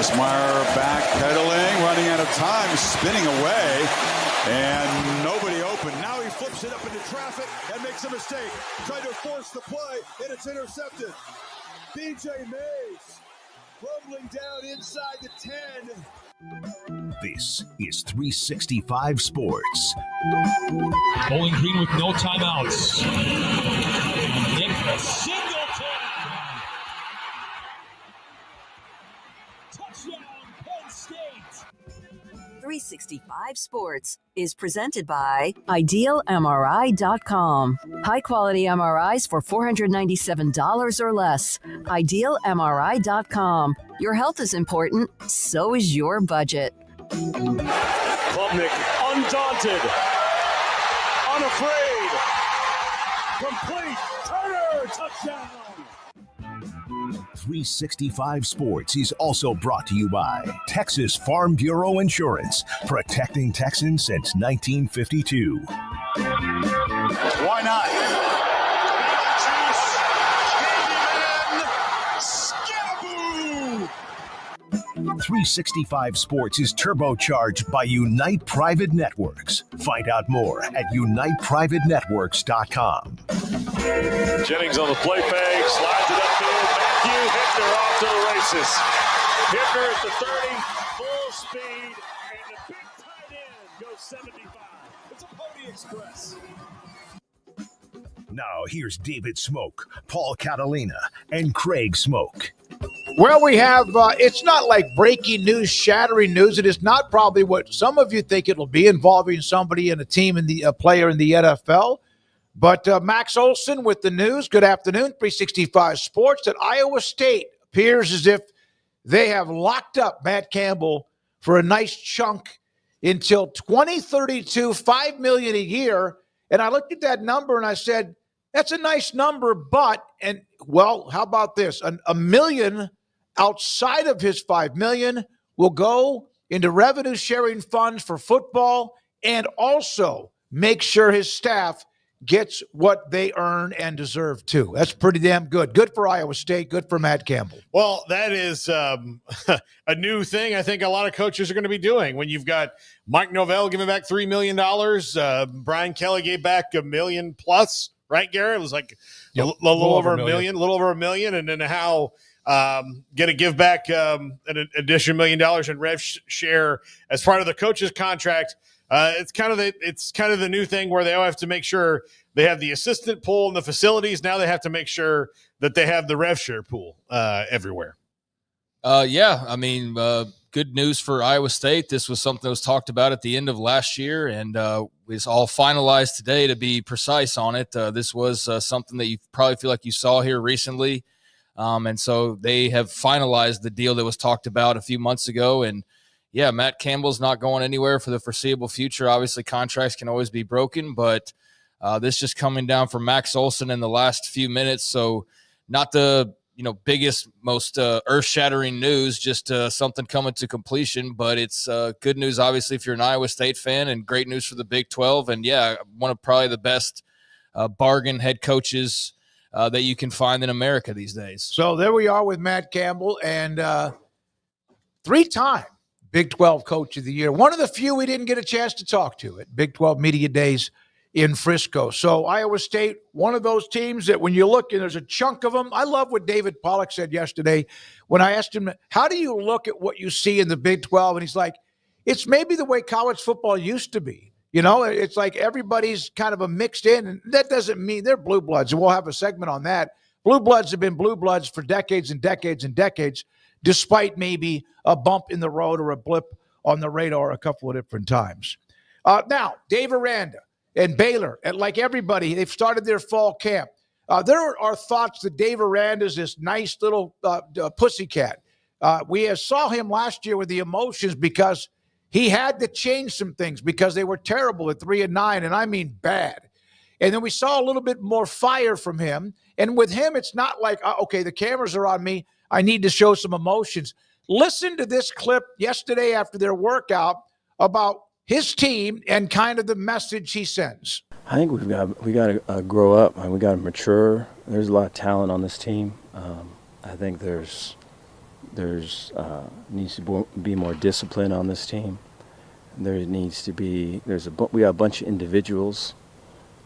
Esquire backpedaling, running out of time, spinning away, and nobody open. Now he flips it up into traffic and makes a mistake. Trying to force the play, and it's intercepted. DJ Mays rumbling down inside the 10. This is 365 Sports. Bowling Green with no timeouts. Nick Singleton. Touchdown, Penn State. 365 Sports is presented by IdealMRI.com. High-quality MRIs for $497 or less. IdealMRI.com. Your health is important, so is your budget. Klubnik, undaunted, unafraid, complete, Turner, touchdown! 365 Sports is also brought to you by Texas Farm Bureau Insurance, protecting Texans since 1952. Why not? 365 Sports is turbocharged by Unite Private Networks. Find out more at uniteprivatenetworks.com. Jennings on the play fake, slides it upfield. Matthew Hickner off to the races. Hickner at the 30, full speed, and the big tight end goes 75. It's a Pony Express. Now here's David Smoak, Paul Catalina, and Craig Smoak. Well, we have, it's not like breaking news, shattering news. It is not probably what some of you think it'll be, involving somebody in a team, in the player in the NFL. But Max Olson with the news. Good afternoon, 365 Sports. At Iowa State appears as if they have locked up Matt Campbell for a nice chunk until 2032, $5 million a year. And I looked at that number and I said, that's a nice number, but, and well, how about this? A million outside of his $5 million will go into revenue sharing funds for football, and also make sure his staff gets what they earn and deserve too. That's pretty damn good. Good for Iowa State. Good for Matt Campbell. Well, that is a new thing I think a lot of coaches are going to be doing. When you've got Mike Novell giving back $3 million, Brian Kelly gave back $1 million plus, right, Garrett? It was like a little over $1 million. And then how going to give back an additional $1 million in rev share as part of the coach's contract. It's kind of the new thing where they all have to make sure they have the assistant pool in the facilities. Now they have to make sure that they have the rev share pool everywhere. Yeah, I mean, good news for Iowa State. This was something that was talked about at the end of last year, and it's all finalized today, to be precise on it. This was something that you probably feel like you saw here recently. And so they have finalized the deal that was talked about a few months ago. And yeah, Matt Campbell's not going anywhere for the foreseeable future. Obviously, contracts can always be broken, but this just coming down from Max Olson in the last few minutes. So not the biggest, most earth-shattering news, just something coming to completion. But it's good news, obviously, if you're an Iowa State fan, and great news for the Big 12. And yeah, one of probably the best bargain head coaches that you can find in America these days. So there we are with Matt Campbell, and 3-time Big 12 Coach of the Year. One of the few we didn't get a chance to talk to at Big 12 Media Days in Frisco. So Iowa State, one of those teams that when you look, and there's a chunk of them. I love what David Pollack said yesterday when I asked him, how do you look at what you see in the Big 12? And he's like, it's maybe the way college football used to be. It's like everybody's kind of a mixed in, and that doesn't mean they're blue bloods. And we'll have a segment on that. Blue bloods have been blue bloods for decades and decades and decades, despite maybe a bump in the road or a blip on the radar a couple of different times. Now, Dave Aranda and Baylor, and like everybody, they've started their fall camp. There are thoughts that Dave Aranda is this nice little pussycat. We saw him last year with the emotions because he had to change some things because they were terrible at 3-9, and I mean bad. And then we saw a little bit more fire from him. And with him, it's not like, okay, the cameras are on me, I need to show some emotions. Listen to this clip yesterday after their workout about his team and kind of the message he sends. I think we got to grow up. We got to mature. There's a lot of talent on this team. I think there's there's needs to be more discipline on this team. There needs to be we got a bunch of individuals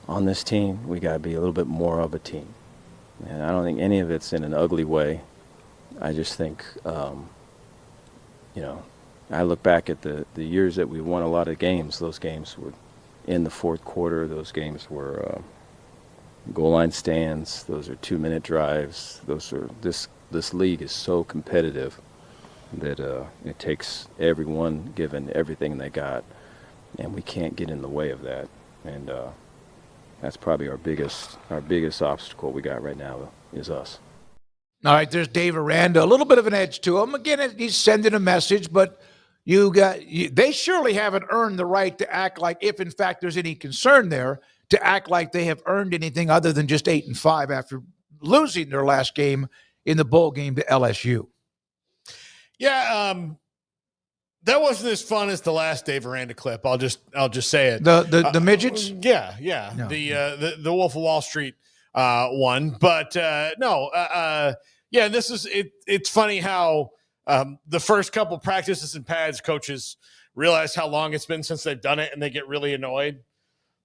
on this team. We got to be a little bit more of a team, and I don't think any of it's in an ugly way. I just think, I look back at the years that we won a lot of games. Those games were in the fourth quarter. Those games were goal line stands. Those are 2-minute drives. This league is so competitive that it takes everyone giving everything they got, and we can't get in the way of that. And that's probably our biggest obstacle we got right now is us. All right, there's Dave Aranda, a little bit of an edge to him. Again, he's sending a message, but they surely haven't earned the right to act like, if in fact there's any concern there, to act like they have earned anything other than just 8-5 after losing their last game in the bowl game to LSU. Yeah, that wasn't as fun as the last Dave Aranda clip. I'll just say it. The midgets. Yeah. No. The Wolf of Wall Street one, but no. Yeah, this is it. It's funny how the first couple practices and pads, coaches realize how long it's been since they've done it, and they get really annoyed.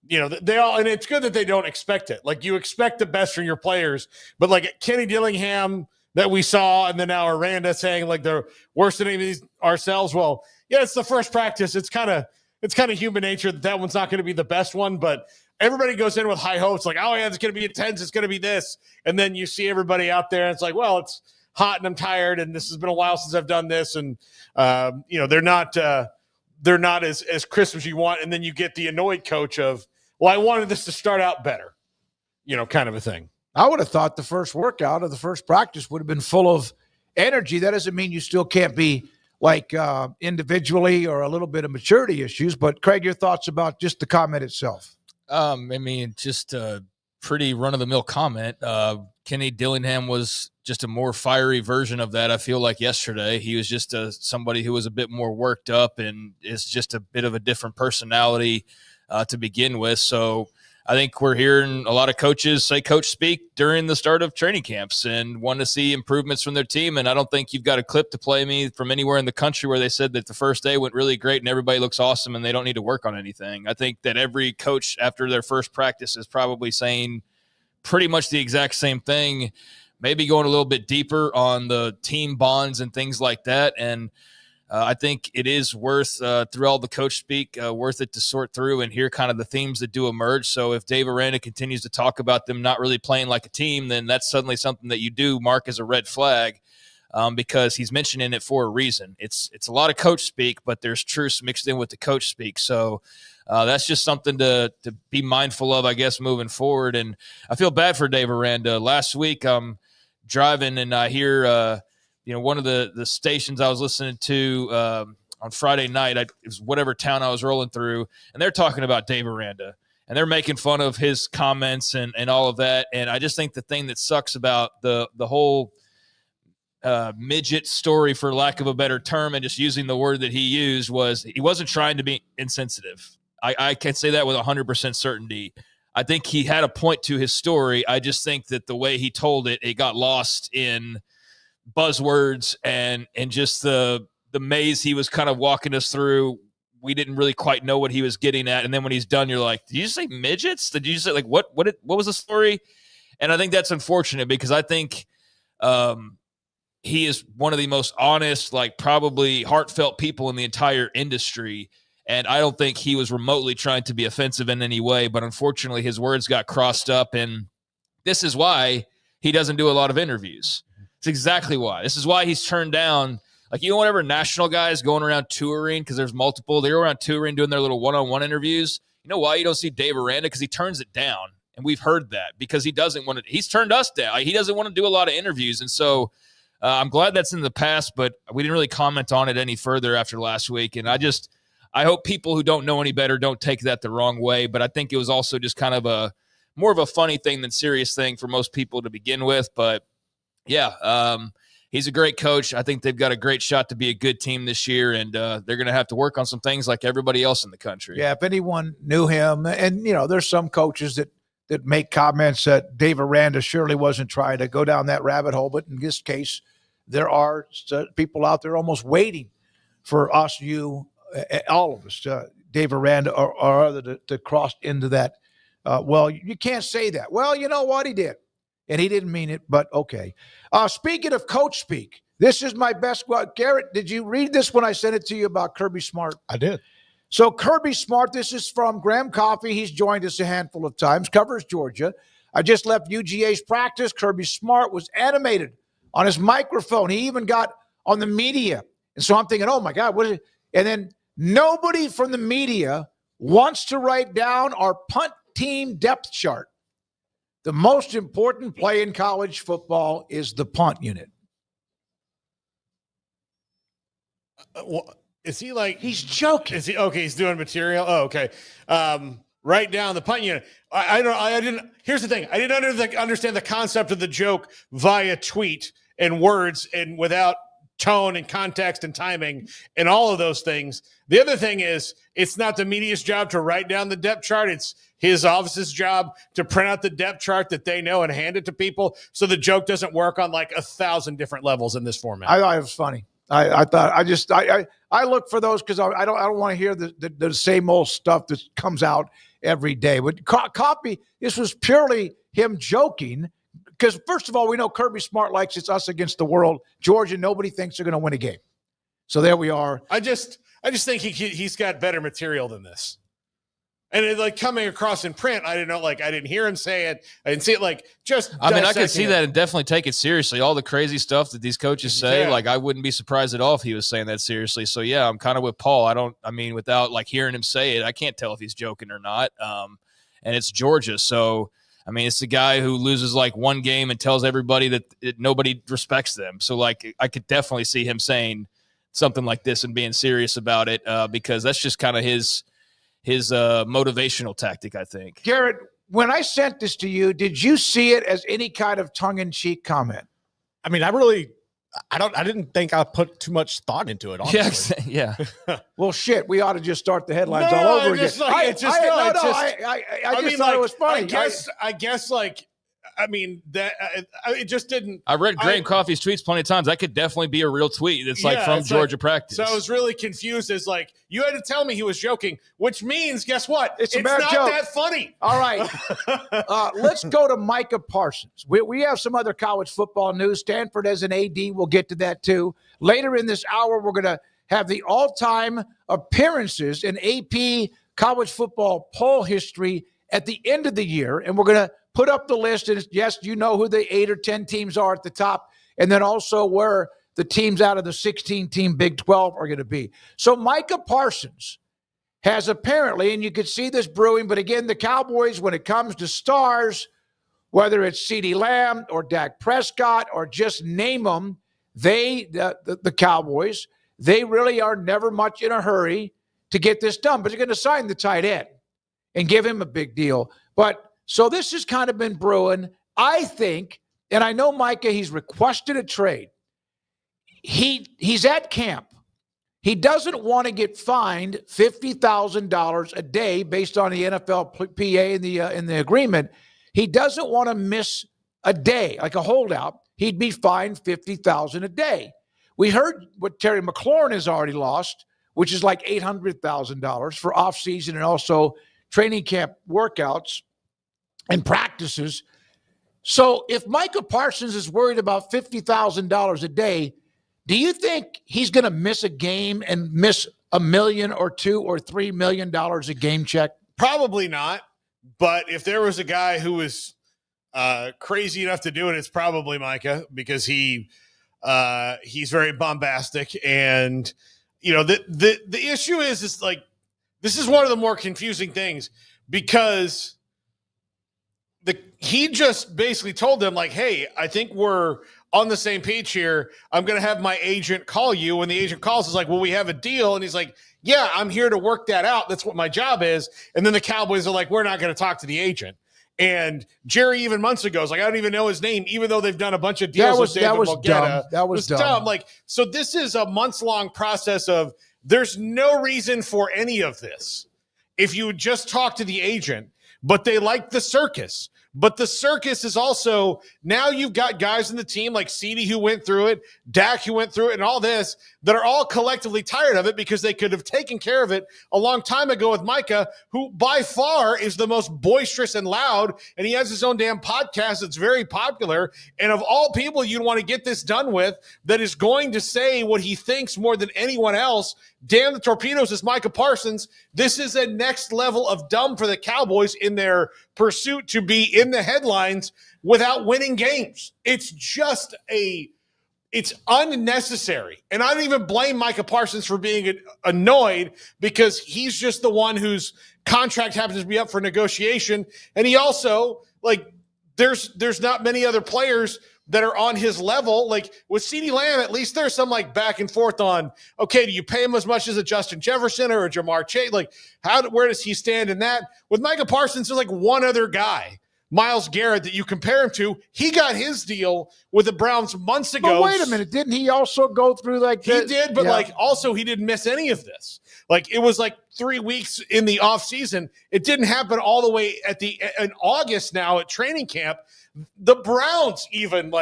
They all, and it's good that they don't expect it. Like, you expect the best from your players, but like Kenny Dillingham that we saw, and then now Aranda saying like they're worse than any of these ourselves. Well, yeah, it's the first practice. It's kind of human nature that one's not going to be the best one, but everybody goes in with high hopes, like, oh yeah, it's going to be intense, it's going to be this, and then you see everybody out there, and it's like, well, it's hot and I'm tired, and this has been a while since I've done this, and they're not as crisp as you want, and then you get the annoyed coach of, well, I wanted this to start out better, kind of a thing. I would have thought the first workout or the first practice would have been full of energy. That doesn't mean you still can't be like individually or a little bit of maturity issues. But Craig, your thoughts about just the comment itself? Just a pretty run-of-the-mill comment. Kenny Dillingham was just a more fiery version of that. I feel like yesterday he was just somebody who was a bit more worked up and is just a bit of a different personality to begin with. So I think we're hearing a lot of coaches say coach speak during the start of training camps and want to see improvements from their team. And I don't think you've got a clip to play me from anywhere in the country where they said that the first day went really great and everybody looks awesome and they don't need to work on anything. I think that every coach after their first practice is probably saying pretty much the exact same thing, maybe going a little bit deeper on the team bonds and things like that. And I think it is worth, through all the coach speak, worth it to sort through and hear kind of the themes that do emerge. So if Dave Aranda continues to talk about them not really playing like a team, then that's suddenly something that you do mark as a red flag because he's mentioning it for a reason. It's a lot of coach speak, but there's truth mixed in with the coach speak. So that's just something to be mindful of, I guess, moving forward. And I feel bad for Dave Aranda. Last week I'm driving and I hear one of the stations I was listening to on Friday night, it was whatever town I was rolling through, and they're talking about Dave Aranda, and they're making fun of his comments and all of that. And I just think the thing that sucks about the whole midget story, for lack of a better term, and just using the word that he used, was he wasn't trying to be insensitive. I can say that with 100% certainty. I think he had a point to his story. I just think that the way he told it, it got lost in buzzwords and just the maze he was kind of walking us through. We didn't really quite know what he was getting at, and then when he's done, you're like, did you say midgets? Did you say like what was the story? And I think that's unfortunate because I think he is one of the most honest, like probably heartfelt people in the entire industry, and I don't think he was remotely trying to be offensive in any way, but unfortunately his words got crossed up, and this is why he doesn't do a lot of interviews. It's exactly why. This is why he's turned down, like, whatever national guys going around touring, because there's multiple, they're around touring doing their little one-on-one interviews. You know why you don't see Dave Aranda? Because he turns it down, and we've heard that, because he doesn't want to, he's turned us down. He doesn't want to do a lot of interviews, and so I'm glad that's in the past, but we didn't really comment on it any further after last week, and I hope people who don't know any better don't take that the wrong way, but I think it was also just kind of more of a funny thing than serious thing for most people to begin with, but yeah, he's a great coach. I think they've got a great shot to be a good team this year, and they're going to have to work on some things like everybody else in the country. Yeah, if anyone knew him, and, there's some coaches that make comments that Dave Aranda surely wasn't trying to go down that rabbit hole, but in this case, there are people out there almost waiting for us, all of us, Dave Aranda or other to cross into that. Well, you can't say that. Well, you know what? He did. And he didn't mean it, but okay. Speaking of coach speak, this is my best. Well, Garrett, did you read this when I sent it to you about Kirby Smart? I did. So Kirby Smart, this is from Graham Coffey. He's joined us a handful of times, covers Georgia. I just left UGA's practice. Kirby Smart was animated on his microphone. He even got on the media. And so I'm thinking, oh, my God, what is it? And then nobody from the media wants to write down our punt team depth chart. The most important play in college football is the punt unit. Is he like he's joking? Is he okay? He's doing material. Oh, okay. Write down the punt unit. I didn't. Here's the thing. I didn't understand the concept of the joke via tweet and words and without tone and context and timing and all of those things. The other thing is, it's not the media's job to write down the depth chart. It's his office's job to print out the depth chart that they know and hand it to people, so the joke doesn't work on like 1,000 different levels in this format. I thought it was funny. I look for those because I don't want to hear the same old stuff that comes out every day. But copy, this was purely him joking because first of all, we know Kirby Smart likes it's us against the world. Georgia, nobody thinks they're going to win a game. So there we are. I just think he's got better material than this. And it, like, coming across in print, I didn't hear him say it. I didn't see it. I could see that and definitely take it seriously. All the crazy stuff that these coaches say, I wouldn't be surprised at all if he was saying that seriously. So yeah, I'm kind of with Paul. Without hearing him say it, I can't tell if he's joking or not. And it's Georgia. So, it's the guy who loses one game and tells everybody that nobody respects them. So I could definitely see him saying something like this and being serious about it because that's just kind of his motivational tactic, I think. Garrett, when I sent this to you, did you see it as any kind of tongue-in-cheek comment? I didn't think I put too much thought into it, honestly. Yeah. Well, shit, we ought to just start the headlines all over again. I just thought it was funny. It just didn't. I read Graham Coffey's tweets plenty of times. That could definitely be a real tweet. It's from Georgia practice. So I was really confused as you had to tell me he was joking, which means, guess what? It's not joke. that funny. All right. Let's go to Micah Parsons. We have some other college football news. Stanford as an AD. We'll get to that too. Later in this hour, we're going to have the all-time appearances in AP college football poll history at the end of the year, and we're going to put up the list, and yes, you know who the 8 or 10 teams are at the top, and then also where the teams out of the 16-team Big 12 are going to be. So Micah Parsons has apparently, and you could see this brewing, but again, the Cowboys, when it comes to stars, whether it's CeeDee Lamb or Dak Prescott or just name them, the Cowboys, they really are never much in a hurry to get this done, but they're going to sign the tight end and give him a big deal. So this has kind of been brewing. I think, and I know Micah, he's requested a trade. He's at camp. He doesn't want to get fined $50,000 a day based on the NFLPA in the agreement. He doesn't want to miss a day, like a holdout. He'd be fined $50,000 a day. We heard what Terry McLaurin has already lost, which is like $800,000 for offseason and also training camp workouts and practices. So if Micah Parsons is worried about $50,000 a day, do you think he's going to miss a game and miss $1 million or $2 or $3 million a game check? Probably not. But if there was a guy who was crazy enough to do it, it's probably Micah, because he's very bombastic. And, the issue is this is one of the more confusing things, because he just basically told them, hey, I think we're on the same page here. I'm going to have my agent call you. When the agent calls, it's well, we have a deal. And he's like, yeah, I'm here to work that out. That's what my job is. And then the Cowboys are we're not going to talk to the agent. And Jerry, even months ago, was I don't even know his name, even though they've done a bunch of deals with David Mogetta. That was dumb. So this is a months-long process of there's no reason for any of this. If you would just talk to the agent, but they like the circus. But the circus is also, now you've got guys in the team like CD who went through it, Dak who went through it, and all this that are all collectively tired of it because they could have taken care of it a long time ago with Micah, who by far is the most boisterous and loud, and he has his own damn podcast that's very popular. And of all people you'd want to get this done with, that is going to say what he thinks more than anyone else, damn the torpedoes, is Micah Parsons. This is a next level of dumb for the Cowboys in their pursuit to be in the headlines without winning games. It's just it's unnecessary. And I don't even blame Micah Parsons for being annoyed, because he's just the one whose contract happens to be up for negotiation. And he also, like, there's not many other players that are on his level. Like with CeeDee Lamb, at least there's some like back and forth on, okay, do you pay him as much as a Justin Jefferson or a Jamar Chase? Like, where does he stand in that? With Micah Parsons, there's like one other guy, Myles Garrett, that you compare him to. He got his deal with the Browns months ago. But wait a minute, didn't he also go through like that? He did, but like also he didn't miss any of this. Like it was like 3 weeks in the offseason. It didn't happen all the way in August now at training camp. The Browns even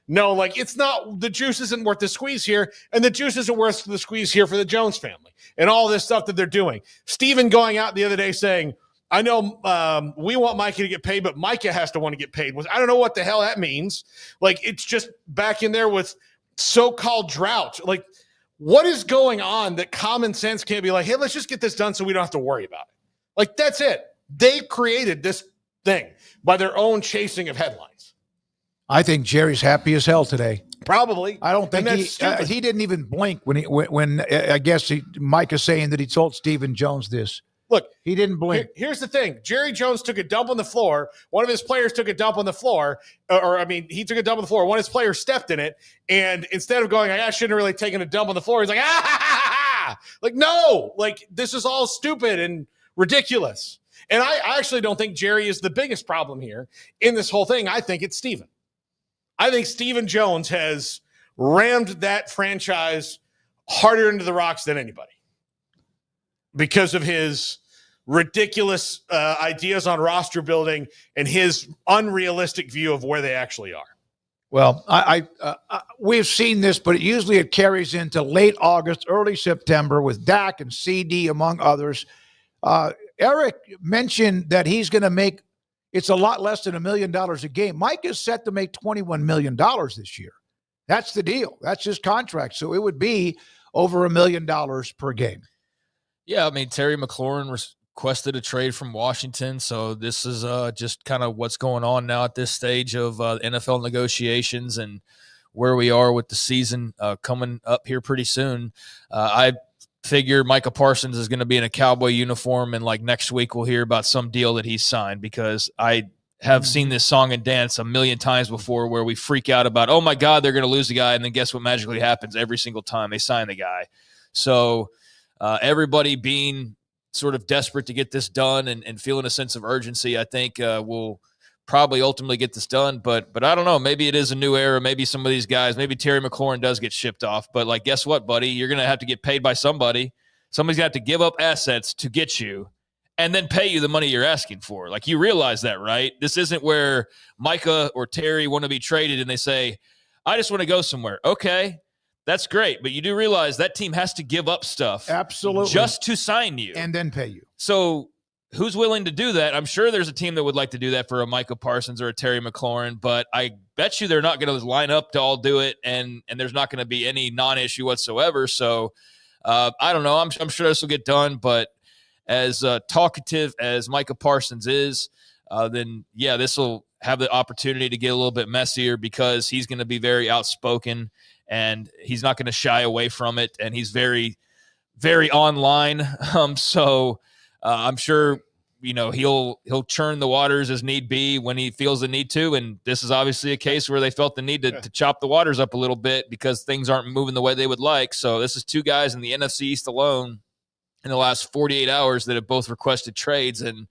no, it's not, the juice isn't worth the squeeze here, and the juice isn't worth the squeeze here for the Jones family and all this stuff that they're doing. Steven going out the other day saying, I know we want Micah to get paid, but Micah has to want to get paid. I don't know what the hell that means. Like, it's just back in there with so-called drought. Like, what is going on that common sense can't be like, hey, let's just get this done so we don't have to worry about it? Like, that's it. They created this thing by their own chasing of headlines. I think Jerry's happy as hell today. Probably. I don't think he didn't even blink when I guess Micah saying that he told Stephen Jones this. Look, he didn't blink. Here's the thing. Jerry Jones took a dump on the floor. One of his players took a dump on the floor. He took a dump on the floor. One of his players stepped in it. And instead of going, I shouldn't have really taken a dump on the floor, he's like, ah, ha, ha, ha. Like, no, like, this is all stupid and ridiculous. And I actually don't think Jerry is the biggest problem here in this whole thing. I think it's Stephen. I think Stephen Jones has rammed that franchise harder into the rocks than anybody because of his ridiculous ideas on roster building and his unrealistic view of where they actually are. Well, we've seen this, but usually it carries into late August, early September with Dak and CD, among others. Eric mentioned that he's going to make, it's a lot less than $1 million a game. Mike is set to make $21 million this year. That's the deal. That's his contract. So it would be over $1 million per game. Yeah, I mean, Terry McLaurin requested a trade from Washington. So this is just kind of what's going on now at this stage of NFL negotiations and where we are with the season coming up here pretty soon. I figure Micah Parsons is going to be in a Cowboy uniform, and like next week we'll hear about some deal that he's signed, because I have seen this song and dance a million times before where we freak out about, oh my God, they're going to lose the guy. And then guess what magically happens every single time they sign the guy. So everybody being sort of desperate to get this done and feeling a sense of urgency, I think will probably ultimately get this done. But I don't know, maybe it is a new era. Maybe some of these guys, maybe Terry McLaurin does get shipped off, but like, guess what, buddy? You're going to have to get paid by somebody. Somebody's going to have to give up assets to get you and then pay you the money you're asking for. Like, you realize that, right? This isn't where Micah or Terry want to be traded and they say, I just want to go somewhere. Okay, that's great. But you do realize that team has to give up stuff. Absolutely. Just to sign you. And then pay you. So who's willing to do that? I'm sure there's a team that would like to do that for a Micah Parsons or a Terry McLaurin, but I bet you they're not going to line up to all do it, and there's not going to be any non-issue whatsoever. So I don't know. I'm sure this will get done, but as talkative as Micah Parsons is, then, yeah, this will have the opportunity to get a little bit messier, because he's going to be very outspoken and he's not going to shy away from it. And he's very, very online. So I'm sure, he'll churn the waters as need be when he feels the need to. And this is obviously a case where they felt the need to chop the waters up a little bit because things aren't moving the way they would like. So this is two guys in the NFC East alone in the last 48 hours that have both requested trades. And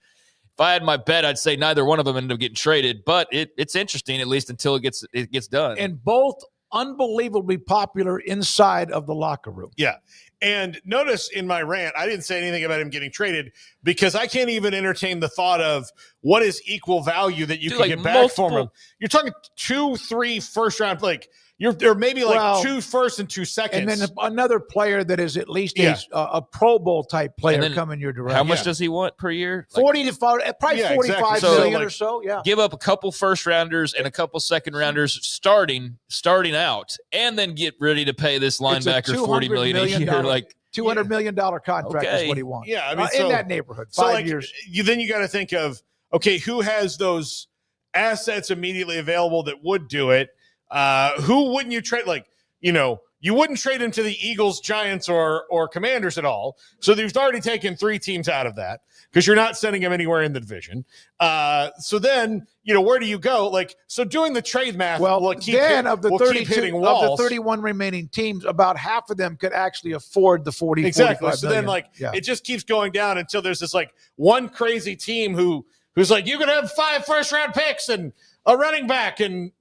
if I had my bet, I'd say neither one of them ended up getting traded, but it's interesting, at least until it gets done. And both unbelievably popular inside of the locker room. Yeah. And notice in my rant, I didn't say anything about him getting traded because I can't even entertain the thought of what is equal value that you can get back from him. You're talking 2-3 first round, like there may be like 2 firsts and 2 seconds. And then another player that is at least a Pro Bowl type player coming your direction. How much does he want per year? 40 to 40, probably 45 million or so. Yeah. Give up a couple first rounders and a couple second rounders starting out, and then get ready to pay this linebacker $40 million a year. Like $200 million contract is what he wants. Yeah, I mean, in that neighborhood. 5 years. Then you got to think of, okay, who has those assets immediately available that would do it? Who wouldn't you trade? Like, you wouldn't trade him to the Eagles, Giants, or Commanders at all. So you've already taken 3 teams out of that because you're not sending him anywhere in the division. So then, where do you go? Like, so doing the trade math, of the 31 remaining teams, about half of them could actually afford the 40. Exactly. So then, it just keeps going down until there's this one crazy team who's like, you could have 5 first round picks and a running back and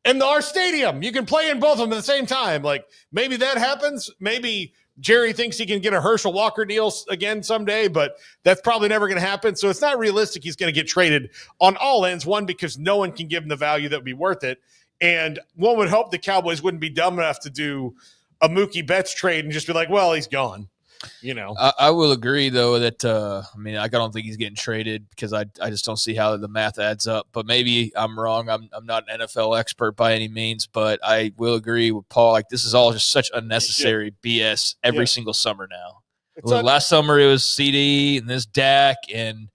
in our stadium, you can play in both of them at the same time. Like, maybe that happens. Maybe Jerry thinks he can get a Herschel Walker deal again someday, but that's probably never going to happen. So it's not realistic he's going to get traded on all ends. One, because no one can give him the value that would be worth it. And one would hope the Cowboys wouldn't be dumb enough to do a Mookie Betts trade and just be like, well, he's gone. I will agree, though, that I don't think he's getting traded because I just don't see how the math adds up. But maybe I'm wrong. I'm not an NFL expert by any means, but I will agree with Paul. Like, this is all just such unnecessary BS every single summer now. Last summer it was CD and this Dak, and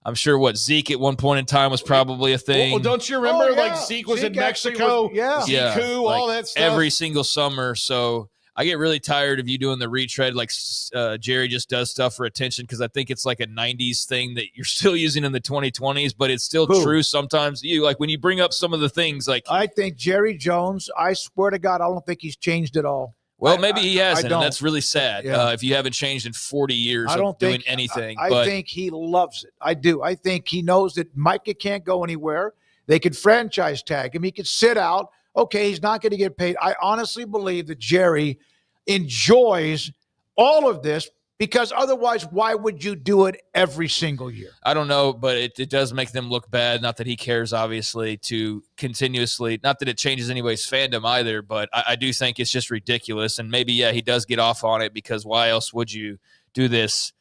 I'm sure Zeke at one point in time was probably a thing. Well, don't you remember Zeke was in Mexico? Zeke, all that stuff every single summer. So I get really tired of you doing the retread like Jerry just does stuff for attention because I think it's like a 90s thing that you're still using in the 2020s, but it's still true sometimes. When you bring up some of the things I think Jerry Jones, I swear to God, I don't think he's changed at all. Well, maybe he hasn't, and that's really sad if you haven't changed in 40 years of doing anything. I think he loves it. I do. I think he knows that Micah can't go anywhere. They could franchise tag him. He could sit out. Okay, he's not going to get paid. I honestly believe that Jerry enjoys all of this because otherwise, why would you do it every single year? I don't know, but it does make them look bad. Not that he cares, obviously, to continuously – not that it changes anybody's fandom either, but I do think it's just ridiculous. And maybe, he does get off on it because why else would you do this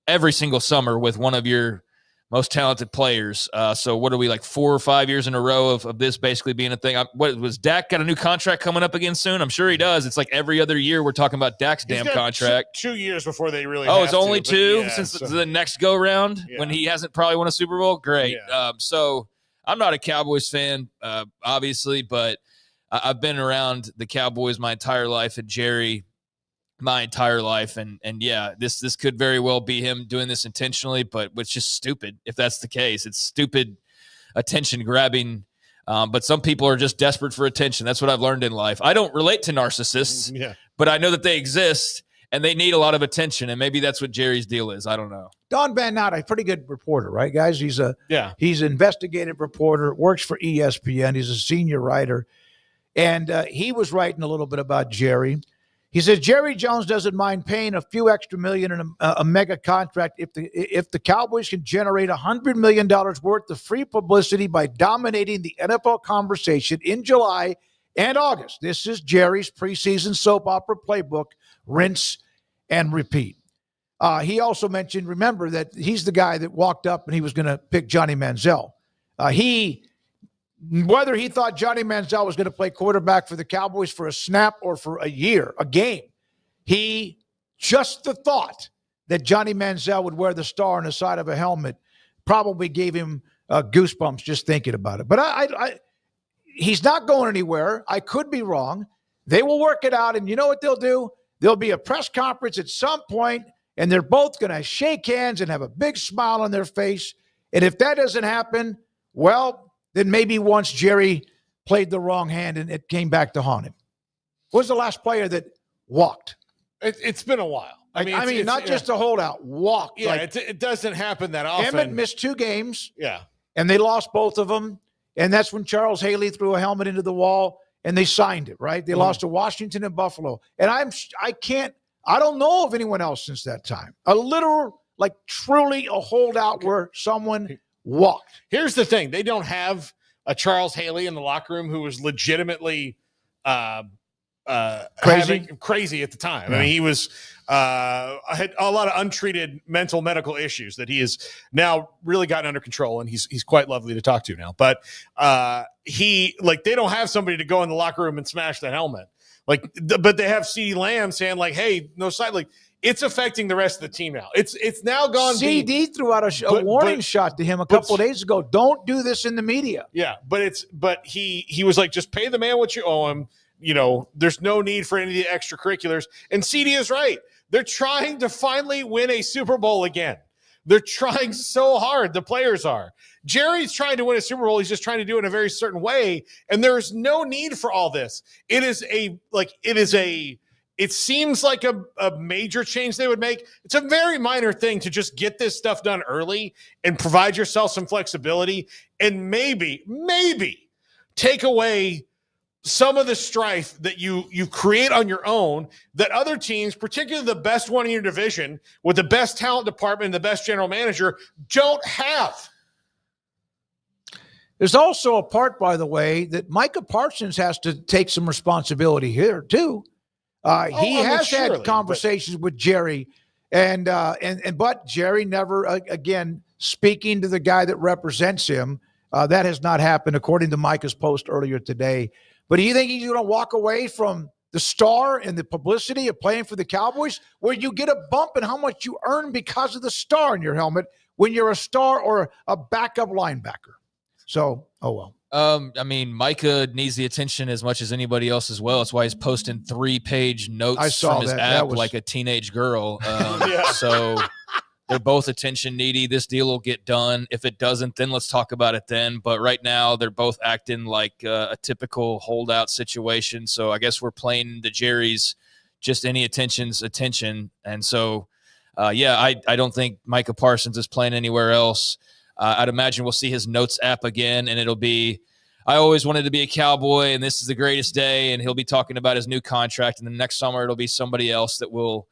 every single summer with one of your most talented players? So what are we, 4 or 5 years in a row of this basically being a thing? What was Dak got a new contract coming up again soon? I'm sure he does. It's like every other year we're talking about Dak's damn contract. 2 years before they really it's only 2 since the next go round when he hasn't probably won a Super Bowl? Great. So I'm not a Cowboys fan, obviously, but I've been around the Cowboys my entire life and Jerry my entire life. And this could very well be him doing this intentionally, but it's just stupid if that's the case. It's stupid attention grabbing. But some people are just desperate for attention. That's what I've learned in life. I don't relate to narcissists, but I know that they exist and they need a lot of attention. And maybe that's what Jerry's deal is. I don't know. Don Van Nout, a pretty good reporter, right, guys? He's an investigative reporter, works for ESPN. He's a senior writer. And he was writing a little bit about Jerry. He says Jerry Jones doesn't mind paying a few extra million in a mega contract if the Cowboys can generate $100 million worth of free publicity by dominating the NFL conversation in July and August. This is Jerry's preseason soap opera playbook, rinse and repeat. He also mentioned, remember, that he's the guy that walked up and he was going to pick Johnny Manziel. Whether he thought Johnny Manziel was going to play quarterback for the Cowboys for a snap or for a game, just the thought that Johnny Manziel would wear the star on the side of a helmet probably gave him goosebumps just thinking about it. But he's not going anywhere. I could be wrong. They will work it out, and you know what they'll do? There'll be a press conference at some point, and they're both going to shake hands and have a big smile on their face. And if that doesn't happen, well, then maybe once Jerry played the wrong hand and it came back to haunt him. What was the last player that walked? It's been a while. I mean, not just a holdout, walked. Yeah, it doesn't happen that often. Emmett missed 2 games. Yeah. And they lost both of them. And that's when Charles Haley threw a helmet into the wall and they signed it, right? They lost to Washington and Buffalo. And I can't I don't know of anyone else since that time. A literal, like truly a holdout where someone walked. Here's the thing. They don't have a Charles Haley in the locker room who was legitimately crazy at the time. Yeah. I mean, he was had a lot of untreated mental medical issues that he has now really gotten under control, and he's quite lovely to talk to now. But they don't have somebody to go in the locker room and smash the helmet. But they have CeeDee Lamb saying like, "Hey, no side." Like, it's affecting the rest of the team now. It's now gone. CD threw out a warning shot to him a couple of days ago. Don't do this in the media. Yeah, but he was like, just pay the man what you owe him. You know, there's no need for any of the extracurriculars. And CD is right. They're trying to finally win a Super Bowl again. They're trying so hard. The players are. Jerry's trying to win a Super Bowl. He's just trying to do it in a very certain way. And there is no need for all this. It seems like a major change they would make. It's a very minor thing to just get this stuff done early and provide yourself some flexibility and maybe take away some of the strife that you create on your own that other teams, particularly the best one in your division with the best talent department and the best general manager, don't have. There's also a part, by the way, that Micah Parsons has to take some responsibility here too. He has had conversations with Jerry, but Jerry never, again, speaking to the guy that represents him, that has not happened according to Micah's post earlier today. But do you think he's going to walk away from the star and the publicity of playing for the Cowboys, where you get a bump in how much you earn because of the star in your helmet when you're a star or a backup linebacker? So, oh well. I mean, Micah needs the attention as much as anybody else as well. That's why he's posting 3-page notes from his app like a teenage girl. So they're both attention needy. This deal will get done. If it doesn't, then let's talk about it then. But right now, they're both acting like a typical holdout situation. So I guess we're playing the Jerry's just any attention's attention. And so, I don't think Micah Parsons is playing anywhere else. I'd imagine we'll see his notes app again, and it'll be, I always wanted to be a Cowboy, and this is the greatest day, and he'll be talking about his new contract, and the next summer it'll be somebody else that will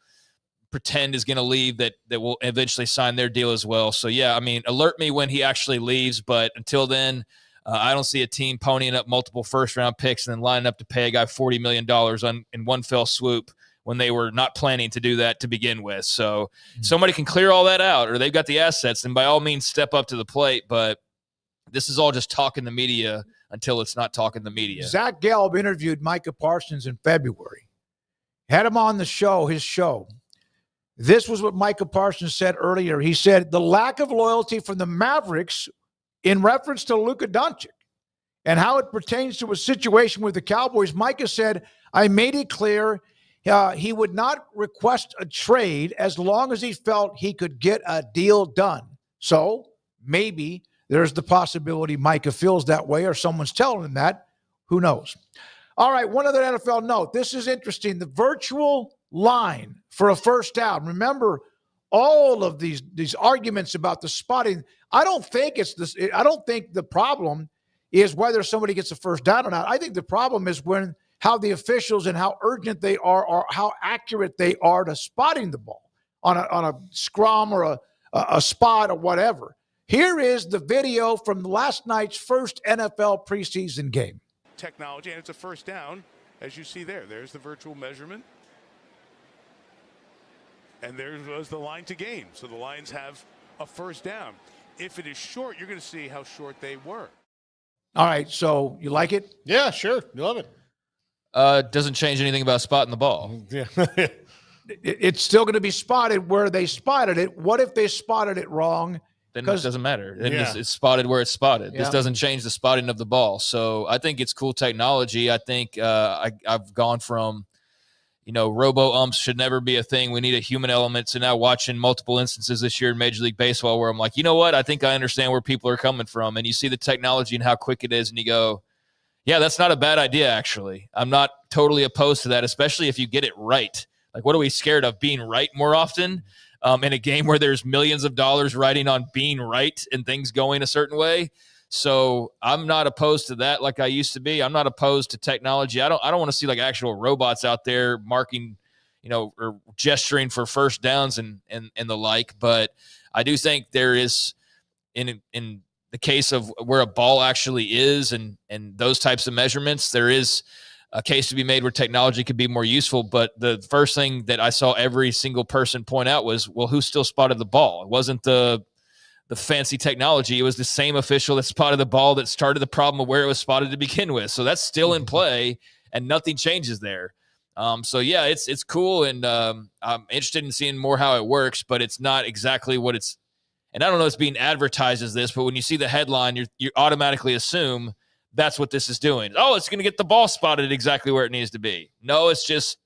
pretend is going to leave that will eventually sign their deal as well. So, yeah, I mean, alert me when he actually leaves, but until then, I don't see a team ponying up multiple first-round picks and then lining up to pay a guy $40 million in one fell swoop when they were not planning to do that to begin with. So somebody can clear all that out, or they've got the assets, and by all means step up to the plate. But this is all just talking the media until it's not talking the media. Zach Gelb interviewed Micah Parsons in February. Had him on the show, his show. This was what Micah Parsons said earlier. He said the lack of loyalty from the Mavericks in reference to Luka Doncic and how it pertains to a situation with the Cowboys. Micah said, I made it clear he would not request a trade as long as he felt he could get a deal done. So maybe there's the possibility Micah feels that way or someone's telling him that. Who knows? All right, one other NFL note. This is interesting. The virtual line for a first down. Remember all of these arguments about the spotting. I don't think the problem is whether somebody gets a first down or not. I think the problem is how the officials and how urgent they are or how accurate they are to spotting the ball on a scrum or a spot or whatever. Here is the video from last night's first NFL preseason game. Technology, and it's a first down, as you see there. There's the virtual measurement. And there was the line to gain. So the Lions have a first down. If it is short, you're going to see how short they were. All right, so you like it? Yeah, sure. You love it. Doesn't change anything about spotting the ball. Yeah. It's still going to be spotted where they spotted it. What if they spotted it wrong? Then it doesn't matter. It's spotted where it's spotted. Yeah. This doesn't change the spotting of the ball. So I think it's cool technology. I think I've gone from, robo-umps should never be a thing. We need a human element. So now watching multiple instances this year in Major League Baseball where I'm like, you know what? I think I understand where people are coming from. And you see the technology and how quick it is, and you go, yeah, that's not a bad idea, actually. I'm not totally opposed to that, especially if you get it right. Like, what are we scared of? Being right more often in a game where there's millions of dollars riding on being right and things going a certain way. So I'm not opposed to that like I used to be. I'm not opposed to technology. I don't want to see like actual robots out there marking, or gesturing for first downs and the like. But I do think there is in the case of where a ball actually is and those types of measurements, there is a case to be made where technology could be more useful. But the first thing that I saw every single person point out was, well, who still spotted the ball? It wasn't the fancy technology. It was the same official that spotted the ball that started the problem of where it was spotted to begin with. So that's still in play and nothing changes there. So yeah, it's cool. And I'm interested in seeing more how it works, but it's not exactly what it's, and I don't know if it's being advertised as this, but when you see the headline, you automatically assume that's what this is doing. Oh, it's going to get the ball spotted exactly where it needs to be. No, it's just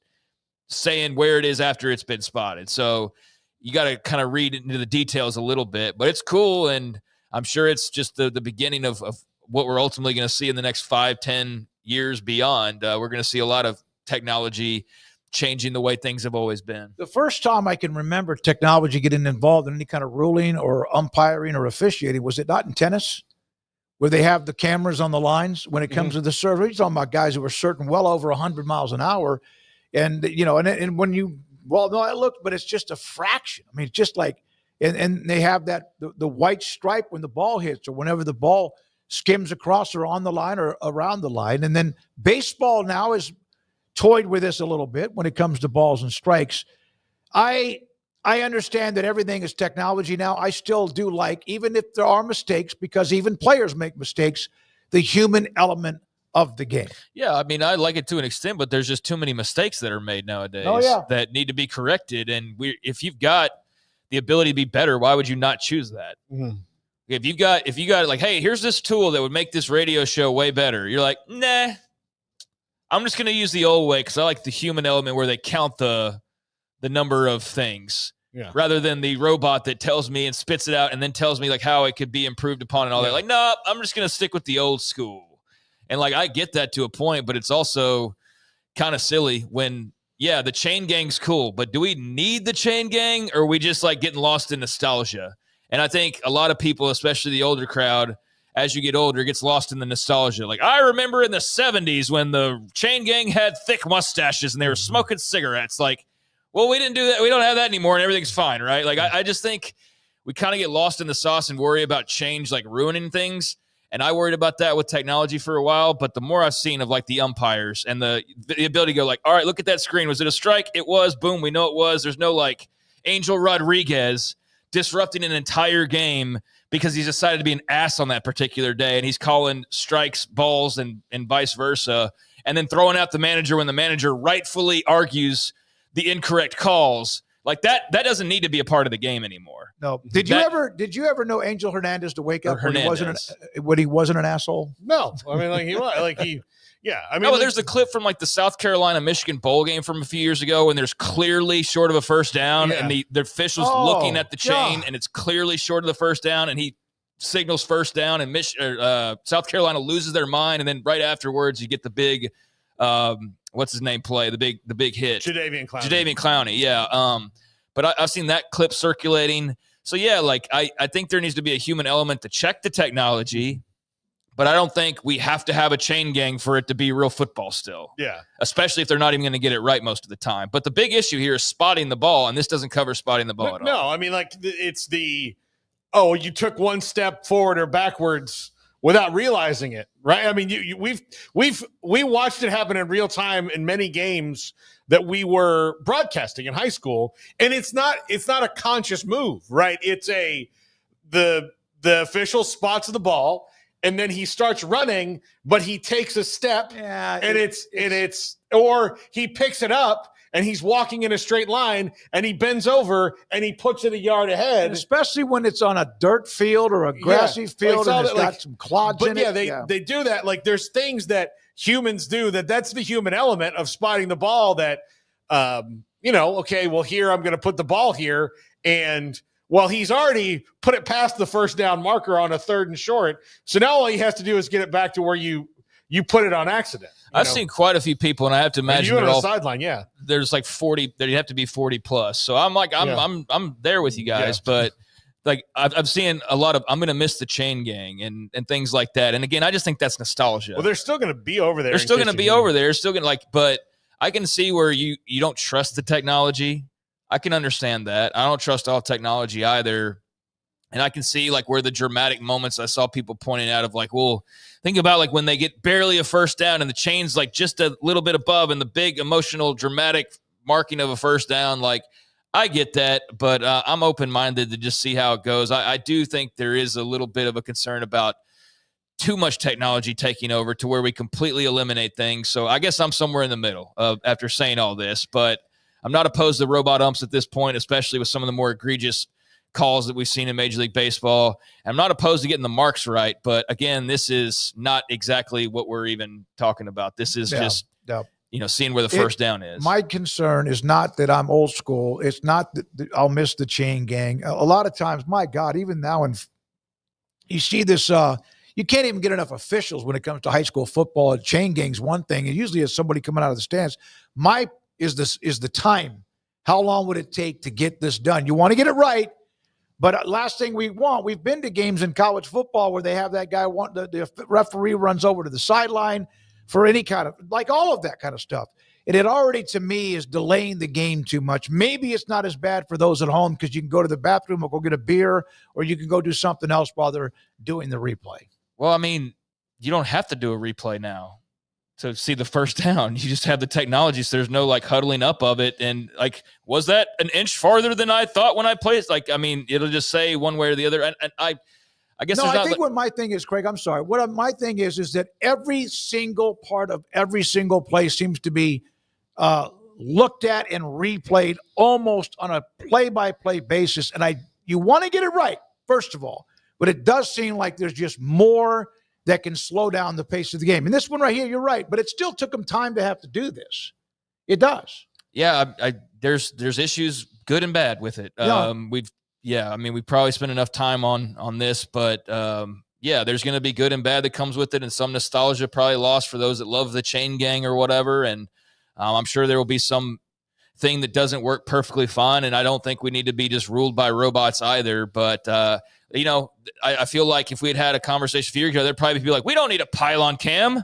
saying where it is after it's been spotted. So you got to kind of read into the details a little bit, but it's cool. And I'm sure it's just the beginning of what we're ultimately going to see in the next 5-10 years beyond. We're going to see a lot of technology changing the way things have always been. The first time I can remember technology getting involved in any kind of ruling or umpiring or officiating, was it not in tennis, where they have the cameras on the lines when it comes to the server? You're talking about guys who were certain well over 100 miles an hour. And, and when you, I looked, but it's just a fraction. I mean, it's just like, and they have that, the white stripe when the ball hits or whenever the ball skims across or on the line or around the line. And then baseball now is toyed with this a little bit when it comes to balls and strikes. I understand that everything is technology now. I still do like, even if there are mistakes, because even players make mistakes, the human element of the game. Yeah, I mean, I like it to an extent, but there's just too many mistakes that are made nowadays that need to be corrected. And if you've got the ability to be better, why would you not choose that? If you got like, hey, here's this tool that would make this radio show way better, you're like, nah, I'm just going to use the old way because I like the human element where they count the number of things rather than the robot that tells me and spits it out and then tells me like how it could be improved upon and all that. Like, no, I'm just going to stick with the old school. And like, I get that to a point, but it's also kind of silly when, the chain gang's cool, but do we need the chain gang, or are we just like getting lost in nostalgia? And I think a lot of people, especially the older crowd, as you get older, gets lost in the nostalgia. Like, I remember in the 70s when the chain gang had thick mustaches and they were smoking cigarettes. Like, well, we didn't do that. We don't have that anymore and everything's fine, right? Like, I just think we kind of get lost in the sauce and worry about change, like ruining things. And I worried about that with technology for a while. But the more I've seen of like the umpires and the ability to go like, all right, look at that screen. Was it a strike? It was. Boom. We know it was. There's no like Angel Rodriguez disrupting an entire game because he's decided to be an ass on that particular day, and he's calling strikes, balls, and vice versa, and then throwing out the manager when the manager rightfully argues the incorrect calls. Like that doesn't need to be a part of the game anymore. No. Did you ever know Angel Hernandez to wake up when he wasn't an asshole? No. I mean, like he was, like he. Yeah, I mean, there's a clip from like the South Carolina-Michigan bowl game from a few years ago, and there's clearly short of a first down, and the official's looking at the chain, and it's clearly short of the first down, and he signals first down, and South Carolina loses their mind, and then right afterwards you get the big, what's his name play, the big hit, Jadeveon Clowney, yeah. But I've seen that clip circulating, so yeah, like I think there needs to be a human element to check the technology. But I don't think we have to have a chain gang for it to be real football still. Yeah. Especially if they're not even going to get it right most of the time. But the big issue here is spotting the ball, and this doesn't cover spotting the ball at all. No, I mean, like, it's you took one step forward or backwards without realizing it, right? I mean, we watched it happen in real time in many games that we were broadcasting in high school, and it's not a conscious move, right? It's the official spots the ball, and then he starts running, but he takes a step, or he picks it up and he's walking in a straight line and he bends over and he puts it a yard ahead. And especially when it's on a dirt field or a grassy field and it's got some clods in it. They do that. Like, there's things that humans do that's the human element of spotting the ball that, okay, well, here I'm going to put the ball here, and well, he's already put it past the first down marker on a 3rd and short. So now all he has to do is get it back to where you put it on accident. I've seen quite a few people, and I have to imagine you on the sideline. Yeah, there's like 40. There you have to be 40 plus. So I'm like, I'm there with you guys, but like I've seen a lot of. I'm going to miss the chain gang and things like that. And again, I just think that's nostalgia. Well, they're still going to be over there. They're still going to be over there. Still going to but I can see where you don't trust the technology. I can understand that. I don't trust all technology either. And I can see like where the dramatic moments I saw people pointing out of like, well, think about like when they get barely a first down and the chain's like just a little bit above and the big emotional dramatic marking of a first down. Like I get that, but I'm open-minded to just see how it goes. I do think there is a little bit of a concern about too much technology taking over to where we completely eliminate things. So I guess I'm somewhere in the middle after saying all this, but I'm not opposed to robot umps at this point, especially with some of the more egregious calls that we've seen in Major League Baseball. I'm not opposed to getting the marks right, but again, this is not exactly what we're even talking about. This is just, seeing where the first down is. My concern is not that I'm old school. It's not that I'll miss the chain gang. A lot of times, my God, even now, and you see this, you can't even get enough officials when it comes to high school football. Chain gang's one thing, and usually it's somebody coming out of the stands. Is the time. How long would it take to get this done? You want to get it right. But last thing we've been to games in college football where they have that guy, the referee runs over to the sideline for any kind of, like all of that kind of stuff. And it already, to me, is delaying the game too much. Maybe it's not as bad for those at home because you can go to the bathroom or go get a beer or you can go do something else while they're doing the replay. Well, I mean, you don't have to do a replay now to see the first down. You just have the technology, so there's no like huddling up of it. And like, was that an inch farther than I thought when I played? Like, I mean, it'll just say one way or the other. And I guess no, I think what my thing is, Craig, I'm sorry. What my thing is that every single part of every single play seems to be looked at and replayed almost on a play-by-play basis. And you want to get it right, first of all, but it does seem like there's just more that can slow down the pace of the game. And this one right here, you're right, but it still took them time to have to do this. It does. Yeah, there's issues, good and bad, with it. Yeah. We probably spent enough time on this, but there's going to be good and bad that comes with it, and some nostalgia probably lost for those that love the chain gang or whatever. And I'm sure there will be some thing that doesn't work perfectly fine, and I don't think we need to be just ruled by robots either. But I feel like if we had a conversation a few years ago, they'd probably be like, we don't need a pylon cam.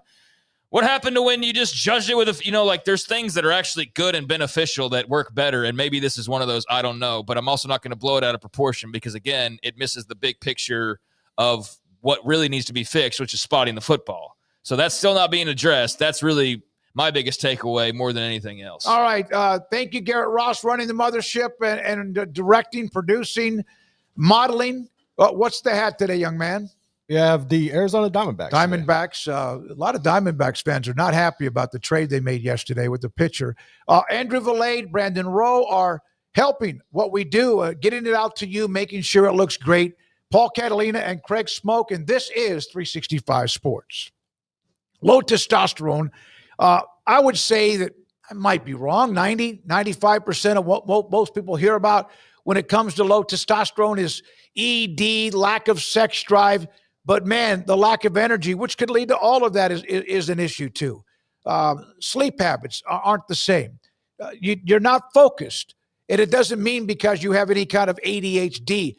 What happened to when you just judged it with there's things that are actually good and beneficial that work better. And maybe this is one of those, I don't know, but I'm also not going to blow it out of proportion because, again, it misses the big picture of what really needs to be fixed, which is spotting the football. So that's still not being addressed. That's really my biggest takeaway more than anything else. All right. Thank you, Garrett Ross, running the mothership and directing, producing, modeling. What's the hat today, young man? We have the Arizona Diamondbacks. Diamondbacks. A lot of Diamondbacks fans are not happy about the trade they made yesterday with the pitcher. Andrew Valade, Brandon Rowe are helping what we do, getting it out to you, making sure it looks great. Paul Catalina and Craig Smoak, and this is 365 Sports. Low testosterone. I would say that I might be wrong. 95% of what most people hear about when it comes to low testosterone is ED, lack of sex drive. But, man, the lack of energy, which could lead to all of that, is an issue too. Sleep habits aren't the same. You're not focused. And it doesn't mean because you have any kind of ADHD.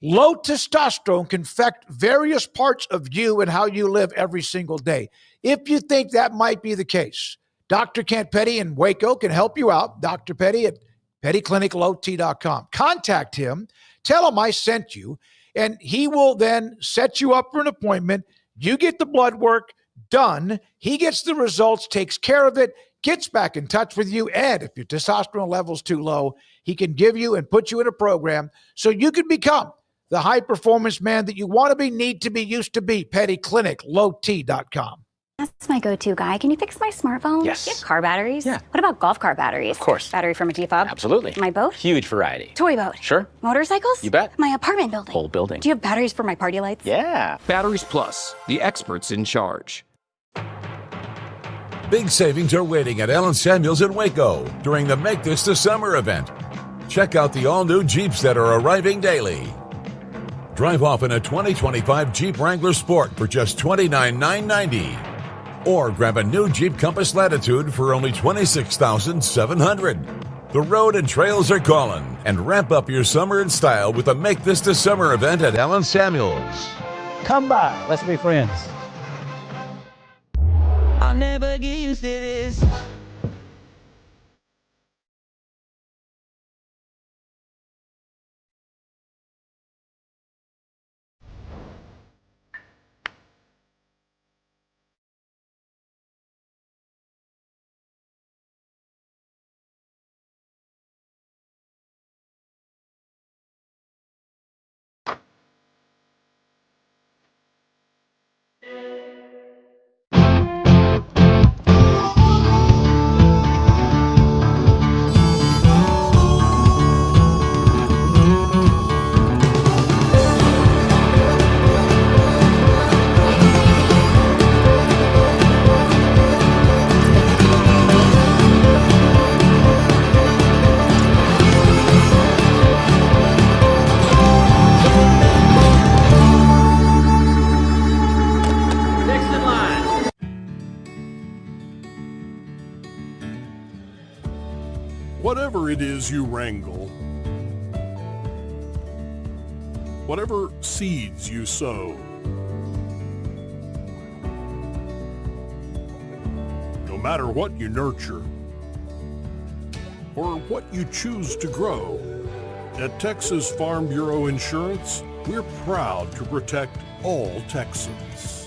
Low testosterone can affect various parts of you and how you live every single day. If you think that might be the case, Dr. Kent Petty in Waco can help you out. Dr. Petty at pettycliniclowt.com. Contact him. Tell him I sent you. And he will then set you up for an appointment. You get the blood work done. He gets the results, takes care of it, gets back in touch with you. And if your testosterone level's too low, he can give you and put you in a program so you can become the high-performance man that you want to be, need to be, used to be. PettyClinicLowT.com. That's my go-to guy. Can you fix my smartphone? Yes. You have car batteries? Yeah. What about golf cart batteries? Of course. Battery from a T-Fob? Absolutely. My boat? Huge variety. Toy boat? Sure. Motorcycles? You bet. My apartment building? Whole building. Do you have batteries for my party lights? Yeah. Batteries Plus, the experts in charge. Big savings are waiting at Allen Samuels in Waco during the Make This the Summer event. Check out the all-new Jeeps that are arriving daily. Drive off in a 2025 Jeep Wrangler Sport for just $29,990. Or grab a new Jeep Compass Latitude for only $26,700. The road and trails are calling, and ramp up your summer in style with a Make This the Summer event at Allen Samuels. Come by, let's be friends. I'll never get used to this. whatever it is you wrangle, whatever seeds you sow, no matter what you nurture or what you choose to grow, at Texas Farm Bureau Insurance, we're proud to protect all Texans.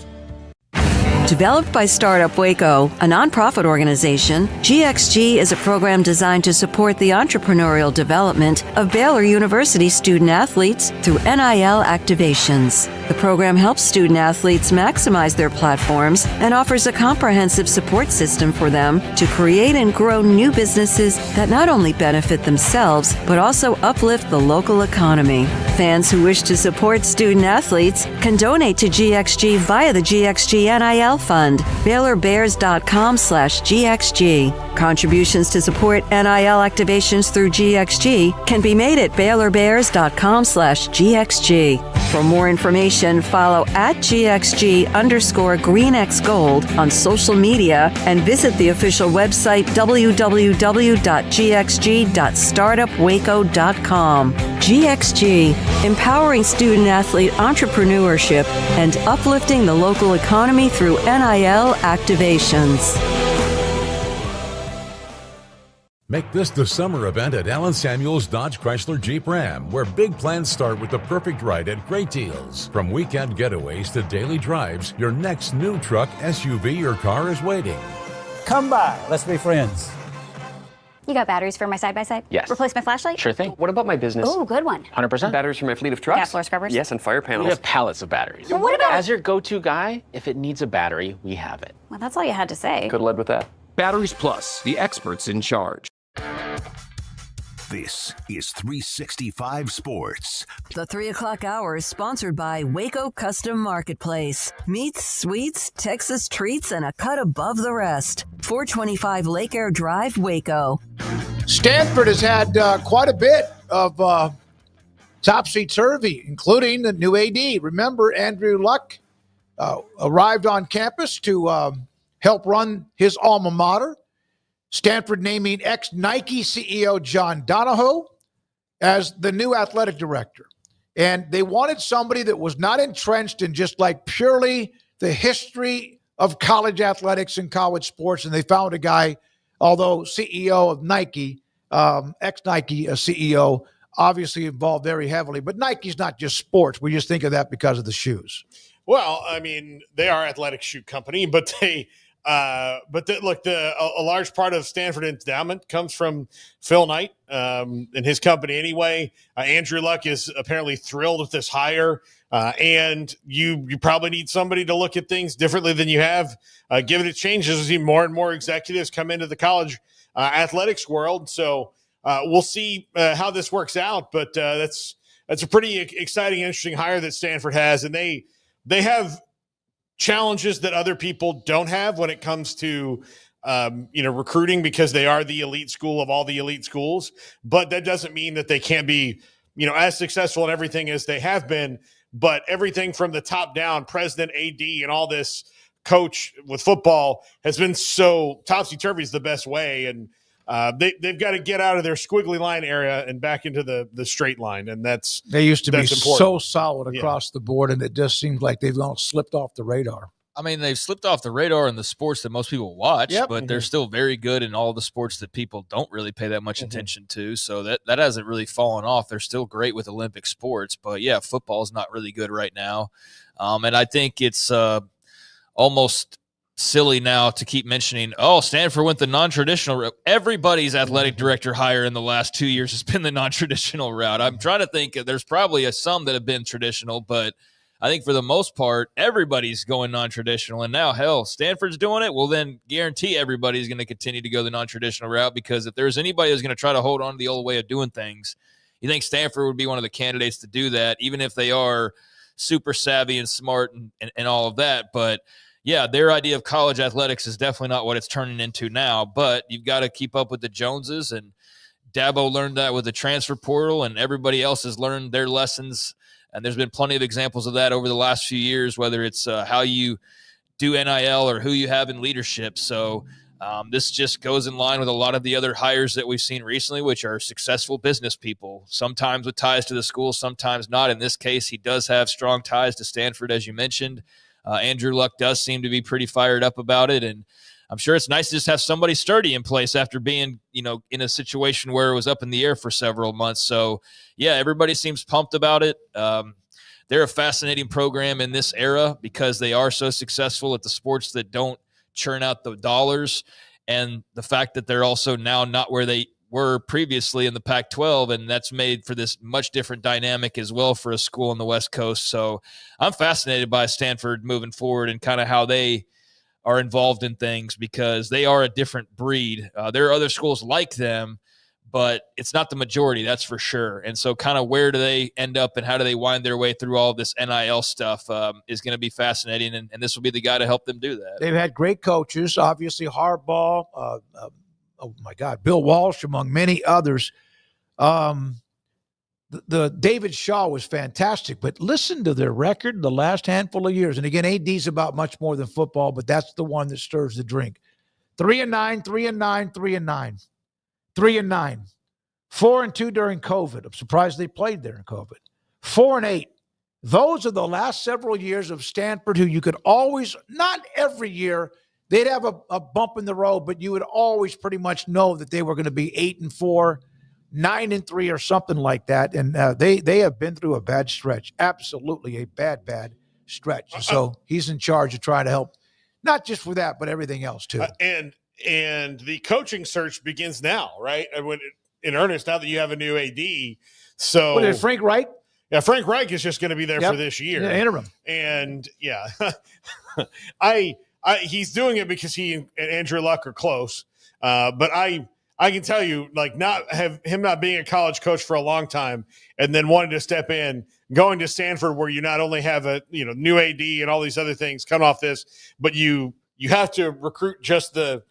Developed by Startup Waco, a nonprofit organization, GXG is a program designed to support the entrepreneurial development of Baylor University student athletes through NIL activations. The program helps student athletes maximize their platforms and offers a comprehensive support system for them to create and grow new businesses that not only benefit themselves, but also uplift the local economy. Fans who wish to support student athletes can donate to GXG via the GXG NIL Fund, BaylorBears.com/GXG. Contributions to support NIL activations through GXG can be made at BaylorBears.com/GXG. For more information, follow @GXG_GreenXGold on social media and visit the official website www.gxg.startupwaco.com. GXG, empowering student athlete entrepreneurship and uplifting the local economy through NIL activations. Make this the summer event at Allen Samuels Dodge Chrysler Jeep Ram, where big plans start with the perfect ride at great deals. From weekend getaways to daily drives, your next new truck, SUV, or car is waiting. Come by. Let's be friends. You got batteries for my side-by-side? Yes. Replace my flashlight? Sure thing. What about my business? Oh, good one. 100%. Batteries for my fleet of trucks? Gas floor scrubbers? Yes, and fire panels. We have pallets of batteries. Well, what about... As your go-to guy, if it needs a battery, we have it. Well, that's all you had to say. Could have led with that. Batteries Plus, the experts in charge. This is 365 Sports. The 3 o'clock hour is sponsored by Waco Custom Marketplace. Meats, sweets, Texas treats, and a cut above the rest. 425 Lake Air Drive, Waco. Stanford has had quite a bit of topsy-turvy, including the new AD. Remember, Andrew Luck arrived on campus to help run his alma mater. Stanford naming ex-Nike CEO John Donahoe as the new athletic director. And they wanted somebody that was not entrenched in just like purely the history of college athletics and college sports. And they found a guy, although CEO of Nike, ex-Nike CEO, obviously involved very heavily. But Nike's not just sports. We just think of that because of the shoes. Well, I mean, they are athletic shoe company, but a large part of Stanford endowment comes from Phil Knight and his company anyway. Andrew Luck is apparently thrilled with this hire, and you probably need somebody to look at things differently than you have. Given it changes, as more and more executives come into the college athletics world. So we'll see how this works out, but that's a pretty exciting, interesting hire that Stanford has, and they have challenges that other people don't have when it comes to recruiting, because they are the elite school of all the elite schools. But that doesn't mean that they can't be as successful in everything as they have been. But everything from the top down, president, AD, and all this coach with football has been so topsy-turvy is the best way. And they've got to get out of their squiggly line area and back into the straight line. And they used to be important. so solid across the board, and it just seems like they've all slipped off the radar. I mean, they've slipped off the radar in the sports that most people watch, but they're still very good in all the sports that people don't really pay that much attention to. So that hasn't really fallen off. They're still great with Olympic sports, but yeah, football is not really good right now. And I think it's almost silly now to keep mentioning, Stanford went the non-traditional route. Everybody's athletic director hire in the last 2 years has been the non-traditional route. I'm trying to think, there's probably some that have been traditional, but I think for the most part, everybody's going non-traditional. And now, hell, Stanford's doing it. Well, then guarantee everybody's going to continue to go the non-traditional route, because if there's anybody who's going to try to hold on to the old way of doing things, you think Stanford would be one of the candidates to do that, even if they are super savvy and smart and all of that. But yeah, their idea of college athletics is definitely not what it's turning into now, but you've got to keep up with the Joneses, and Dabo learned that with the transfer portal, and everybody else has learned their lessons. And there's been plenty of examples of that over the last few years, whether it's how you do NIL or who you have in leadership. So This just goes in line with a lot of the other hires that we've seen recently, which are successful business people, sometimes with ties to the school, sometimes not. In this case, he does have strong ties to Stanford, as you mentioned. Andrew Luck does seem to be pretty fired up about it, and I'm sure it's nice to just have somebody sturdy in place after being, in a situation where it was up in the air for several months. So, yeah, everybody seems pumped about it. They're a fascinating program in this era because they are so successful at the sports that don't churn out the dollars, and the fact that they're also now not where they were previously in the Pac-12, and that's made for this much different dynamic as well for a school on the West Coast. So I'm fascinated by Stanford moving forward and kind of how they are involved in things because they are a different breed. There are other schools like them, but it's not the majority, that's for sure. And so kind of where do they end up and how do they wind their way through all of this NIL stuff is going to be fascinating, and this will be the guy to help them do that. They've had great coaches, obviously Harbaugh, oh my God, Bill Walsh, among many others. The David Shaw was fantastic, but listen to their record the last handful of years. And again, AD's about much more than football, but that's the one that stirs the drink. 3-9, 3-9, 3-9. 3-9, 4-2 during COVID. I'm surprised they played during COVID. 4-8. Those are the last several years of Stanford, who you could always, not every year, they'd have a bump in the road, but you would always pretty much know that they were going to be 8-4, 9-3, or something like that. And they have been through a bad stretch, absolutely a bad stretch. So he's in charge of trying to help, not just with that, but everything else too. And the coaching search begins now, right? In earnest, now that you have a new AD. So what is it, Frank Reich? Yeah, Frank Reich is just going to be there for this year. Yeah, interim. And yeah, he's doing it because he and Andrew Luck are close. But I can tell you, like, not being a college coach for a long time and then wanting to step in, going to Stanford where you not only have a new AD and all these other things come off this, but you have to recruit just the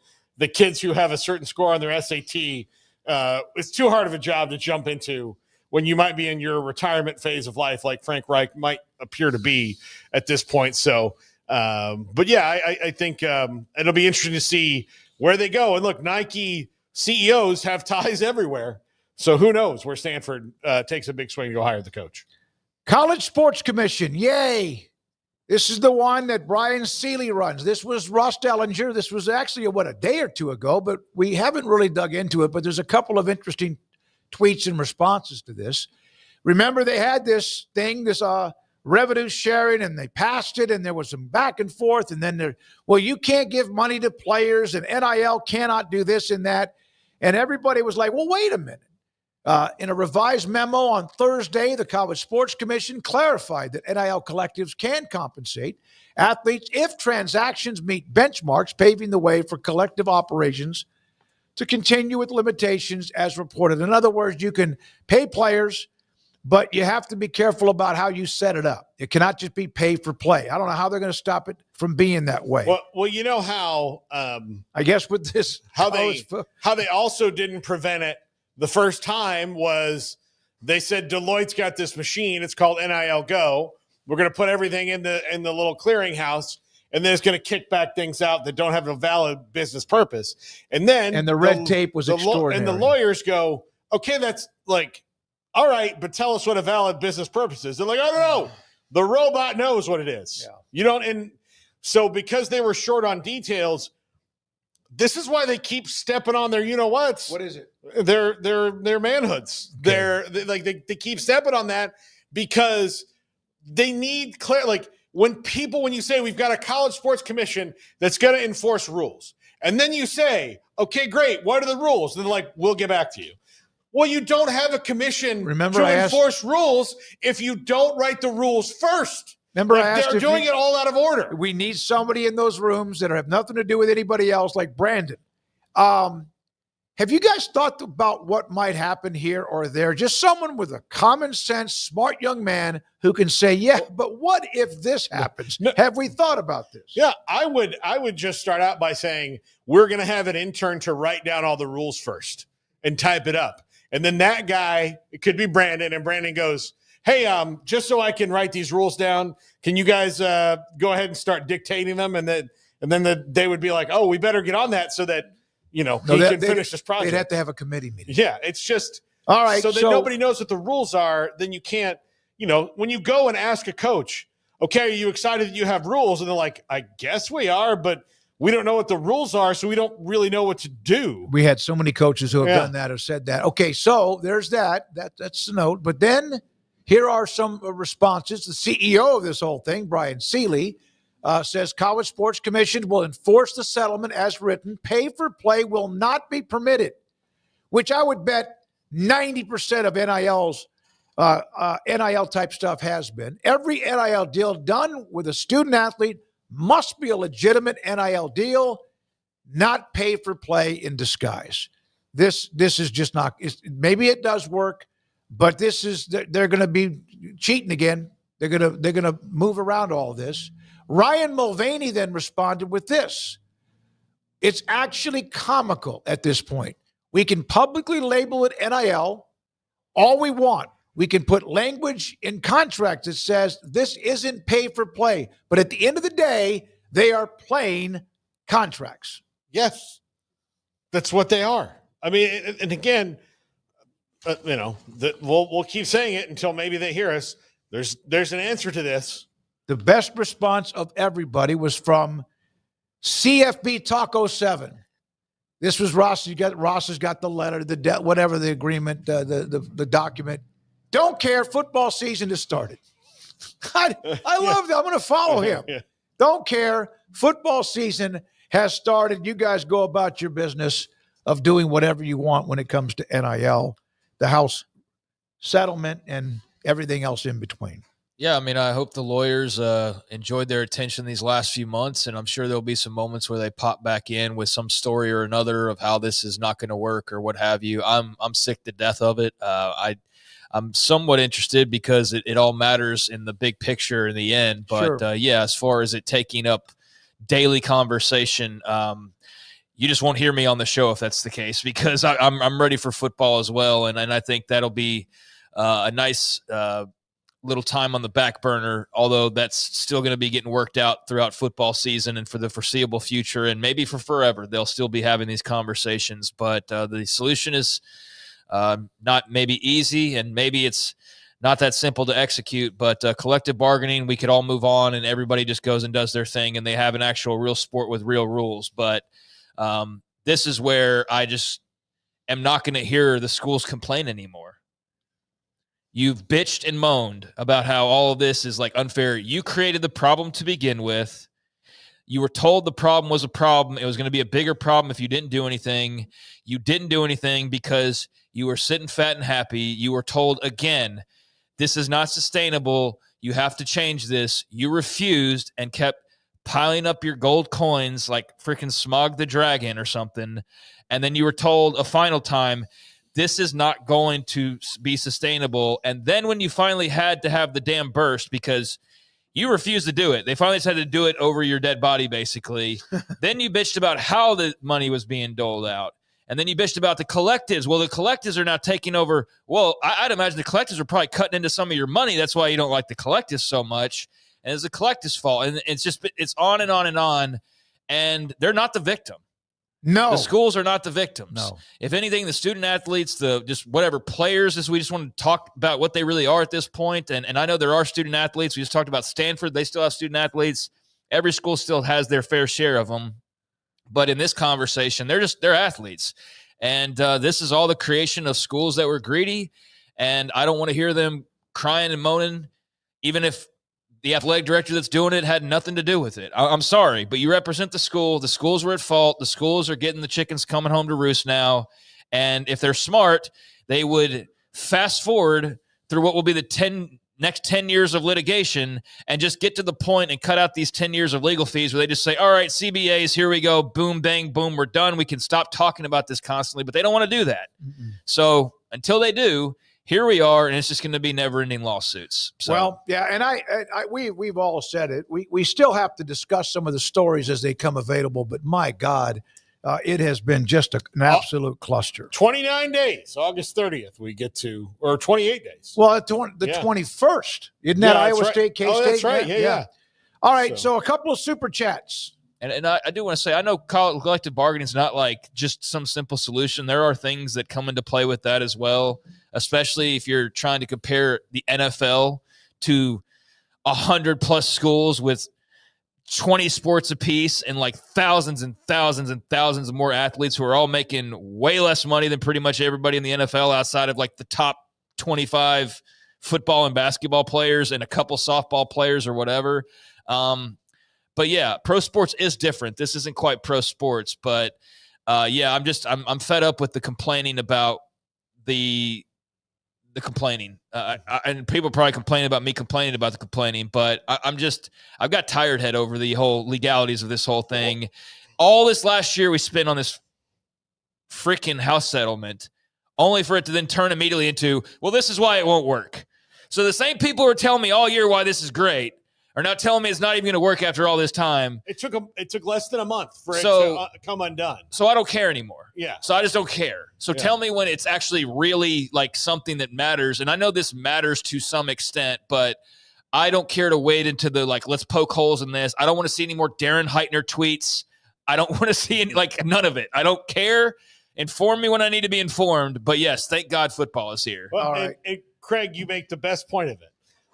kids who have a certain score on their SAT. It's too hard of a job to jump into when you might be in your retirement phase of life, like Frank Reich might appear to be at this point. So, but yeah, I think it'll be interesting to see where they go. And look, Nike CEOs have ties everywhere. So who knows where Stanford takes a big swing to go hire the coach. College Sports Commission, yay. This is the one that Brian Seeley runs. This was Ross Dellinger. This was actually, a day or two ago, but we haven't really dug into it. But there's a couple of interesting tweets and responses to this. Remember, they had this thing, this revenue sharing, and they passed it, and there was some back and forth. And then you can't give money to players, and NIL cannot do this and that. And everybody was like, well, wait a minute. In a revised memo on Thursday, the College Sports Commission clarified that NIL collectives can compensate athletes if transactions meet benchmarks, paving the way for collective operations to continue with limitations as reported. In other words, you can pay players, but you have to be careful about how you set it up. It cannot just be pay for play. I don't know how they're going to stop it from being that way. Well, you know how I guess with this how they also didn't prevent it. The first time was they said Deloitte's got this machine. It's called NIL Go. We're going to put everything in the little clearinghouse, and then it's going to kick back things out that don't have a valid business purpose. And the red tape was extraordinary. And the lawyers go, okay, that's like, all right, but tell us what a valid business purpose is. They're like, I don't know. The robot knows what it is. Yeah. You don't. And so because they were short on details, this is why they keep stepping on their, what's. What is it? Their manhoods. Okay. They keep stepping on that because they need clear. Like when you say we've got a college sports commission that's going to enforce rules, and then you say, okay, great, what are the rules? And they're like, we'll get back to you. Well, you don't have a commission to enforce rules if you don't write the rules first. Remember, I asked they're doing it all out of order. We need somebody in those rooms that have nothing to do with anybody else, like Brandon. Have you guys thought about what might happen here or there? Just someone with a common sense, smart young man who can say, yeah, but what if this happens? Have we thought about this? Yeah, I would just start out by saying we're going to have an intern to write down all the rules first and type it up. And then that guy, it could be Brandon, and Brandon goes, hey, just so I can write these rules down, can you guys go ahead and start dictating them? And And then they would be like, oh, we better get on that so that, he can finish this project. They'd have to have a committee meeting. Yeah, it's just all right. So that nobody knows what the rules are, then you can't, when you go and ask a coach, okay, are you excited that you have rules? And they're like, I guess we are, but we don't know what the rules are, so we don't really know what to do. We had so many coaches who have done that, have said that. Okay, so there's that. That's the note. But then here are some responses. The CEO of this whole thing, Brian Seeley, says College Sports Commission will enforce the settlement as written. Pay for play will not be permitted, which I would bet 90% of NIL's NIL type stuff has been. Every NIL deal done with a student athlete must be a legitimate NIL deal, not pay for play in disguise. This is just not. Maybe it does work, but they're going to be cheating again. They're going to move around all this. Ryan Mulvaney then responded with this. It's actually comical at this point. We can publicly label it NIL all we want. We can put language in contracts that says this isn't pay for play. But at the end of the day, they are playing contracts. Yes, that's what they are. I mean, and again, we'll keep saying it until maybe they hear us. There's an answer to this. The best response of everybody was from CFB Taco 7. This was Ross. Ross has got the letter, whatever the agreement, the document. Don't care. Football season has started. I love that. I'm going to follow him. Yeah. Don't care. Football season has started. You guys go about your business of doing whatever you want when it comes to NIL, the House settlement, and everything else in between. Yeah, I mean, I hope the lawyers enjoyed their attention these last few months, and I'm sure there'll be some moments where they pop back in with some story or another of how this is not going to work or what have you. I'm sick to death of it. I'm somewhat interested because it all matters in the big picture in the end. But, sure. As far as it taking up daily conversation, you just won't hear me on the show if that's the case because I'm ready for football as well, and I think that'll be a nice little time on the back burner, although that's still going to be getting worked out throughout football season and for the foreseeable future, and maybe for forever. They'll still be having these conversations, but the solution is not maybe easy, and maybe it's not that simple to execute, but collective bargaining, we could all move on and everybody just goes and does their thing and they have an actual real sport with real rules. But this is where I just am not going to hear the schools complain anymore. You've bitched and moaned about how all of this is like unfair. You created the problem to begin with. You were told the problem was a problem. It was going to be a bigger problem if you didn't do anything. You didn't do anything because you were sitting fat and happy. You were told again, this is not sustainable. You have to change this. You refused and kept piling up your gold coins like freaking Smoak the Dragon or something. And then you were told a final time, this is not going to be sustainable. And then when you finally had to have the damn burst because you refused to do it, they finally decided to do it over your dead body, basically. Then you bitched about how the money was being doled out. And then you bitched about the collectives. Well, the collectives are now taking over. Well, I'd imagine the collectives are probably cutting into some of your money. That's why you don't like the collectives so much. And it's the collectives' fault. And it's on and on and on. And they're not the victim. No. The schools are not the victims. No. If anything, the student athletes, the just whatever players, we just want to talk about what they really are at this point. And I know there are student athletes. We just talked about Stanford. They still have student athletes. Every school still has their fair share of them. But in this conversation, they're athletes. And this is all the creation of schools that were greedy. And I don't want to hear them crying and moaning, even if the athletic director that's doing it had nothing to do with it. I'm sorry, but you represent the school. The schools were at fault. The schools are getting the chickens coming home to roost now. And if they're smart, they would fast forward through what will be the next 10 years of litigation and just get to the point and cut out these 10 years of legal fees where they just say, all right, CBAs, here we go. Boom, bang, boom, we're done. We can stop talking about this constantly, but they don't want to do that. Mm-mm. So until they do, here we are, and it's just going to be never-ending lawsuits. So. Well, yeah, and we've all said it. We still have to discuss some of the stories as they come available, but my God, it has been just an absolute cluster. 29 days, August 30th, we get to, or 28 days. Well, the 21st. Isn't that Iowa State, K-State? Oh, that's right. Yeah. All right, so a couple of super chats. And I do want to say, I know collective bargaining is not like just some simple solution. There are things that come into play with that as well, especially if you're trying to compare the NFL to 100+ schools with 20 sports apiece and like thousands and thousands and thousands of more athletes who are all making way less money than pretty much everybody in the NFL outside of like the top 25 football and basketball players and a couple softball players or whatever. But yeah, pro sports is different. This isn't quite pro sports, but yeah, I'm fed up with the complaining about the complaining. And people probably complain about me complaining about the complaining, but I've got tired head over the whole legalities of this whole thing. All this last year we spent on this freaking house settlement, only for it to then turn immediately into, well, this is why it won't work. So the same people who are telling me all year why this is great are now telling me it's not even going to work after all this time. It took less than a month for it to come undone. So I don't care anymore. Yeah. So I just don't care. So tell me when it's actually really like something that matters. And I know this matters to some extent, but I don't care to wade into the like, let's poke holes in this. I don't want to see any more Darren Heitner tweets. I don't want to see any, like none of it. I don't care. Inform me when I need to be informed. But yes, thank God football is here. Well, and Craig, you make the best point of it.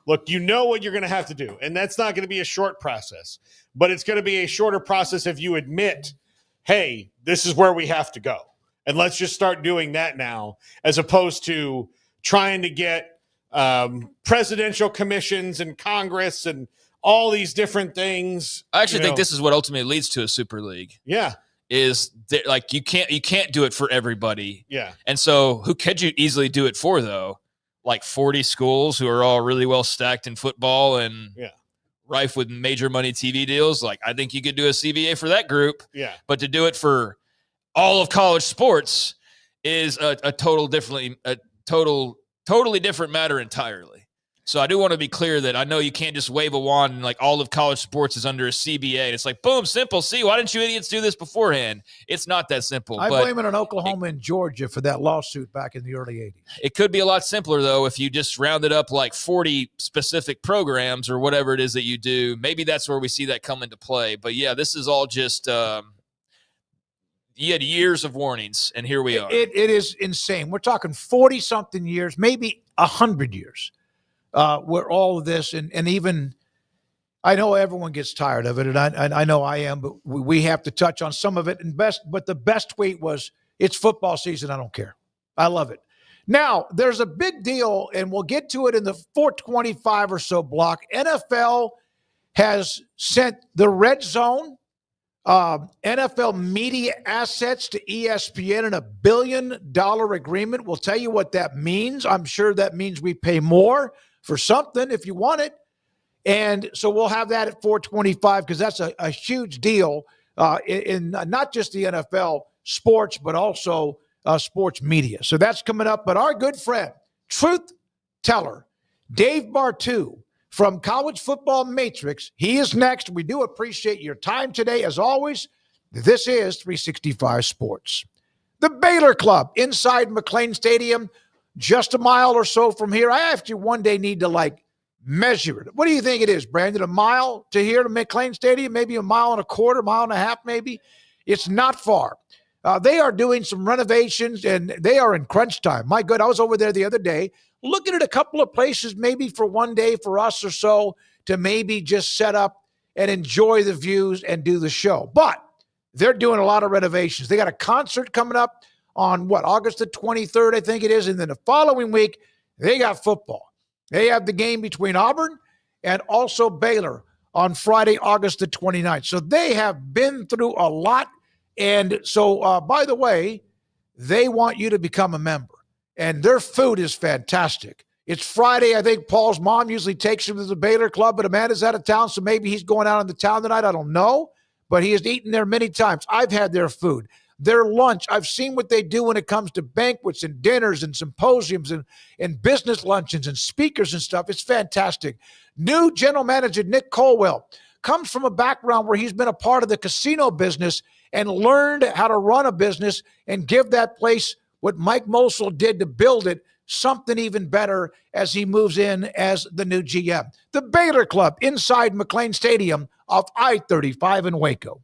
Look, you know what you're going to have to do, and that's not going to be a short process, but it's going to be a shorter process if you admit, hey, this is where we have to go. And let's just start doing that now, as opposed to trying to get presidential commissions and Congress and all these different things. I actually think this is what ultimately leads to a super league. Yeah. Is that, like you can't do it for everybody. Yeah. And so who could you easily do it for though? Like 40 schools who are all really well stacked in football and rife with major money TV deals. Like I think you could do a CBA for that group. Yeah. But to do it for all of college sports is a totally different matter entirely. So I do want to be clear that I know you can't just wave a wand and like all of college sports is under a CBA. And it's like, boom, simple. See, why didn't you idiots do this beforehand? It's not that simple. I blame it on Oklahoma and Georgia for that lawsuit back in the early 80s. It could be a lot simpler, though, if you just rounded up like 40 specific programs or whatever it is that you do. Maybe that's where we see that come into play. But yeah, this is all just you had years of warnings, and here we are. It is insane. We're talking 40-something years, maybe 100 years. Where all of this and even I know everyone gets tired of it, and I know I am, but we have to touch on some of it. But the best tweet was, "It's football season. I don't care. I love it." Now there's a big deal, and we'll get to it in the 425 or so block. NFL has sent the red zone, NFL media assets to ESPN in $1 billion agreement. We'll tell you what that means. I'm sure that means we pay more for something if you want it. And so we'll have that at 425 because that's a huge deal in not just the NFL sports, but also sports media. So that's coming up. But our good friend, truth teller, Dave Bartu from College Football Matrix, he is next. We do appreciate your time today. As always, this is 365 Sports. The Baylor Club inside McLean Stadium, just a mile or so from here. I actually one day need to measure it. What do you think it is, Brandon? A mile to here to McLean Stadium? Maybe a mile and a quarter, mile and a half maybe? It's not far. They are doing some renovations, and they are in crunch time. My God, I was over there the other day looking at a couple of places maybe for one day for us or so to maybe just set up and enjoy the views and do the show. But they're doing a lot of renovations. They got a concert coming up on August the 23rd, I think it is. And then the following week, they got football. They have the game between Auburn and also Baylor on Friday, August the 29th. So they have been through a lot. And so, by the way, they want you to become a member. And their food is fantastic. It's Friday. I think Paul's mom usually takes him to the Baylor Club, but Amanda's out of town, so maybe he's going out in the town tonight. I don't know. But he has eaten there many times. I've had their food. Their lunch, I've seen what they do when it comes to banquets and dinners and symposiums and business luncheons and speakers and stuff. It's fantastic. New general manager Nick Colwell comes from a background where he's been a part of the casino business and learned how to run a business and give that place what Mike Mosel did to build it, something even better as he moves in as the new GM. The Baylor Club inside McLean Stadium off I-35 in Waco.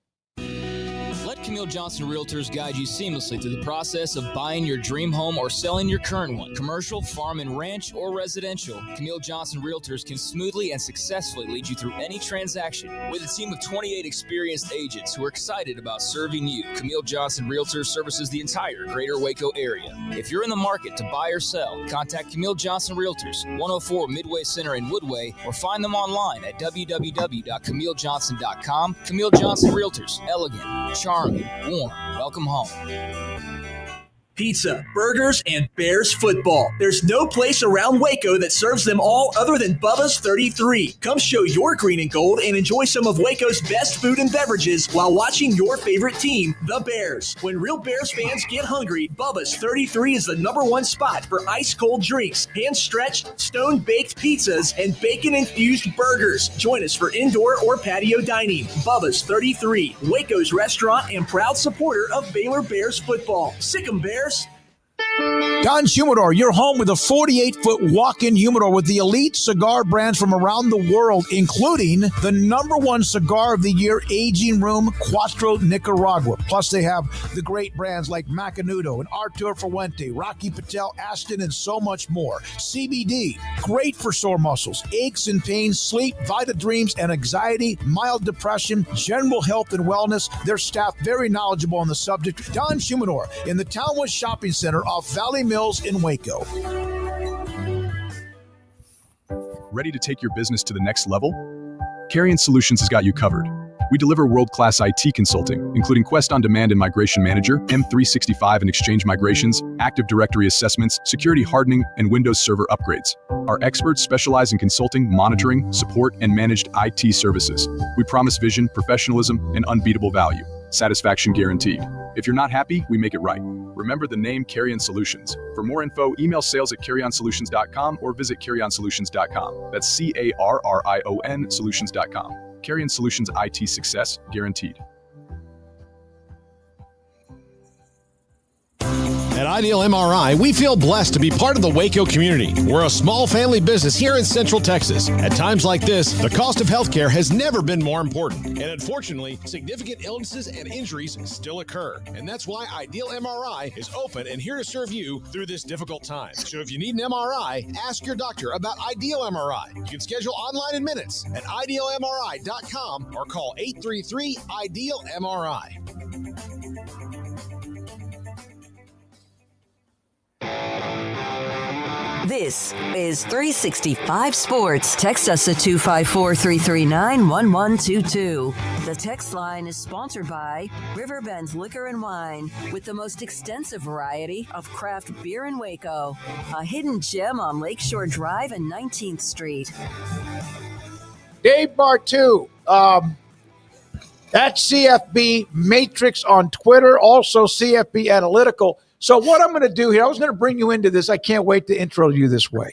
Camille Johnson Realtors guide you seamlessly through the process of buying your dream home or selling your current one. Commercial, farm and ranch, or residential, Camille Johnson Realtors can smoothly and successfully lead you through any transaction. With a team of 28 experienced agents who are excited about serving you, Camille Johnson Realtors services the entire greater Waco area. If you're in the market to buy or sell, contact Camille Johnson Realtors, 104 Midway Center in Woodway, or find them online at www.camillejohnson.com. Camille Johnson Realtors, elegant, charming, warm. Welcome home. Pizza, burgers, and Bears football. There's no place around Waco that serves them all other than Bubba's 33. Come show your green and gold and enjoy some of Waco's best food and beverages while watching your favorite team, the Bears. When real Bears fans get hungry, Bubba's 33 is the #1 spot for ice-cold drinks, hand-stretched, stone-baked pizzas, and bacon-infused burgers. Join us for indoor or patio dining. Bubba's 33, Waco's restaurant and proud supporter of Baylor Bears football. Sick 'em, Bears. Don Humidor, your home with a 48-foot walk-in humidor with the elite cigar brands from around the world, including the #1 cigar of the year, Aging Room Cuatro Nicaragua. Plus, they have the great brands like Macanudo and Artur Fuente, Rocky Patel, Aston, and so much more. CBD, great for sore muscles, aches and pains, sleep, Vita Dreams, and anxiety, mild depression, general health and wellness. Their staff very knowledgeable on the subject. Don Humidor in the Townwood Shopping Center off Valley Mills in Waco. Ready to take your business to the next level? Carrion Solutions has got you covered. We deliver world-class IT consulting, including Quest On Demand and Migration Manager, M365 and Exchange migrations, Active Directory assessments, security hardening, and Windows Server upgrades. Our experts specialize in consulting, monitoring, support, and managed IT services. We promise vision, professionalism, and unbeatable value. Satisfaction guaranteed. If you're not happy, we make it right. Remember the name Carrion Solutions. For more info, email sales@carrionsolutions.com or visit carrionsolutions.com. That's CARRION solutions.com. Carrion Solutions, IT success guaranteed. At Ideal MRI, we feel blessed to be part of the Waco community. We're a small family business here in Central Texas. At times like this, the cost of healthcare has never been more important. And unfortunately, significant illnesses and injuries still occur. And that's why Ideal MRI is open and here to serve you through this difficult time. So if you need an MRI, ask your doctor about Ideal MRI. You can schedule online in minutes at idealmri.com or call 833-IDEAL-MRI. This is 365 Sports. Text us at 254-339-1122. The text line is sponsored by Riverbend's Liquor and Wine, with the most extensive variety of craft beer in Waco. A hidden gem on Lakeshore Drive and 19th Street. Dave Bartu, at CFB Matrix on Twitter, also CFB Analytical. So what I'm going to do here, I was going to bring you into this. I can't wait to intro you this way.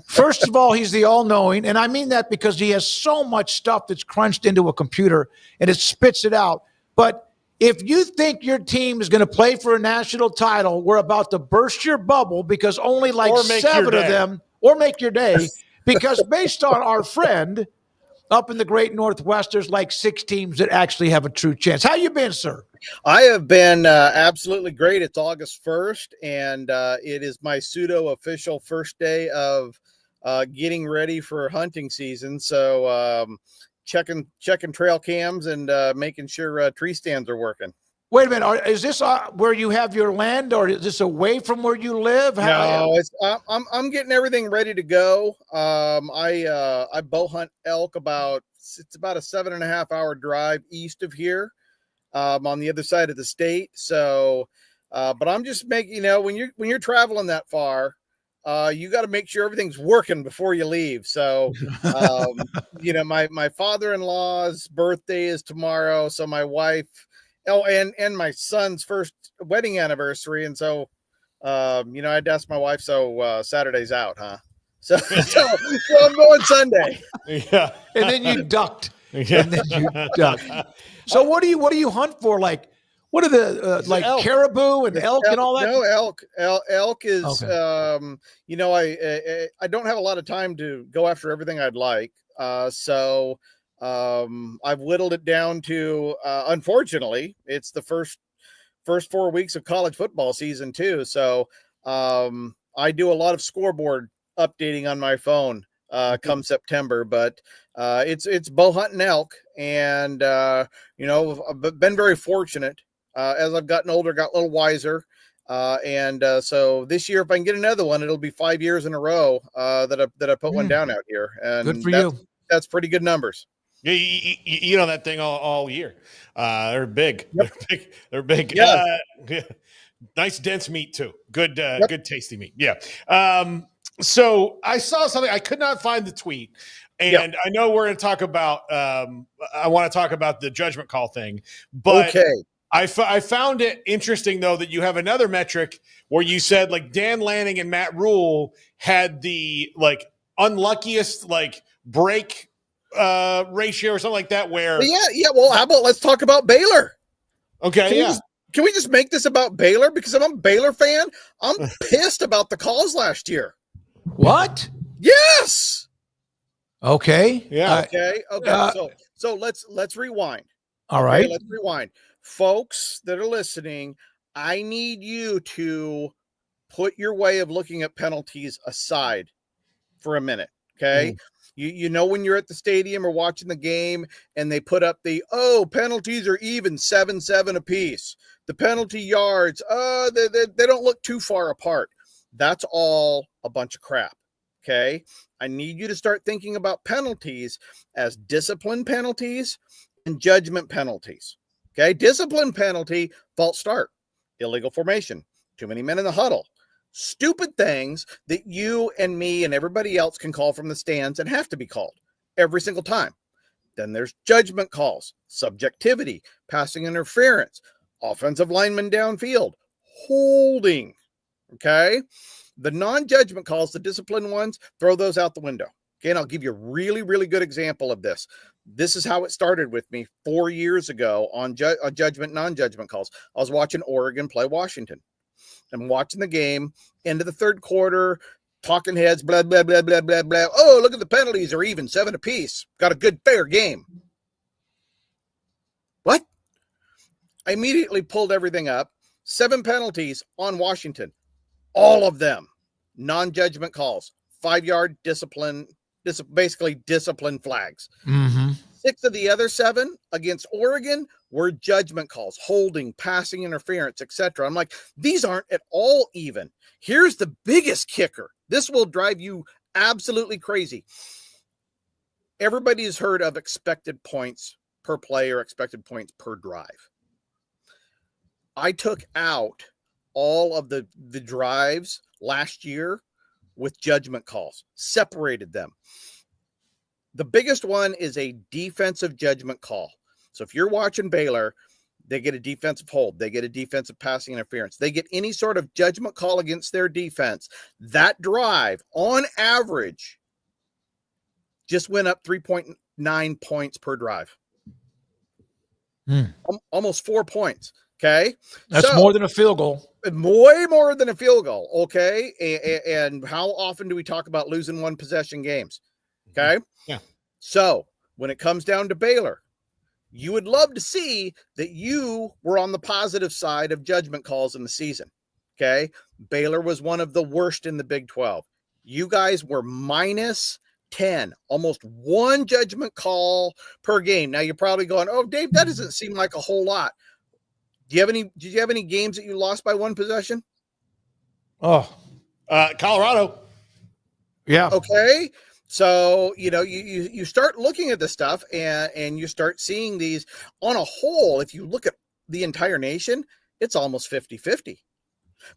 First of all, he's the all-knowing, and I mean that because he has so much stuff that's crunched into a computer, and it spits it out. But if you think your team is going to play for a national title, we're about to burst your bubble because only like 7 of them, or make your day, because based on our friend up in the great Northwest, there's like 6 teams that actually have a true chance. How you been, sir? I have been absolutely great. It's August 1st, and it is my pseudo-official first day of getting ready for hunting season. So checking trail cams and making sure tree stands are working. Wait a minute. Is this where you have your land, or is this away from where you live? No, I'm getting everything ready to go. I bow hunt elk it's about a 7.5 hour drive east of here. On the other side of the state. So, but I'm just making, when you're traveling that far, you got to make sure everything's working before you leave. So, my father-in-law's birthday is tomorrow. So my wife, and my son's first wedding anniversary. And so, I'd ask my wife, so Saturday's out, huh? So I'm going Sunday. Yeah. And then you ducked. So what do you hunt for? Like, what are the elk. Caribou and elk and all that? No, elk is, okay. I don't have a lot of time to go after everything I'd like. So I've whittled it down to, unfortunately, it's the first 4 weeks of college football season too. So I do a lot of scoreboard updating on my phone come September, but it's bow hunting elk. And, I've been very fortunate as I've gotten older, got a little wiser. So this year, if I can get another one, it'll be 5 years in a row that I put one down out here. And good for you. That's pretty good numbers. You know that thing all year. They're big. Yep. They're big. Yeah. Nice dense meat too. Good, good tasty meat. Yeah. So I saw something. I could not find the tweet, and I know we're going to talk about. I want to talk about the judgment call thing, but okay. I found it interesting though that you have another metric where you said like Dan Lanning and Matt Rule had the like unluckiest like break ratio or something like that. Where well, how about let's talk about Baylor? Okay, can we just make this about Baylor? Because I'm a Baylor fan. I'm pissed about the calls last year. What? Yes. Okay. Yeah. Okay. So let's rewind. All right. Let's rewind. Folks that are listening, I need you to put your way of looking at penalties aside for a minute. Okay. You know, when you're at the stadium or watching the game and they put up penalties are even 7-7 apiece. The penalty yards, they don't look too far apart. That's all a bunch of crap. Okay. I need you to start thinking about penalties as discipline penalties and judgment penalties. Okay. Discipline penalty, false start, illegal formation, too many men in the huddle. Stupid things that you and me and everybody else can call from the stands and have to be called every single time. Then there's judgment calls, subjectivity, passing interference, offensive lineman downfield, holding. Okay. The non-judgment calls, the discipline ones, throw those out the window. Okay. And I'll give you a really, really good example of this. This is how it started with me 4 years ago on judgment, non-judgment calls. I was watching Oregon play Washington. I'm watching the game, end of the third quarter, talking heads, blah, blah, blah, blah, blah, blah. Oh, look at the penalties are even 7 apiece. Got a good, fair game. What? I immediately pulled everything up. 7 penalties on Washington. All of them. Non-judgment calls. 5-yard discipline, basically discipline flags. Mm-hmm. 6 of the other 7 against Oregon were judgment calls, holding, passing interference, etc. I'm like, these aren't at all even. Here's the biggest kicker. This will drive you absolutely crazy. Everybody has heard of expected points per play or expected points per drive. I took out all of the drives last year with judgment calls, separated them. The biggest one is a defensive judgment call. So if you're watching Baylor, they get a defensive hold. They get a defensive passing interference. They get any sort of judgment call against their defense. That drive, on average, just went up 3.9 points per drive. Almost 4 points. Okay. That's more than a field goal. Way more than a field goal. Okay. And how often do we talk about losing one possession games? Okay. Yeah. So when it comes down to Baylor, you would love to see that you were on the positive side of judgment calls in the season. Okay. Baylor was one of the worst in the Big 12. You guys were minus 10, almost 1 judgment call per game. Now you're probably going, oh, Dave, that doesn't seem like a whole lot. Did you have any games that you lost by 1 possession? Colorado. Yeah. Okay. So, you start looking at this stuff and you start seeing these on a whole. If you look at the entire nation, it's almost 50-50.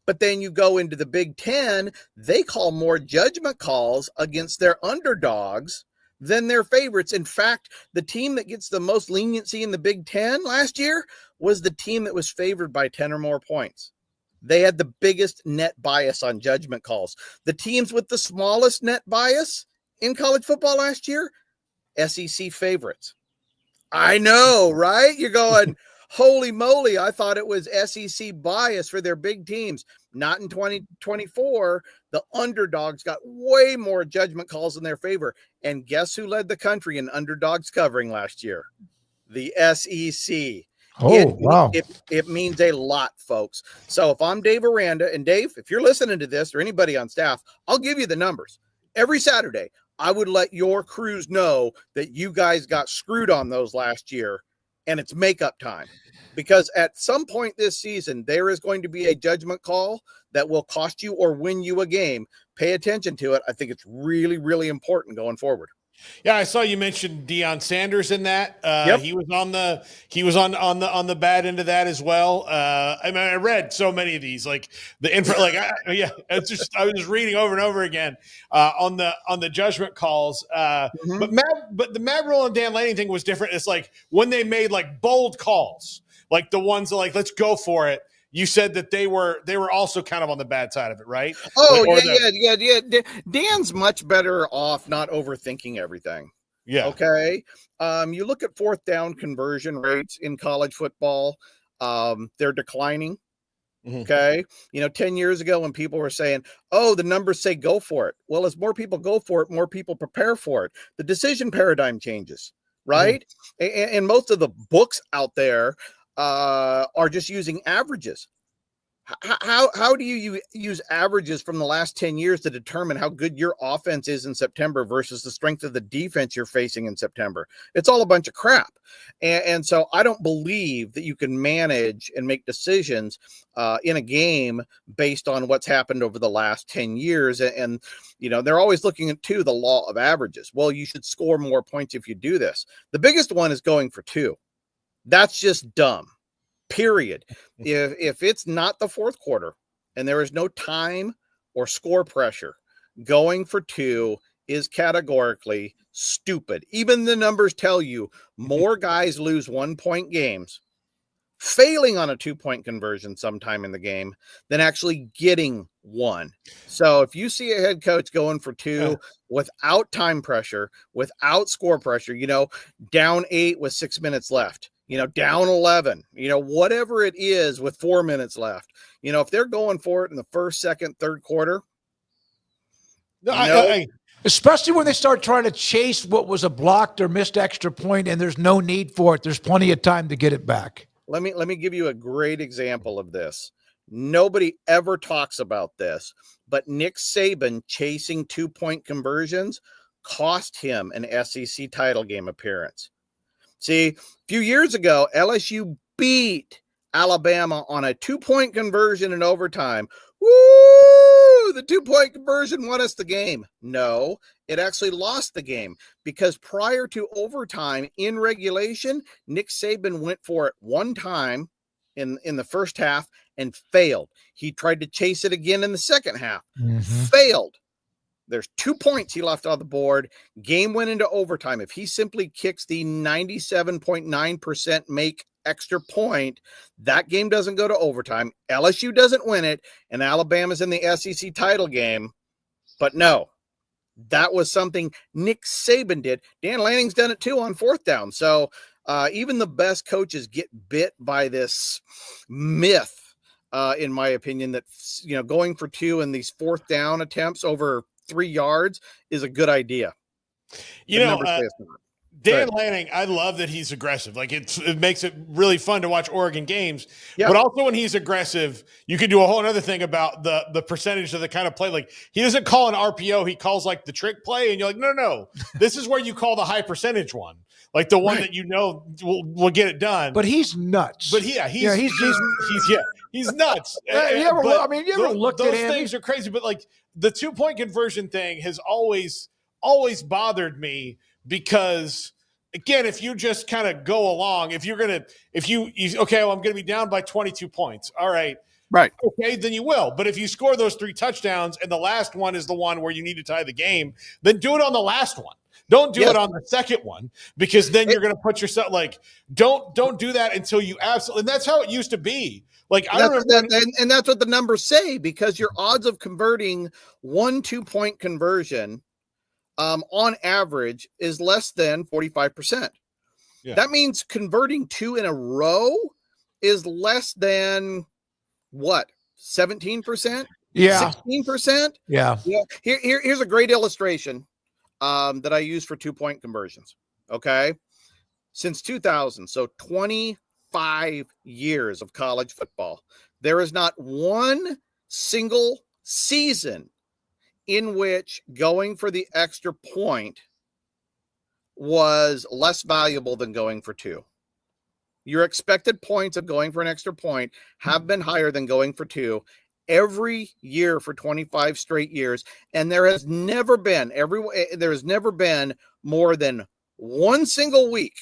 But then you go into the Big 10, they call more judgment calls against their underdogs than their favorites. In fact, the team that gets the most leniency in the Big 10 last year was the team that was favored by 10 or more points. They had the biggest net bias on judgment calls. The teams with the smallest net bias in college football last year, SEC favorites. I know, right? You're going, Holy moly, I thought it was SEC bias for their big teams. Not in 2024. The underdogs got way more judgment calls in their favor. And guess who led the country in underdogs covering last year? The SEC. Wow. It means a lot, folks. So if I'm Dave Aranda, and Dave, if you're listening to this or anybody on staff, I'll give you the numbers. Every Saturday, I would let your crews know that you guys got screwed on those last year, and it's makeup time. Because at some point this season, there is going to be a judgment call that will cost you or win you a game. Pay attention to it. I think it's really, really important going forward. Yeah, I saw you mentioned Deion Sanders in that. Yep. He was on the bad end of that as well. I mean, I read so many of these, like the info, like I was just reading over and over again on the judgment calls. But the Matt Rule and Dan Lanning thing was different. It's like when they made like bold calls, like the ones that like let's go for it. You said that they were also kind of on the bad side of it, right? Oh, yeah. Dan's much better off not overthinking everything. Yeah. Okay. You look at fourth down conversion rates in college football. They're declining. Mm-hmm. Okay. 10 years ago when people were saying, oh, the numbers say go for it. Well, as more people go for it, more people prepare for it. The decision paradigm changes, right? Mm-hmm. And most of the books out there are just using averages. How do you use averages from the last 10 years to determine how good your offense is in September versus the strength of the defense you're facing in September? It's all a bunch of crap. And so I don't believe that you can manage and make decisions in a game based on what's happened over the last 10 years. And they're always looking at the law of averages. Well, you should score more points if you do this. The biggest one is going for 2. That's just dumb, period. If it's not the fourth quarter and there is no time or score pressure, going for 2 is categorically stupid. Even the numbers tell you more guys lose 1-point games failing on a 2-point conversion sometime in the game than actually getting 1. So if you see a head coach going for 2 without time pressure, without score pressure, down 8 with 6 minutes left, down 11, whatever it is with 4 minutes left, if they're going for it in the first, second, third quarter. Especially when they start trying to chase what was a blocked or missed extra point and there's no need for it. There's plenty of time to get it back. Let me give you a great example of this. Nobody ever talks about this, but Nick Saban chasing 2-point conversions cost him an SEC title game appearance. See, a few years ago, LSU beat Alabama on a 2-point conversion in overtime. Woo! The 2-point conversion won us the game. No, it actually lost the game because prior to overtime in regulation, Nick Saban went for it one time in the first half and failed. He tried to chase it again in the second half, failed. There's 2 points he left on the board. Game went into overtime. If he simply kicks the 97.9% make extra point, that game doesn't go to overtime. LSU doesn't win it, and Alabama's in the SEC title game. But no, that was something Nick Saban did. Dan Lanning's done it too on fourth down. So even the best coaches get bit by this myth, in my opinion, that going for 2 in these fourth down attempts over 3 yards is a good idea. Dan Lanning, I love that he's aggressive. Like it makes it really fun to watch Oregon games. But also when he's aggressive, you could do a whole other thing about the percentage of the kind of play. Like he doesn't call an RPO, he calls like the trick play, and you're like, no, this is where you call the high percentage one, like the one that will get it done. But he's nuts. But he's nuts. You ever looked at him? Those things are crazy. But like the 2-point conversion thing has always bothered me. Because again, if you just kind of go along, I'm going to be down by 22 points. All right. Right. Okay. Then you will. But if you score those 3 touchdowns and the last one is the one where you need to tie the game, then do it on the last one. Don't do it on the second one, because then you're going to put yourself don't do that until you absolutely, and that's how it used to be. Like I remember, and that's what the numbers say, because your odds of converting 1 2-point conversion on average is less than 45%. Yeah. That means converting 2 in a row is less than what? 17%? Yeah. 16%? Yeah. Here's a great illustration that I use for 2-point conversions. Okay. Since 2000, so 25 years of college football, there is not one single season in which going for the extra point was less valuable than going for 2. Your expected points of going for an extra point have been higher than going for 2 every year for 25 straight years. And there has never been more than one single week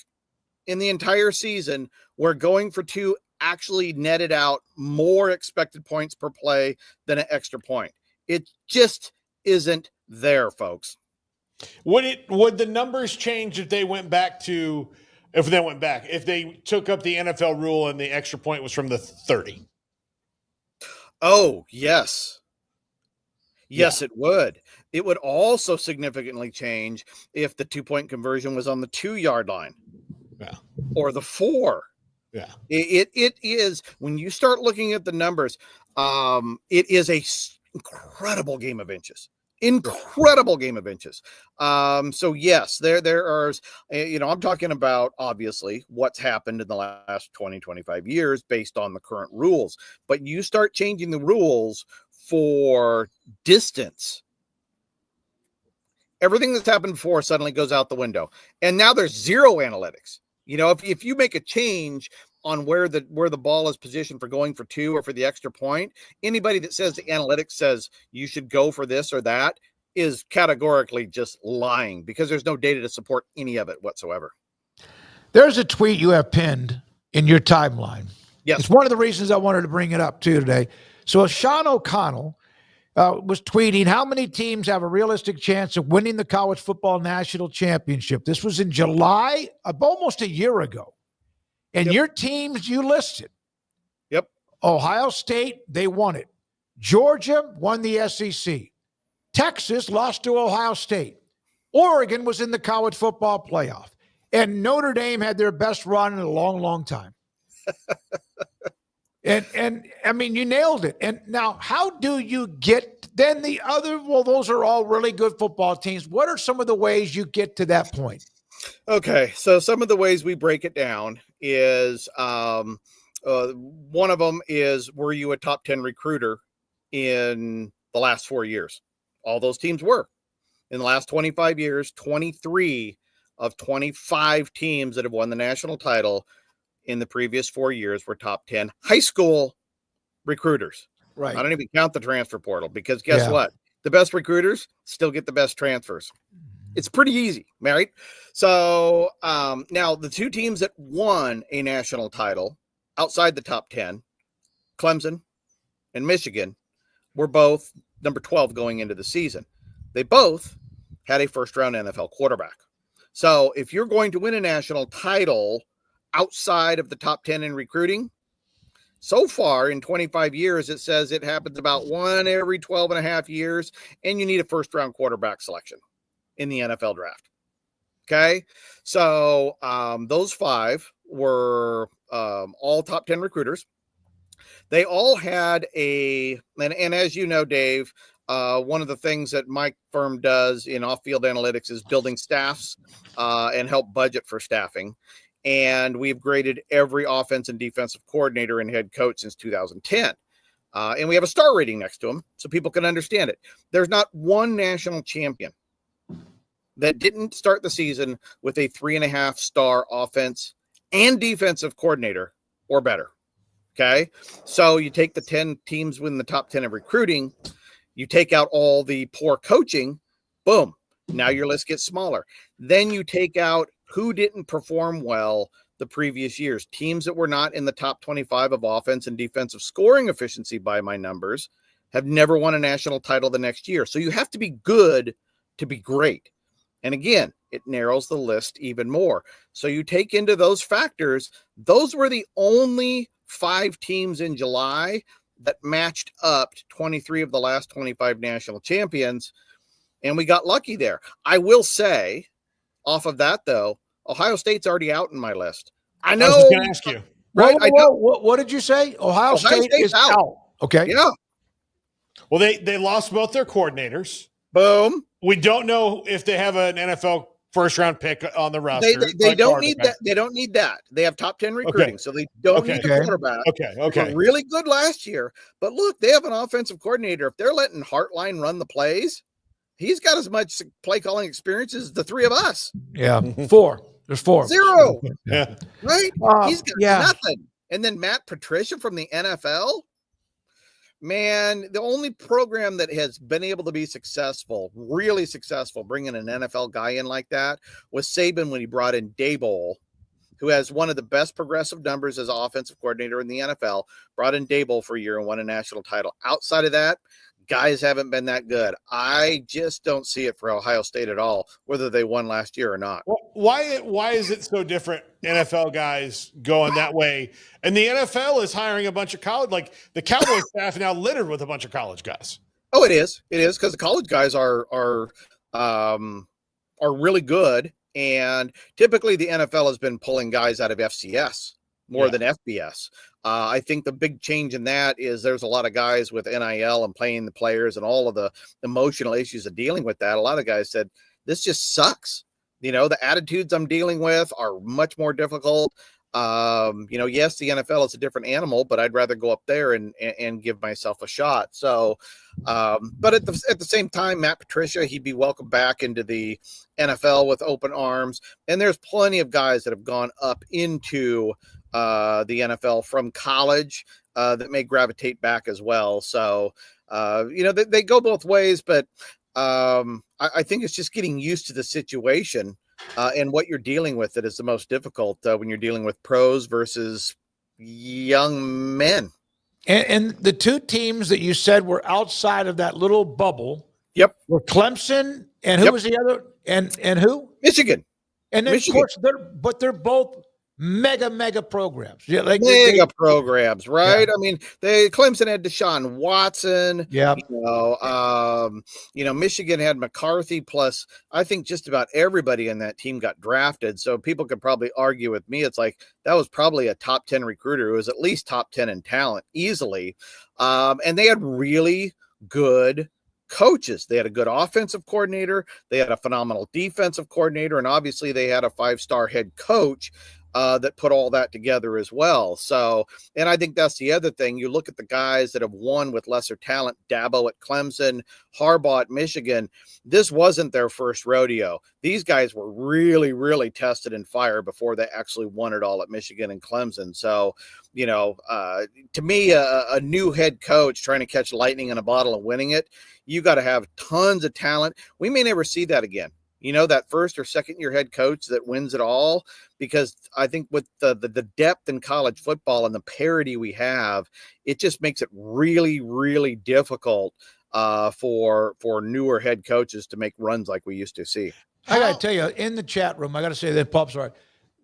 in the entire season where going for 2 actually netted out more expected points per play than an extra point. It just isn't there, folks. Would the numbers change if they took up the NFL rule and the extra point was from the 30? Oh, yes. Yes, it would. It would also significantly change if the 2-point conversion was on the 2-yard line. Yeah. Or the 4. Yeah. It is, when you start looking at the numbers, it is a incredible game of inches. Incredible game of inches. So yes, there are, I'm talking about obviously what's happened in the last 20, 25 years based on the current rules, but you start changing the rules for distance. Everything that's happened before suddenly goes out the window. And now there's zero analytics. If you make a change on where the ball is positioned for going for 2 or for the extra point, anybody that says the analytics says you should go for this or that is categorically just lying, because there's no data to support any of it whatsoever. There's a tweet you have pinned in your timeline. Yes. It's one of the reasons I wanted to bring it up too today. So Sean O'Connell was tweeting, how many teams have a realistic chance of winning the college football national championship? This was in July of almost a year ago. And your teams you listed. Yep. Ohio State, they won it. Georgia won the SEC. Texas lost to Ohio State. Oregon was in the college football playoff. And Notre Dame had their best run in a long, long time. And I mean, you nailed it. And now, how do you get then the other? Well, those are all really good football teams. What are some of the ways you get to that point? Okay, so some of the ways we break it down is one of them is, were you a top 10 recruiter in the last 4 years? All those teams were. In the last 25 years, 23 of 25 teams that have won the national title in the previous 4 years were top 10 high school recruiters. Right. I don't even count the transfer portal, because guess what? The best recruiters still get the best transfers. It's pretty easy, right? So now the 2 teams that won a national title outside the top 10, Clemson and Michigan, were both number 12 going into the season. They both had a first-round NFL quarterback. So if you're going to win a national title outside of the top 10 in recruiting, so far in 25 years, it says it happens about 1 every 12 and a half years, and you need a first-round quarterback selection in the NFL draft. Okay. So those 5 were all top 10 recruiters. They all had and as you know, Dave, one of the things that my firm does in off-field analytics is building staffs and help budget for staffing. And we've graded every offense and defensive coordinator and head coach since 2010. And we have a star rating next to them so people can understand it. There's not one national champion that didn't start the season with a 3.5-star offense and defensive coordinator or better. Okay. So you take the 10 teams within the top 10 of recruiting, you take out all the poor coaching, boom. Now your list gets smaller. Then you take out who didn't perform well the previous years. Teams that were not in the top 25 of offense and defensive scoring efficiency by my numbers have never won a national title the next year. So you have to be good to be great. And again, it narrows the list even more. So you take into those factors, those were the only 5 teams in July that matched up to 23 of the last 25 national champions. And we got lucky there. I will say, off of that, though, Ohio State's already out in my list. I know. I was just going to ask you. Right? What did you say? Ohio State is out. Okay. Yeah. Well, they lost both their coordinators. Boom. We don't know if they have an NFL first-round pick on the roster. They don't need that. They don't need that. They have top 10 recruiting, so they don't need a quarterback. Okay. They were really good last year, but look, they have an offensive coordinator. If they're letting Hartline run the plays, he's got as much play calling experience as the three of us. Yeah, 4. There's 4. 0. Yeah. Right? He's got nothing. And then Matt Patricia from the NFL. Man, the only program that has been able to be successful, really successful, bringing an NFL guy in like that was Saban when he brought in Daboll, who has one of the best progressive numbers as offensive coordinator in the NFL, brought in Daboll for a year and won a national title. Outside of that, guys haven't been that good. I just don't see it for Ohio State at all, whether they won last year or not. Well, why is it so different? NFL guys going that way, and the NFL is hiring a bunch of college. Like the Cowboys staff now littered with a bunch of college guys. Oh, it is because the college guys are really good, and typically the NFL has been pulling guys out of FCS more than FBS. I think the big change in that is there's a lot of guys with NIL and playing the players and all of the emotional issues of dealing with that. A lot of guys said, this just sucks. The attitudes I'm dealing with are much more difficult. Yes, the NFL is a different animal, but I'd rather go up there and give myself a shot. So, but at the same time, Matt Patricia, he'd be welcome back into the NFL with open arms. And there's plenty of guys that have gone up into the NFL from college that may gravitate back as well. So, they go both ways, but I think it's just getting used to the situation and what you're dealing with that is the most difficult when you're dealing with pros versus young men. And the two teams that you said were outside of that little bubble. Yep. Were Clemson and who was the other? And who? Michigan. And then Michigan. Of course they're both mega programs. Yeah, mega programs, right? Yeah. I mean, Clemson had Deshaun Watson. Yeah. Michigan had McCarthy, plus I think just about everybody in that team got drafted. So people could probably argue with me. It's like that was probably a top 10 recruiter who was at least top 10 in talent easily. And they had really good coaches. They had a good offensive coordinator. They had a phenomenal defensive coordinator. And obviously they had a 5-star head coach that put all that together as well. So, and I think that's the other thing. You look at the guys that have won with lesser talent, Dabo at Clemson, Harbaugh at Michigan. This wasn't their first rodeo. These guys were really, really tested and fired before they actually won it all at Michigan and Clemson. So, to me, a new head coach trying to catch lightning in a bottle and winning it, you got to have tons of talent. We may never see that again. That first or second year head coach that wins it all, because I think with the depth in college football and the parity we have, it just makes it really, really difficult for newer head coaches to make runs like we used to see. I got to tell you, in the chat room, I got to say that Pop's right.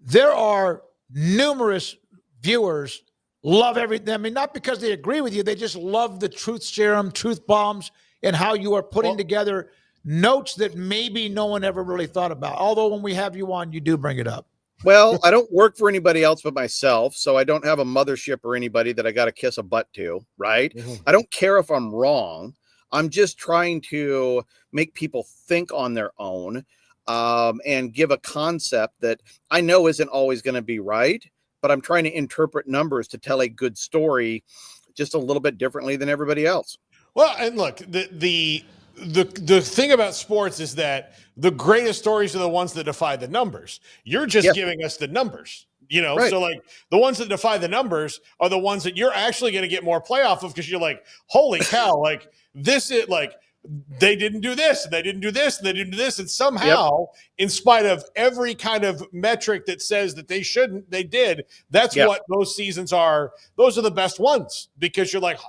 There are numerous viewers love everything. I mean, not because they agree with you, they just love the truth serum, truth bombs, and how you are putting together notes that maybe no one ever really thought about. Although when we have you on, you do bring it up. Well, I don't work for anybody else but myself, so I don't have a mothership or anybody that I got to kiss a butt to, right? Mm-hmm. I don't care if I'm wrong. I'm just trying to make people think on their own and give a concept that I know isn't always going to be right, but I'm trying to interpret numbers to tell a good story just a little bit differently than everybody else. Well, and look, the thing about sports is that the greatest stories are the ones that defy the numbers. You're just giving us the numbers, right. So like the ones that defy the numbers are the ones that you're actually going to get more play off of, because you're like, holy cow, like this is like they didn't do this and they didn't do this and they didn't do this. And somehow, in spite of every kind of metric that says that they shouldn't, they did. That's what those seasons are. Those are the best ones, because you're like,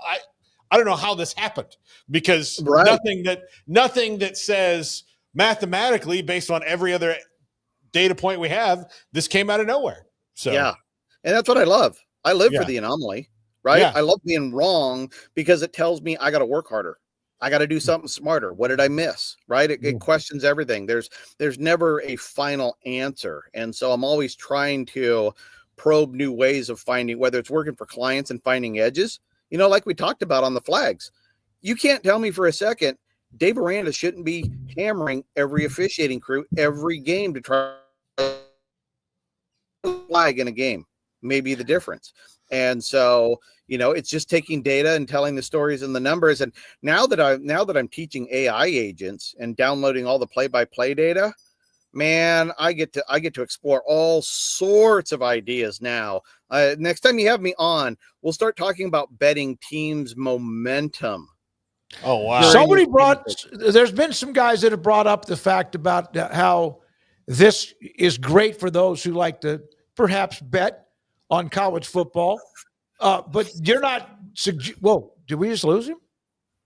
I don't know how this happened, because nothing that says mathematically, based on every other data point we have, this came out of nowhere. So and that's what I love. I live for the anomaly, right? Yeah. I love being wrong because it tells me I got to work harder. I got to do something smarter. What did I miss? Right? It questions everything. There's never a final answer, and so I'm always trying to probe new ways of finding, whether it's working for clients and finding edges, like we talked about on the flags. You can't tell me for a second Dave Aranda shouldn't be hammering every officiating crew every game to try to flag in a game, maybe the difference. And so, it's just taking data and telling the stories and the numbers. And now that I'm teaching AI agents and downloading all the play-by-play data, man, I get to explore all sorts of ideas now. Next time you have me on, we'll start talking about betting teams' momentum. Oh, wow. There's been some guys that have brought up the fact about how this is great for those who like to perhaps bet on college football. But you're not, whoa, did we just lose him?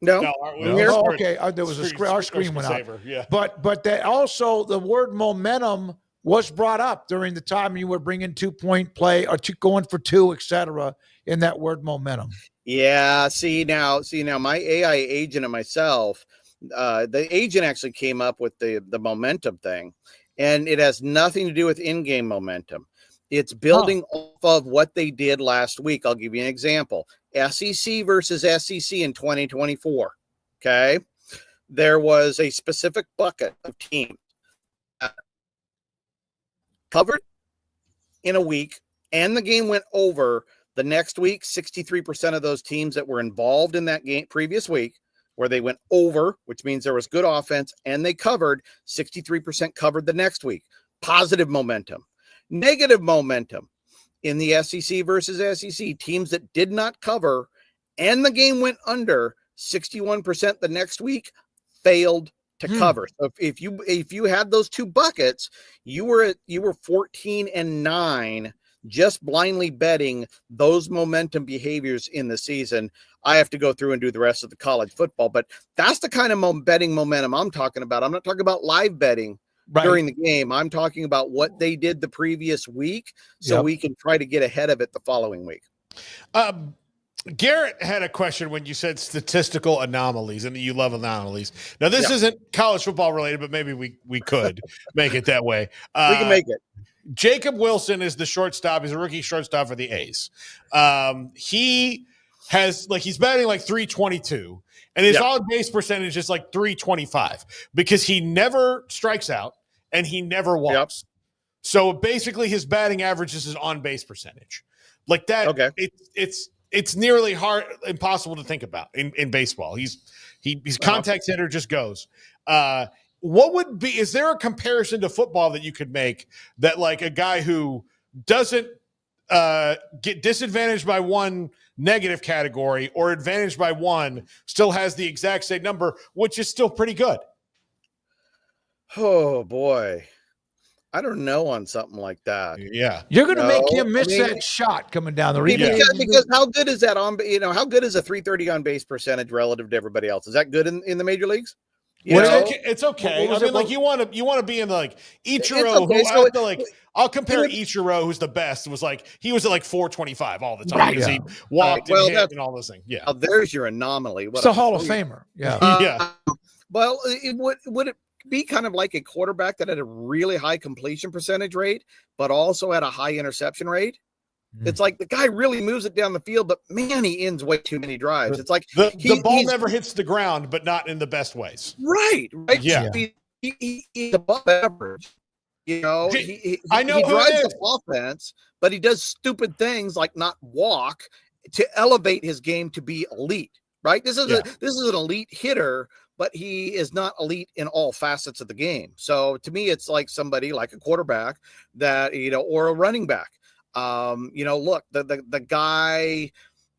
No. Oh, okay. There was our screen went out. Yeah. But that also the word momentum was brought up during the time you were bringing 2-point play or going for 2, etc. in that word momentum. Yeah. See now, my AI agent and myself, the agent actually came up with the momentum thing, and it has nothing to do with in-game momentum. It's building off of what they did last week. I'll give you an example. SEC versus SEC in 2024. Okay. There was a specific bucket of teams covered in a week, and the game went over the next week. 63% of those teams that were involved in that game previous week, where they went over, which means there was good offense, and they covered, 63% covered the next week. Positive momentum. Negative momentum in the SEC versus SEC, teams that did not cover and the game went under, 61% the next week failed to cover. So if you had those two buckets, you were 14-9 just blindly betting those momentum behaviors in the season. I have to go through and do the rest of the college football, but that's the kind of betting momentum I'm talking about. I'm not talking about live betting during the game. I'm talking about what they did the previous week, so we can try to get ahead of it the following week. Garrett had a question when you said statistical anomalies, and you love anomalies. Now, this isn't college football related, but maybe we could make it that way. We can make it. Jacob Wilson is the shortstop. He's a rookie shortstop for the A's. He's batting like 322, and his on-base percentage is like 325 because he never strikes out and he never walks. So basically, his batting average is his on-base percentage. Like that, it's nearly impossible to think about in baseball. He's contact hitter, just goes. Is there a comparison to football that you could make that like a guy who doesn't get disadvantaged by one negative category or advantaged by one still has the exact same number, which is still pretty good? Oh boy. I don't know on something like that. Yeah. You're going to make him miss that shot coming down the rebound. Because how good is that how good is a 330 on base percentage relative to everybody else? Is that good in the major leagues? It's okay. I mean, you want to be in like Ichiro. I'll compare Ichiro, who's the best. He was at like 425 all the time because he walked and hit and all those things. Yeah. There's your anomaly. It's a Hall of Famer. Yeah. Well, would it be kind of like a quarterback that had a really high completion percentage rate, but also had a high interception rate? It's like the guy really moves it down the field, but man, he ends way too many drives. It's like the ball never hits the ground, but not in the best ways. Right. Yeah. He's above average. He drives the offense, but he does stupid things like not walk to elevate his game to be elite. Right. This is an elite hitter, but he is not elite in all facets of the game. So to me, it's like somebody like a quarterback that, or a running back. Look, the guy,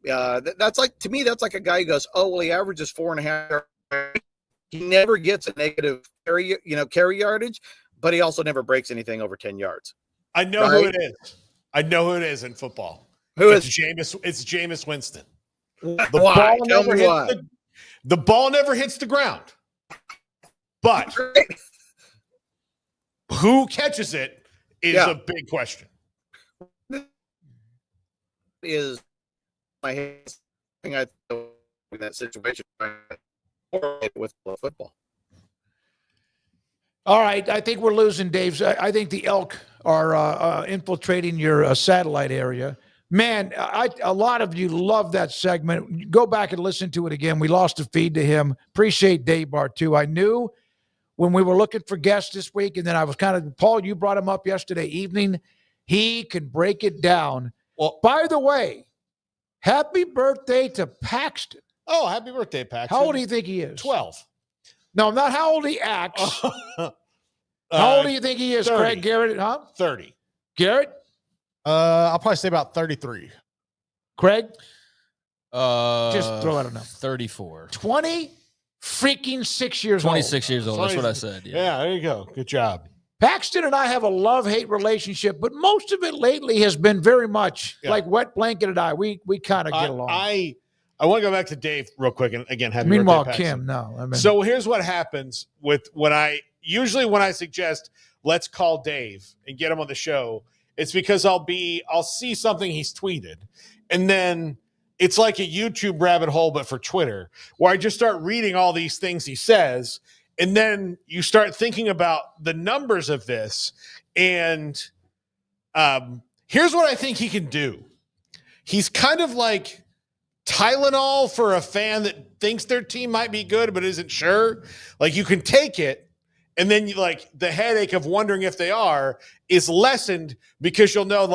that's like, to me, that's like a guy who goes, oh, well, he averages 4.5. He never gets a negative carry yardage, but he also never breaks anything over 10 yards. I know who it is. I know who it is in football. It's Jameis Winston. The ball never hits the ground, but who catches it is a big question. Is my thing I in that situation with football. All right, I think we're losing Dave's. I think the elk are infiltrating your satellite area. Man, a lot of you love that segment. Go back and listen to it again. We lost a feed to him. Appreciate Dave Bart, too. I knew when we were looking for guests this week, and then I was Paul, you brought him up yesterday evening. He can break it down. Well, by the way, happy birthday to Paxton. Oh, happy birthday, Paxton. How old do you think he is? 12. No, not how old he acts. How old do you think he is, 30. Craig Garrett? Huh? 30. Garrett? I'll probably say about 33. Craig? Just throw out a number. 34. 20 freaking 6 years old. 26 years old. That's what I said. Yeah, there you go. Good job. Paxton and I have a love-hate relationship, but most of it lately has been very much like wet blanket and I. We kind of get along. I want to go back to Dave real quick, and again, happy Meanwhile, birthday, Paxton. Kim, no. So here's what happens with when I suggest let's call Dave and get him on the show. It's because I'll see something he's tweeted, and then it's like a YouTube rabbit hole, but for Twitter, where I just start reading all these things he says, and then you start thinking about the numbers of this. And here's what I think he can do. He's kind of like Tylenol for a fan that thinks their team might be good but isn't sure. Like, you can take it, and then the headache of wondering if they are is lessened because you'll know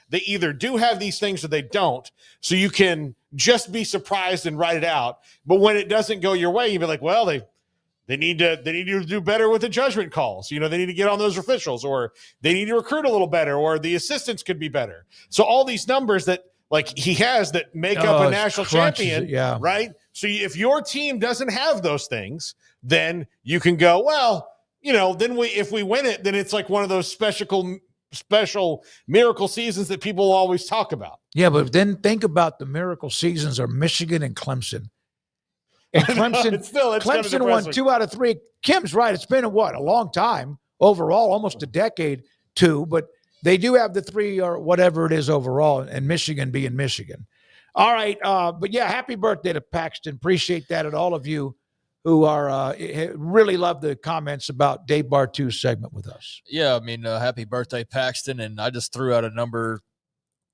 they either do have these things or they don't. So you can just be surprised and write it out. But when it doesn't go your way, you'll be like, well, they need to do better with the judgment calls. They need to get on those officials, or they need to recruit a little better, or the assistants could be better. So all these numbers that he has that make up a national champion, right? So if your team doesn't have those things, then you can go, well, then if we win it, then it's like one of those special miracle seasons that people always talk about. Yeah, but then think about the miracle seasons are Michigan and Clemson. And Clemson, it's Clemson won 2 out of 3. Kim's right. It's been a long time overall, almost a decade, 2, but they do have the 3 or whatever it is overall, and Michigan being Michigan. All right. But yeah, happy birthday to Paxton. Appreciate that, and all of you who are really love the comments about Dave Bartu's segment with us. Yeah, I mean, happy birthday, Paxton. And I just threw out a number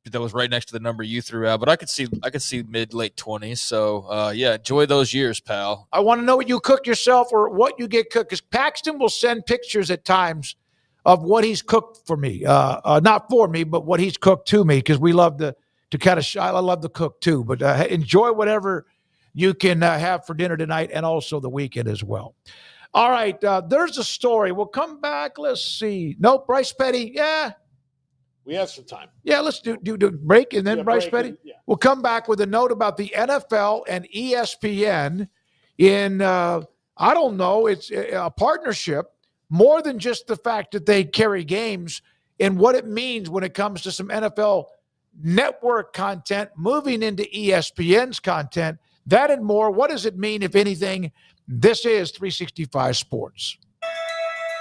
that was right next to the number you threw out, but I could see mid-late 20s. So, yeah, enjoy those years, pal. I want to know what you cook yourself or what you get cooked, because Paxton will send pictures at times of what he's cooked for me. Not for me, but what he's cooked to me, because we love to kind of I love to cook too. But enjoy whatever you can have for dinner tonight and also the weekend as well. All right, there's a story. We'll come back. Let's see. Nope, Bryce Petty. Yeah. We have some time. Yeah, let's do break and then Bryce Petty. We'll come back with a note about the NFL and ESPN in, I don't know, it's a partnership, more than just the fact that they carry games, and what it means when it comes to some NFL network content moving into ESPN's content. That and more. What does it mean, if anything? This is 365 Sports.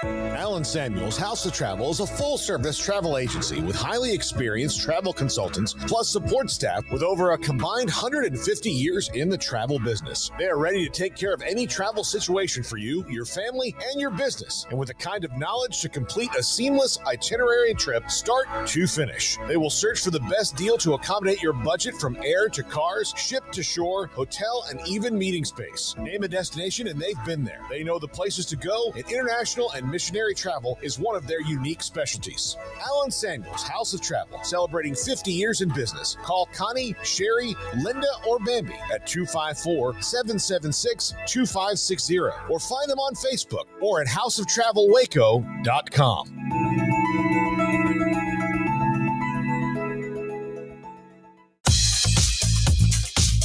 Alan Samuels House of Travel is a full-service travel agency with highly experienced travel consultants plus support staff with over a combined 150 years in the travel business. They are ready to take care of any travel situation for you, your family, and your business, and with the kind of knowledge to complete a seamless itinerary trip start to finish. They will search for the best deal to accommodate your budget, from air to cars, ship to shore, hotel, and even meeting space. Name a destination and they've been there. They know the places to go, and international and missionary travel is one of their unique specialties. Alan Samuels House of Travel, celebrating 50 years in business. Call Connie, Sherry, Linda, or Bambi at 254-776-2560, or find them on Facebook or at houseoftravelwaco.com.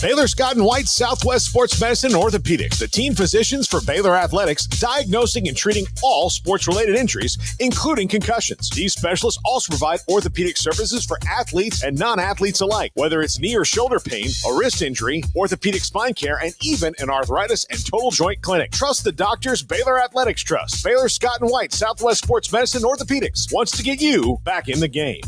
Baylor Scott & White Southwest Sports Medicine and Orthopedics, the team physicians for Baylor Athletics, diagnosing and treating all sports-related injuries, including concussions. These specialists also provide orthopedic services for athletes and non-athletes alike, whether it's knee or shoulder pain, a wrist injury, orthopedic spine care, and even an arthritis and total joint clinic. Trust the doctors Baylor Athletics trust. Baylor Scott & White Southwest Sports Medicine and Orthopedics wants to get you back in the game.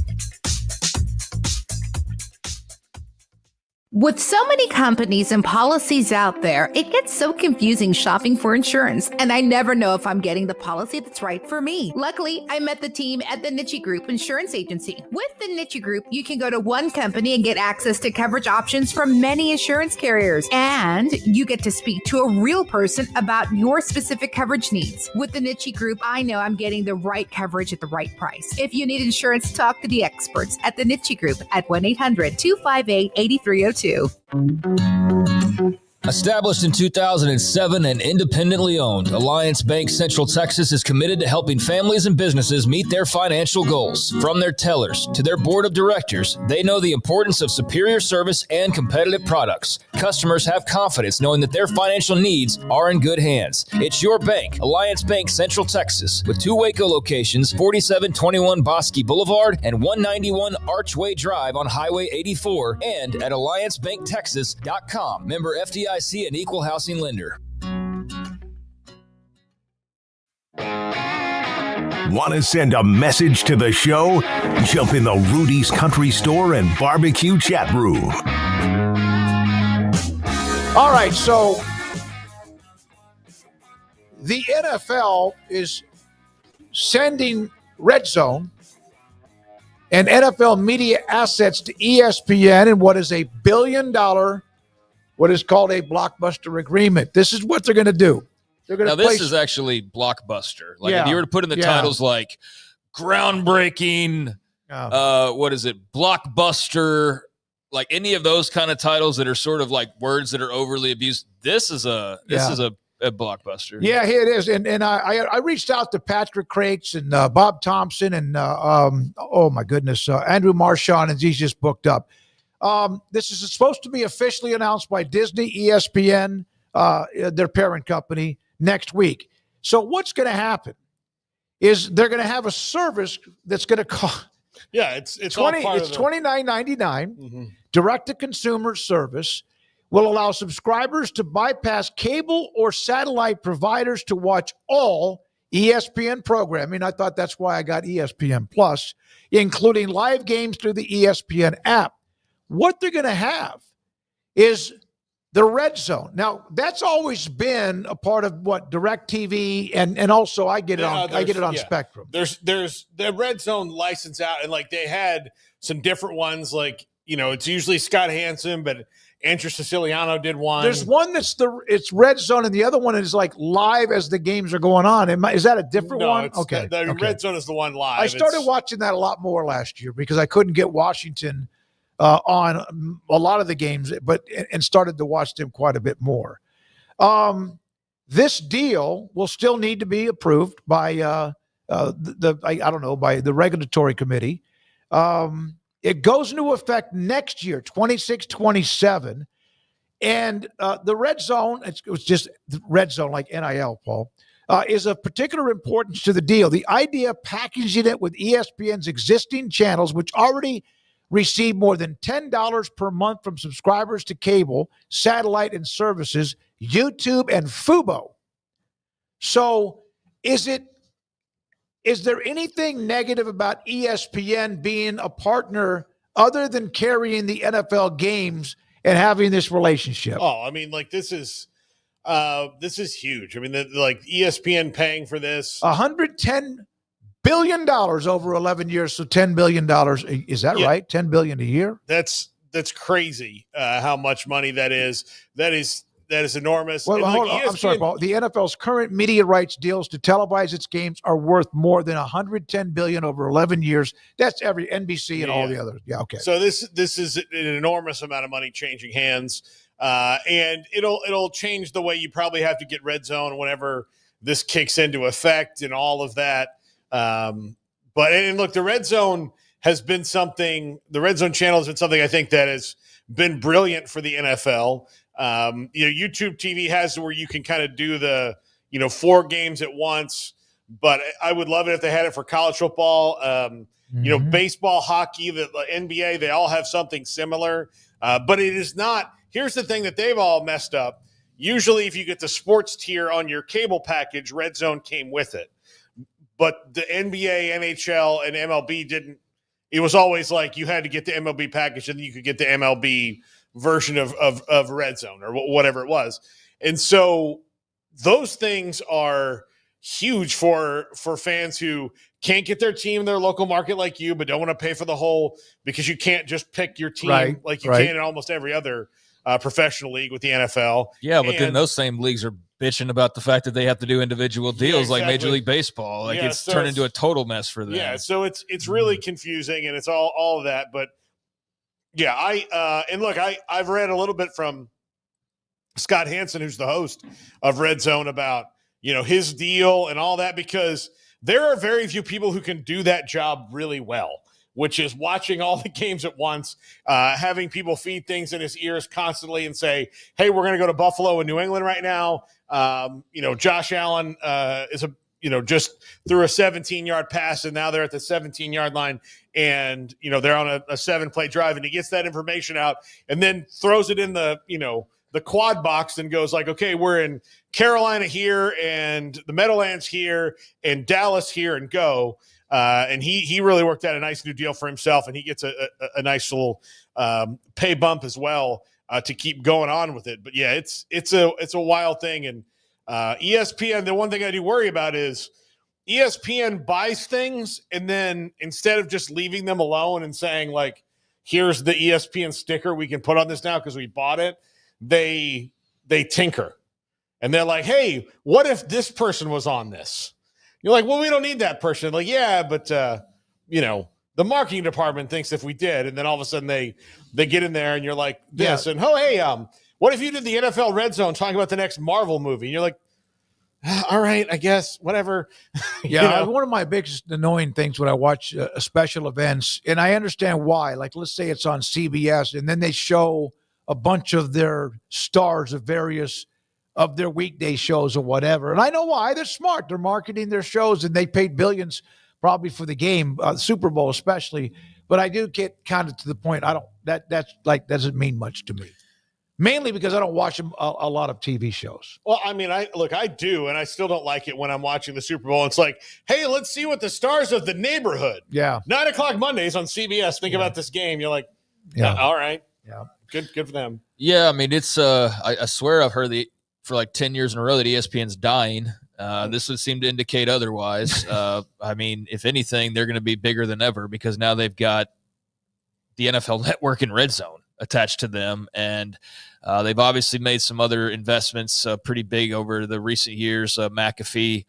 With so many companies and policies out there, it gets so confusing shopping for insurance, and I never know if I'm getting the policy that's right for me. Luckily, I met the team at the Niche Group Insurance Agency. With the Niche Group, you can go to one company and get access to coverage options from many insurance carriers, and you get to speak to a real person about your specific coverage needs. With the Niche Group, I know I'm getting the right coverage at the right price. If you need insurance, talk to the experts at the Niche Group at 1-800-258-8302. Established in 2007 and independently owned, Alliance Bank Central Texas is committed to helping families and businesses meet their financial goals. From their tellers to their board of directors, they know the importance of superior service and competitive products. Customers have confidence knowing that their financial needs are in good hands. It's your bank, Alliance Bank Central Texas, with 2 Waco locations, 4721 Bosque Boulevard and 191 Archway Drive on Highway 84, and at alliancebanktexas.com. Member FDIC, an equal housing lender. Want to send a message to the show? Jump in the Rudy's Country Store and Barbecue chat room. All right, so the NFL is sending Red Zone and NFL media assets to ESPN in what is a $1 billion, what is called a blockbuster agreement. This is what they're going to do. They're going to. Now, this is actually blockbuster. Like if you were to put in the titles like groundbreaking, what is it, blockbuster, like any of those kind of titles that are sort of like words that are overly abused. This is a blockbuster. Yeah, here it is. And I reached out to Patrick Crates and Bob Thompson and oh my goodness, Andrew Marchand, and he's just booked up. This is supposed to be officially announced by Disney, ESPN, their parent company, next week. So what's going to happen is they're going to have a service that's going to cost. Yeah, it's $29.99. Direct-to-consumer service will allow subscribers to bypass cable or satellite providers to watch all ESPN programming. I thought that's why I got ESPN Plus, including live games through the ESPN app. What they're going to have is the Red Zone. Now, that's always been a part of what DirecTV and also I get it on Spectrum. There's the Red Zone license out, and like they had some different ones. Like it's usually Scott Hansen, but Andrew Siciliano did one. There's one it's Red Zone, and the other one is like live as the games are going on. Is that a different one? Okay, the Red Zone is the one live. I started watching that a lot more last year because I couldn't get Washington on a lot of the games, and started to watch them quite a bit more. This deal will still need to be approved by by the regulatory committee. It goes into effect next year, 26-27, and the Red Zone. It was just Red Zone, like NIL, Paul. Is of particular importance to the deal. The idea of packaging it with ESPN's existing channels, which already receive more than $10 per month from subscribers to cable, satellite, and services, YouTube, and Fubo. So is there anything negative about ESPN being a partner other than carrying the NFL games and having this relationship? Oh, I mean, like this is huge. I mean, like ESPN paying for this. $110 billion over 11 years, so $10 billion. Is that right? $10 billion a year? That's crazy. How much money that is. That is enormous. Well, hold on. I'm sorry, Paul. The NFL's current media rights deals to televise its games are worth more than $110 billion over 11 years. That's every NBC and all the others. Yeah, okay. So this is an enormous amount of money changing hands, and it'll change the way you probably have to get Red Zone whenever this kicks into effect and all of that. But look, the Red Zone has been something. The Red Zone channel has been something I think that has been brilliant for the NFL. YouTube TV has where you can kind of do the 4 games at once, but I would love it if they had it for college football. Baseball, hockey, the NBA, they all have something similar, but it is not. Here's the thing that they've all messed up. Usually, if you get the sports tier on your cable package, Red Zone came with it. But the NBA, NHL, and MLB didn't. It was always like you had to get the MLB package and then you could get the MLB version of Red Zone or whatever it was. And so those things are huge for fans who can't get their team in their local market like you, but don't want to pay for the whole, because you can't just pick your team like you can in almost every other professional league with the NFL. Yeah, but then those same leagues are bitching about the fact that they have to do individual deals like Major League Baseball. Like it's turned into a total mess for them. Yeah, so it's really confusing, and it's all of that. But yeah, I've read a little bit from Scott Hansen, who's the host of Red Zone, about his deal and all that, because there are very few people who can do that job really well, which is watching all the games at once, having people feed things in his ears constantly and say, hey, we're going to go to Buffalo and New England right now. Josh Allen is just threw a 17-yard pass, and now they're at the 17-yard line, and they're on a 7-play drive, and he gets that information out and then throws it in the quad box and goes like, okay, we're in Carolina here and the Meadowlands here and Dallas here, and go. And he really worked out a nice new deal for himself, and he gets a nice little pay bump as well to keep going on with it. But yeah, it's a wild thing. And ESPN, the one thing I do worry about is ESPN buys things, and then instead of just leaving them alone and saying like, here's the ESPN sticker we can put on this now because we bought it, they tinker. And they're like, hey, what if this person was on this? You're like, well, we don't need that person. Like, yeah, but the marketing department thinks if we did, and then all of a sudden they get in there, and you're like this, and hey, what if you did the NFL Red Zone talking about the next Marvel movie? And you're like, all right, I guess, whatever. One of my biggest annoying things when I watch special events, and I understand why. Like, let's say it's on CBS, and then they show a bunch of their stars of various of their weekday shows or whatever. And I know why. They're smart. They're marketing their shows, and they paid billions probably for the game, Super Bowl especially. But I do get kind of to the point. That doesn't mean much to me. Mainly because I don't watch a lot of TV shows. Well, I mean, I do, and I still don't like it when I'm watching the Super Bowl. It's like, hey, let's see what the stars of the neighborhood. 9:00 Mondays on CBS. Think about this game. You're like, all right. Yeah. Good for them. Yeah, I mean, it's I swear I've heard for like 10 years in a row that ESPN's dying. This would seem to indicate otherwise. I mean, if anything, they're going to be bigger than ever because now they've got the NFL Network and Red Zone attached to them, and they've obviously made some other investments pretty big over the recent years. McAfee,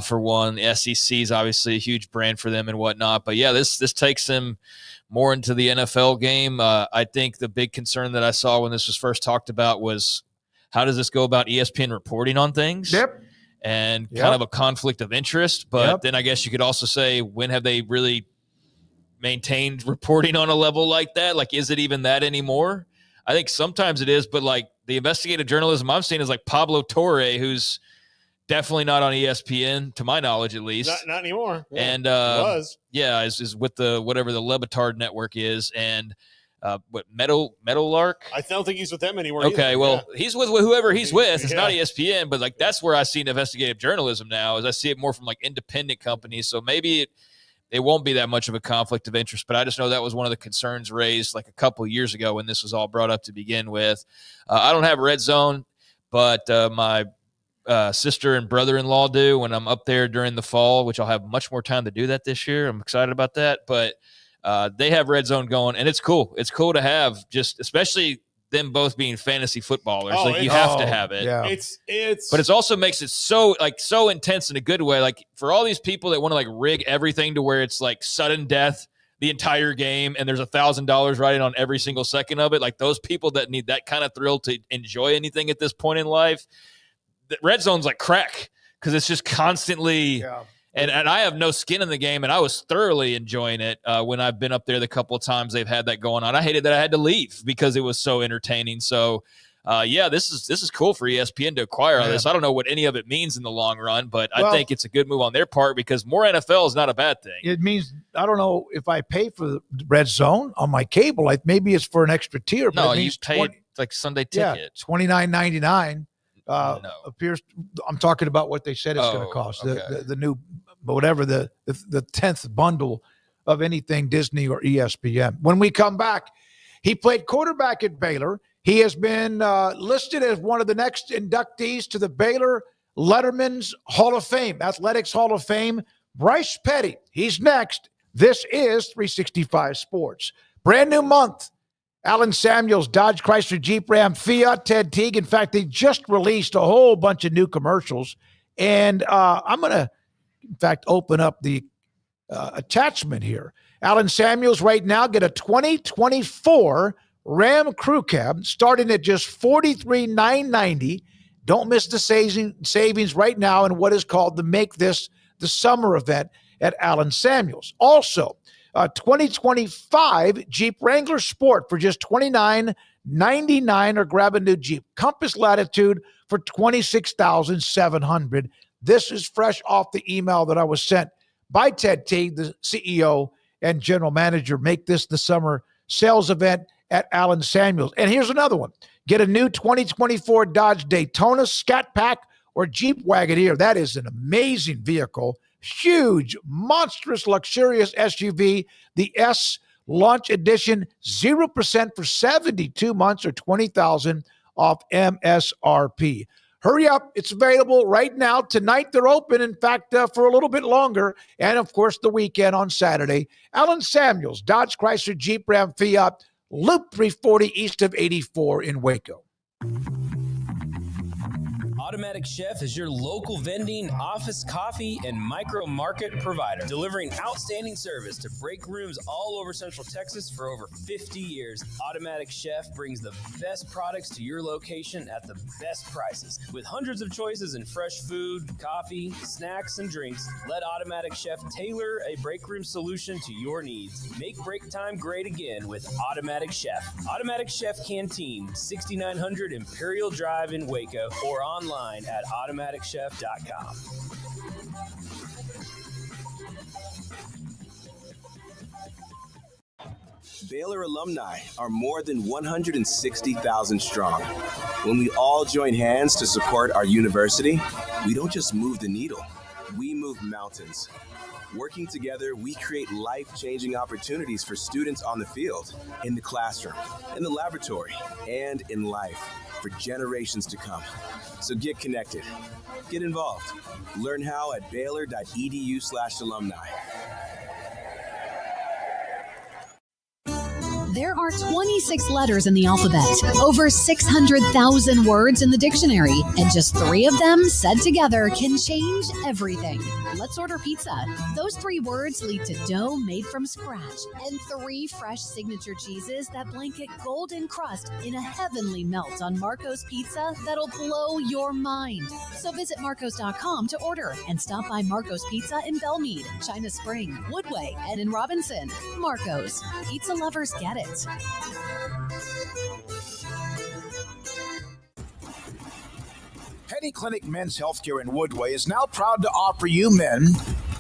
for one, the SEC is obviously a huge brand for them and whatnot. But yeah, this takes them more into the NFL game. I think the big concern that I saw when this was first talked about was, how does this go about ESPN reporting on things? And kind of a conflict of interest. But then I guess you could also say, when have they really maintained reporting on a level like that? Like, is it even that anymore? I think sometimes it is, but like the investigative journalism I'm seeing is like Pablo Torre, who's definitely not on ESPN, to my knowledge, at least. Not anymore. Yeah, and was. Yeah, is with the whatever the Levitard network is, and Meadowlark? I don't think he's with them anymore. Okay, well, he's with whoever he's with. It's not ESPN, but like that's where I see investigative journalism now. Is I see it more from like independent companies. So maybe it won't be that much of a conflict of interest. But I just know that was one of the concerns raised like a couple of years ago when this was all brought up to begin with. I don't have Red Zone, but my sister and brother-in-law do when I'm up there during the fall, which I'll have much more time to do that this year. I'm excited about that, but they have Red Zone going, and it's cool. It's cool to have, just especially them both being fantasy footballers. Like you have to have it. Yeah. But it also makes it so intense in a good way. Like for all these people that want to like rig everything to where it's like sudden death the entire game, and there's $1,000 riding on every single second of it. Like those people that need that kind of thrill to enjoy anything at this point in life, the Red Zone's like crack because it's just constantly. Yeah. And I have no skin in the game, and I was thoroughly enjoying it when I've been up there the couple of times they've had that going on. I hated that I had to leave because it was so entertaining. So, this is cool for ESPN to acquire all this. I don't know what any of it means in the long run, but I think it's a good move on their part because more NFL is not a bad thing. It means, I don't know if I pay for the Red Zone on my cable, maybe it's for an extra tier. But no, you paid like Sunday ticket. Yeah, $29.99. Appears. I'm talking about what they said it's going to cost. Okay. The new, whatever the 10th bundle of anything Disney or ESPN. When we come back, He played quarterback at Baylor. He has been listed as one of the next inductees to the Baylor Letterman's Hall of Fame, Athletics Hall of Fame. Bryce Petty, he's next. This is 365 Sports. Brand new month. Allen Samuels, Dodge, Chrysler, Jeep, Ram, Fiat, Ted Teague. In fact, they just released a whole bunch of new commercials. And I'm going to, in fact, open up the attachment here. Allen Samuels right now get a 2024 Ram Crew Cab starting at just $43,990. Don't miss the savings right now in what is called the Make This the Summer event at Allen Samuels. Also, 2025 Jeep Wrangler Sport for just $29,999, or grab a new Jeep Compass Latitude for $26,700. This is fresh off the email that I was sent by Ted Teague, the CEO and general manager. Make this the summer sales event at Allen Samuels. And here's another one. Get a new 2024 Dodge Daytona, Scat Pack, or Jeep Wagoneer. That is an amazing vehicle. Huge, monstrous, luxurious SUV. The S Launch Edition, 0% for 72 months or $20,000 off MSRP. Hurry up. It's available right now. Tonight they're open, in fact, for a little bit longer. And, of course, the weekend on Saturday. Allen Samuels, Dodge, Chrysler, Jeep, Ram, Fiat, Loop 340 east of 84 in Waco. Automatic Chef is your local vending, office coffee, and micro market provider, delivering outstanding service to break rooms all over Central Texas for over 50 years. Automatic Chef brings the best products to your location at the best prices. With hundreds of choices in fresh food, coffee, snacks, and drinks, let Automatic Chef tailor a break room solution to your needs. Make break time great again with Automatic Chef. Automatic Chef Canteen, 6900 Imperial Drive in Waco, or online at automaticchef.com. Baylor alumni are more than 160,000 strong. When we all join hands to support our university, we don't just move the needle, we move mountains. Working together, we create life-changing opportunities for students on the field, in the classroom, in the laboratory, and in life for generations to come. So get connected, get involved, learn how at baylor.edu/alumni. There are 26 letters in the alphabet, over 600,000 words in the dictionary, and just 3 of them said together can change everything. Let's order pizza. Those 3 words lead to dough made from scratch and 3 fresh signature cheeses that blanket golden crust in a heavenly melt on Marco's Pizza that'll blow your mind. So visit marcos.com to order and stop by Marco's Pizza in Belmead, China Spring, Woodway, and in Robinson. Marco's. Pizza lovers get it. Petty Clinic Men's Healthcare in Woodway is now proud to offer you men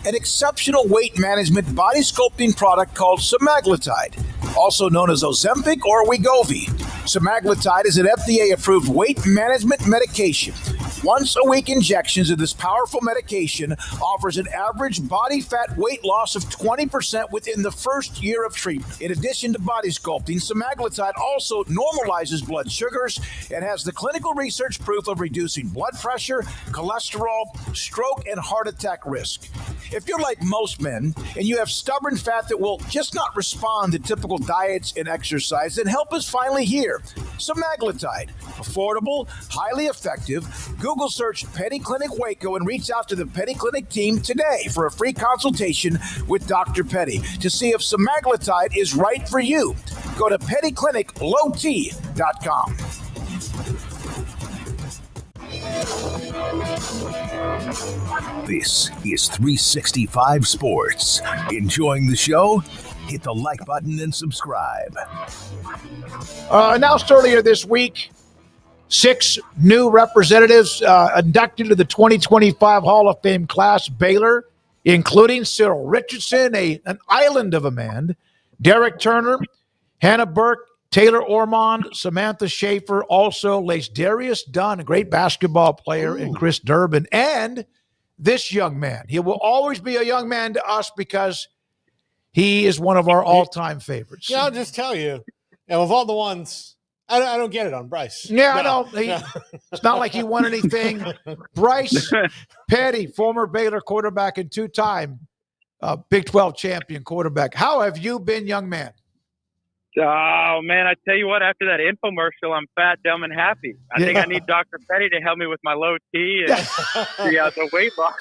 an exceptional weight management body sculpting product called semaglutide, also known as Ozempic or Wegovy. Semaglutide is an FDA-approved weight management medication. Once-a-week injections of this powerful medication offers an average body fat weight loss of 20% within the first year of treatment. In addition to body sculpting, semaglutide also normalizes blood sugars and has the clinical research proof of reducing blood pressure, cholesterol, stroke, and heart attack risk. If you're like most men and you have stubborn fat that will just not respond to typical diets and exercise, then help us finally hear semaglutide. Affordable, highly effective. Google search Petty Clinic Waco and reach out to the Petty Clinic team today for a free consultation with Dr. Petty to see if semaglutide is right for you. Go to pettycliniclowt.com. This is 365 Sports. Enjoying the show? Hit the like button and subscribe. Announced earlier this week, 6 new representatives inducted to the 2025 Hall of Fame class, Baylor, including Cyril Richardson, an island of a man, Derek Turner, Hannah Burke, Taylor Ormond, Samantha Schaefer, also Darius Dunn, a great basketball player, and Chris Durbin, and this young man. He will always be a young man to us because he is one of our all-time favorites. Yeah, I'll just tell you, And of all the ones, I don't get it on Bryce. Yeah, I No, know. no. It's not like he won anything. Bryce Petty, former Baylor quarterback and two-time Big 12 champion quarterback. How have you been, young man? Oh, man, I tell you what, after that infomercial, I'm fat, dumb, and happy. I think I need Dr. Petty to help me with my low T and the weight loss.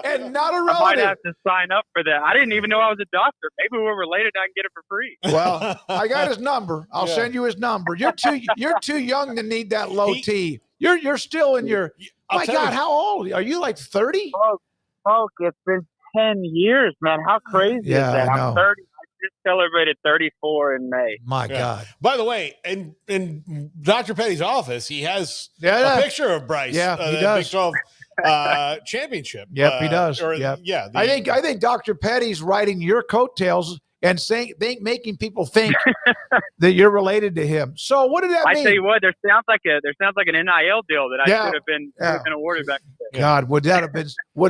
And not a relative. I might have to sign up for that. I didn't even know I was a doctor. Maybe we're related. I can get it for free. Well, I got his number. I'll send you his number. You're too young to need that low T. You're still in your – my God, how old? Are you like 30? Oh, it's been 10 years, man. How crazy is that? I know. I'm 30. Just celebrated 34 in May. My God. By the way, in Dr. Petty's office, he has Yeah. a picture of Bryce. Yeah, he the does. Big 12 championship. Yep, he does. Yeah. I think Dr. Petty's riding your coattails and making people think that you're related to him. So what did that mean? I tell you what, there sounds like an NIL deal that I should have been awarded back then. God, would have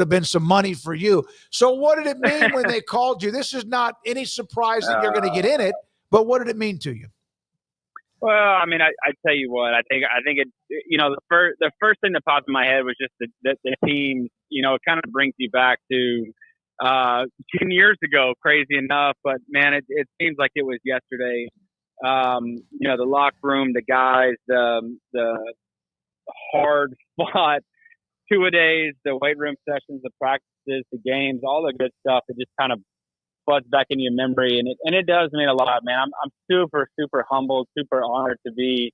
been some money for you. So what did it mean when they called you? This is not any surprise that you're going to get in it, but what did it mean to you? Well, I mean, I tell you what, I think it. The first thing that popped in my head was just the team. It kind of brings you back to 10 years ago, crazy enough, but man, it seems like it was yesterday. The locker room, the guys, the hard fought 2-a-days, the weight room sessions, the practices, the games, all the good stuff. It just kind of floods back into your memory, and it does mean a lot, man. I'm super, super humbled, super honored to be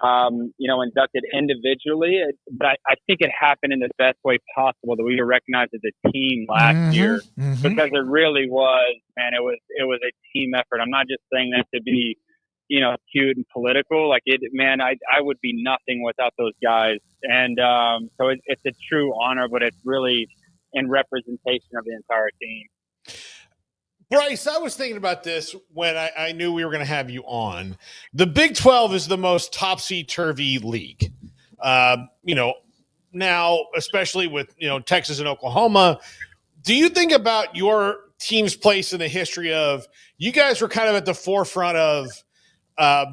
inducted individually, but I think it happened in the best way possible, that we were recognized as a team last year, because it really was, man. It was a team effort. I'm not just saying that to be, cute and political. Like it, man. I would be nothing without those guys, and so it's a true honor, but it's really in representation of the entire team. Bryce, I was thinking about this when I knew we were going to have you on. The Big 12 is the most topsy-turvy league. Now, especially with, Texas and Oklahoma, do you think about your team's place in the history of, you guys were kind of at the forefront of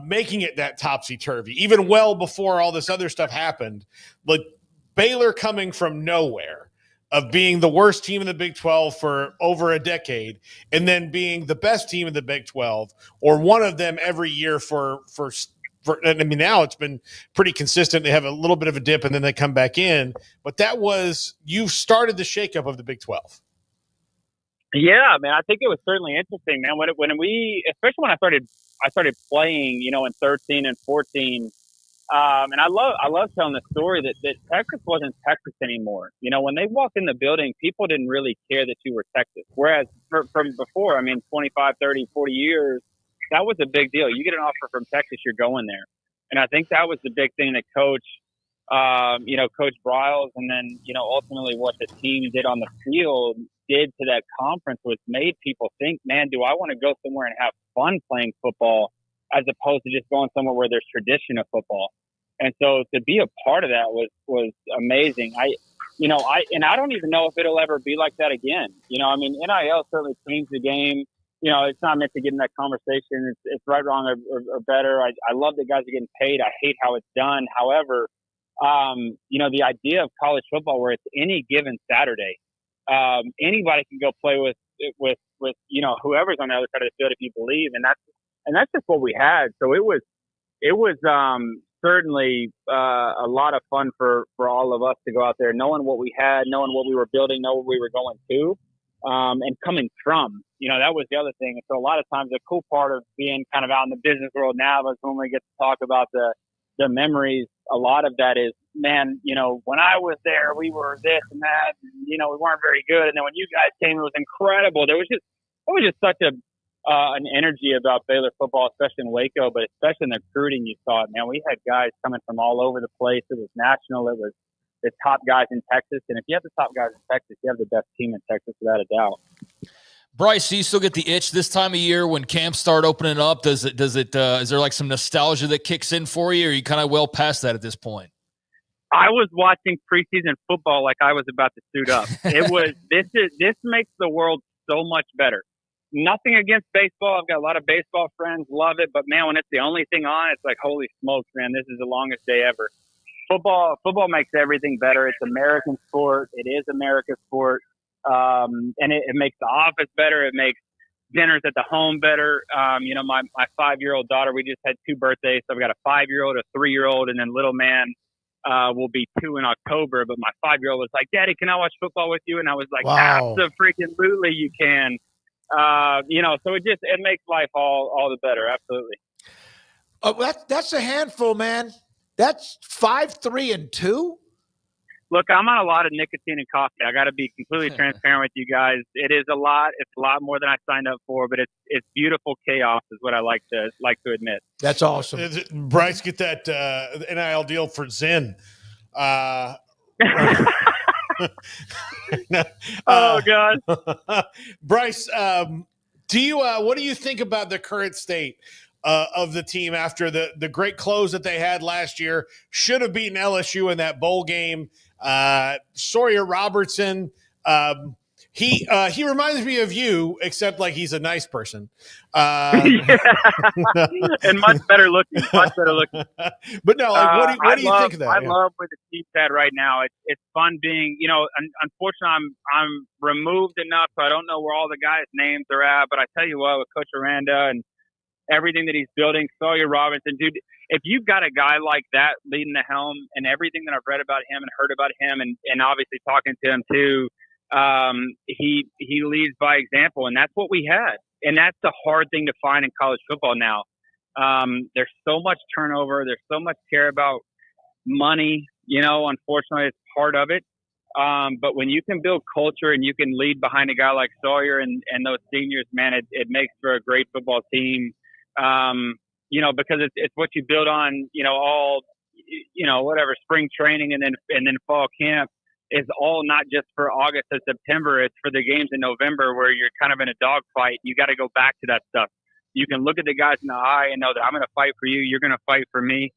making it that topsy-turvy, even well before all this other stuff happened, like Baylor coming from nowhere, of being the worst team in the Big 12 for over a decade, and then being the best team in the Big 12, or one of them every year for I mean, now it's been pretty consistent. They have a little bit of a dip and then they come back in, but you started the shakeup of the Big 12. Yeah, man, I think it was certainly interesting, man. Especially when I started playing, in 13 and 14. And I love telling the story that Texas wasn't Texas anymore. When they walked in the building, people didn't really care that you were Texas. Whereas from before, 25, 30, 40 years, that was a big deal. You get an offer from Texas, you're going there. And I think that was the big thing that Coach Bryles, and then, ultimately what the team did on the field did to that conference was made people think, man, do I want to go somewhere and have fun playing football, as opposed to just going somewhere where there's tradition of football. And so to be a part of that was amazing. I don't even know if it'll ever be like that again. NIL certainly changed the game. It's not meant to get in that conversation. It's right, wrong, or better. I love that guys are getting paid. I hate how it's done. However, the idea of college football where it's any given Saturday, anybody can go play with whoever's on the other side of the field if you believe, and that's just what we had. So it was certainly a lot of fun for all of us to go out there, knowing what we had, knowing what we were building, knowing what we were going to, and coming from. That was the other thing. And so a lot of times the cool part of being kind of out in the business world now is when we get to talk about the memories. A lot of that is, man, when I was there, we were this and that, and, we weren't very good. And then when you guys came, it was incredible. It was just such an energy about Baylor football, especially in Waco, but especially in the recruiting. You saw it, man. We had guys coming from all over the place. It was national. It was the top guys in Texas. And if you have the top guys in Texas, you have the best team in Texas, without a doubt. Bryce, do you still get the itch this time of year when camps start opening up? Is there like some nostalgia that kicks in for you, or are you kind of well past that at this point? I was watching preseason football like I was about to suit up. This makes the world so much better. nothing against baseball. I've got a lot of baseball friends, love it. But, man, when it's the only thing on, it's like, holy smokes, man, this is the longest day ever. Football makes everything better. It's American sport. It is America's sport. And it makes the office better. It makes dinners at the home better. My 5-year-old daughter, we just had 2 birthdays. So I've got a 5-year-old, a 3-year-old, and then little man will be 2 in October. But my 5-year-old was like, Daddy, can I watch football with you? And I was like, Wow. Absolutely you can. So it makes life all the better. Absolutely. Oh, that's a handful, man. That's 5, 3, and 2. Look, I'm on a lot of nicotine and coffee. I got to be completely transparent with you guys. It is a lot. It's a lot more than I signed up for, but it's beautiful chaos is what I like to admit. That's awesome. Bryce, get that NIL deal for Zen. Oh God, Bryce, what do you think about the current state of the team after the great close that they had last year? Should have beaten LSU in that bowl game. Sawyer Robertson, he reminds me of you, except like he's a nice person. And much better looking. But no, like, what do you think of that? I love where the team's at right now. It's fun being, unfortunately I'm removed enough, so I don't know where all the guys' names are at. But I tell you what, with Coach Aranda and everything that he's building, Sawyer Robinson, dude, if you've got a guy like that leading the helm, and everything that I've read about him and heard about him, and obviously talking to him too, he leads by example, and that's what we had. And that's the hard thing to find in college football now. There's so much turnover. There's so much care about money. Unfortunately, it's part of it. But when you can build culture and you can lead behind a guy like Sawyer and those seniors, man, it makes for a great football team. Because it's what you build on, all, whatever, spring training and then fall camp is all not just for August and September. It's for the games in November where you're kind of in a dogfight. You got to go back to that stuff. You can look at the guys in the eye and know that I'm going to fight for you. You're going to fight for me.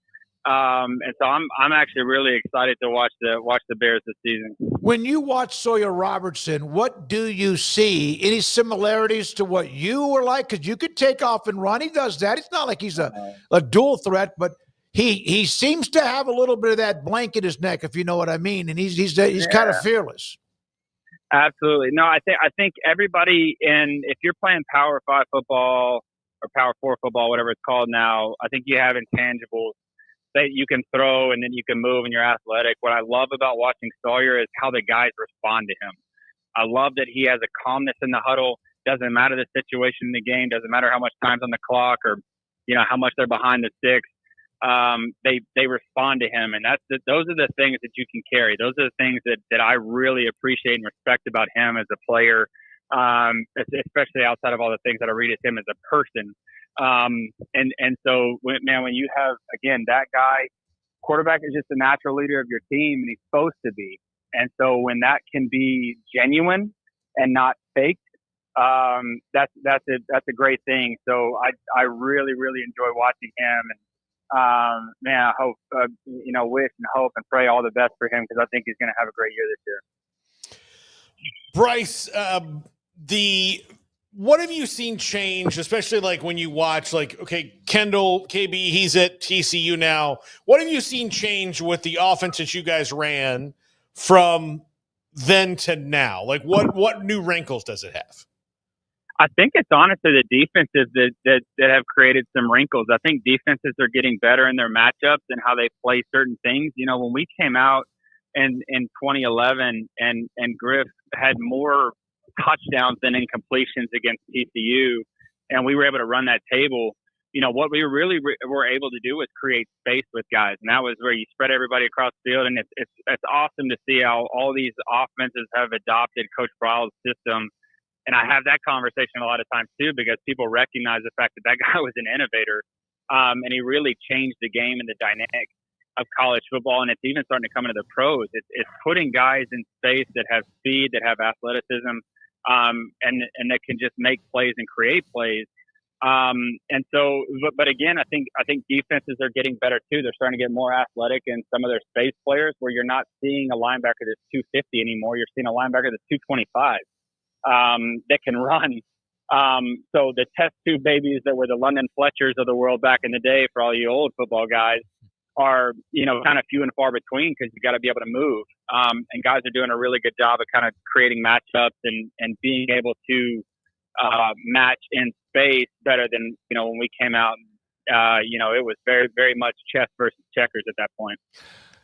And so I'm actually really excited to watch the Bears this season. When you watch Sawyer Robertson, what do you see? Any similarities to what you were like? Because you could take off and run. He does that. It's not like he's a dual threat, but he seems to have a little bit of that blank in his neck, if you know what I mean. And he's kind of fearless. Absolutely. No, I think everybody if you're playing Power 5 football or Power 4 football, whatever it's called now, I think you have intangibles that you can throw and then you can move and you're athletic. What I love about watching Sawyer is how the guys respond to him. I love that he has a calmness in the huddle. Doesn't matter the situation in the game. Doesn't matter how much time's on the clock or, how much they're behind the sticks. They respond to him. And those are the things that you can carry. Those are the things that I really appreciate and respect about him as a player, especially outside of all the things that I read at him as a person. And so when you have, again, that guy, quarterback is just a natural leader of your team and he's supposed to be. And so when that can be genuine and not faked, that's a great thing. So I really, really enjoy watching him and, I hope, wish and hope and pray all the best for him because I think he's going to have a great year this year. Bryce, what have you seen change, especially like when you watch, Kendall, KB, he's at TCU now. What have you seen change with the offense that you guys ran from then to now? Like, what new wrinkles does it have? I think it's honestly the defenses that have created some wrinkles. I think defenses are getting better in their matchups and how they play certain things. When we came out in 2011 and Griff had more touchdowns than incompletions against TCU, and we were able to run that table. What we really were able to do was create space with guys, and that was where you spread everybody across the field. And it's awesome to see how all these offenses have adopted Coach Bryle's system. And I have that conversation a lot of times too, because people recognize the fact that guy was an innovator, and he really changed the game and the dynamic of college football. And it's even starting to come into the pros. It's putting guys in space that have speed, that have athleticism. And that can just make plays and create plays. And so, but again, I think defenses are getting better too. They're starting to get more athletic in some of their space players where you're not seeing a linebacker that's 250 anymore. You're seeing a linebacker that's 225, that can run So the test tube babies that were the London Fletchers of the world back in the day, for all you old football guys, are, kind of few and far between because you got to be able to move. And guys are doing a really good job of kind of creating matchups and being able to match in space better than, when we came out. It was very, very much chess versus checkers at that point.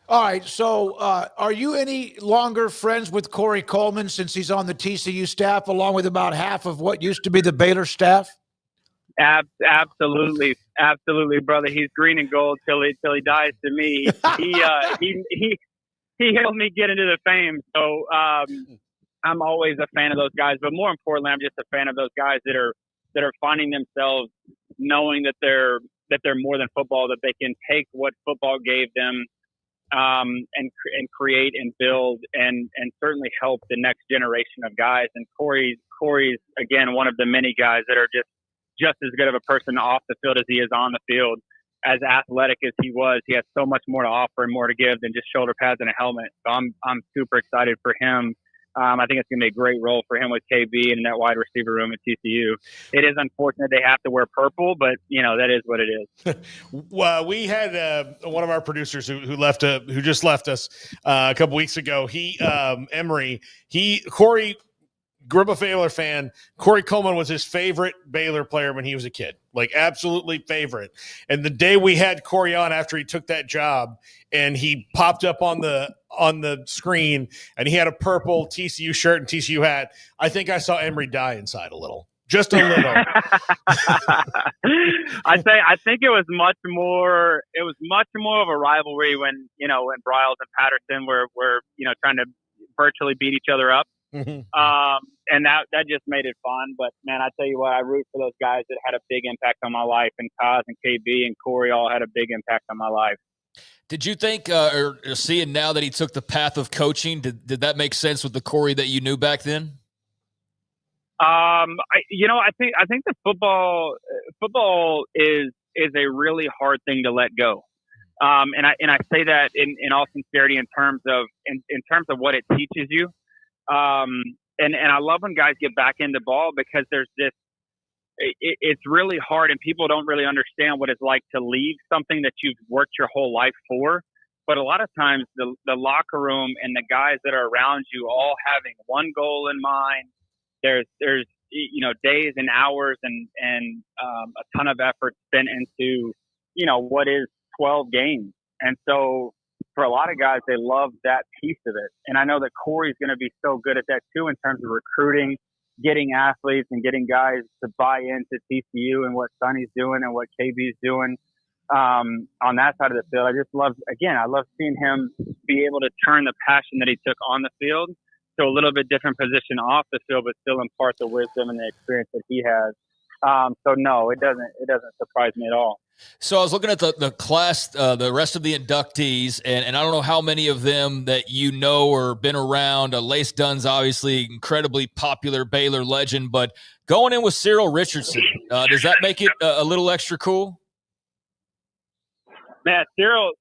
All right. So are you any longer friends with Corey Coleman since he's on the TCU staff, along with about half of what used to be the Baylor staff? Absolutely, brother. He's green and gold till he dies. To me, he helped me get into the fame. So I'm always a fan of those guys. But more importantly, I'm just a fan of those guys that are finding themselves knowing that they're more than football. That they can take what football gave them and create and build and certainly help the next generation of guys. And Corey's again one of the many guys that are just as good of a person off the field as he is on the field. As athletic as he was, he has so much more to offer and more to give than just shoulder pads and a helmet. So I'm super excited for him. I think it's going to be a great role for him with KB and that wide receiver room at TCU. It is unfortunate they have to wear purple, but that is what it is. Well, we had one of our producers who just left us a couple weeks ago. Corey grew up a Baylor fan. Corey Coleman was his favorite Baylor player when he was a kid, like absolutely favorite. And the day we had Corey on after he took that job and he popped up on the screen and he had a purple TCU shirt and TCU hat, I think I saw Emory die inside a little. Just a little. I think it was much more of a rivalry when Bryles and Patterson were trying to virtually beat each other up. Mm-hmm. And that just made it fun. But man, I tell you what, I root for those guys that had a big impact on my life, and Kaz and KB and Corey all had a big impact on my life. Did you think, or seeing now that he took the path of coaching, did that make sense with the Corey that you knew back then? I think the football is a really hard thing to let go. And I say that in all sincerity in terms of what it teaches you. And I love when guys get back into ball because there's this, it's really hard and people don't really understand what it's like to leave something that you've worked your whole life for. But a lot of times the locker room and the guys that are around you all having one goal in mind. There's days and hours and a ton of effort spent into, what is 12 games. And so for a lot of guys, they love that piece of it. And I know that Corey's going to be so good at that too in terms of recruiting, getting athletes and getting guys to buy into TCU and what Sonny's doing and what KB's doing on that side of the field. I love seeing him be able to turn the passion that he took on the field to a little bit different position off the field, but still impart the wisdom and the experience that he has. So no, it doesn't surprise me at all. So I was looking at the class, the rest of the inductees, and I don't know how many of them that you know or been around. Lace Dunn's obviously incredibly popular Baylor legend, but going in with Cyril Richardson, does that make it a little extra cool? Man, Cyril,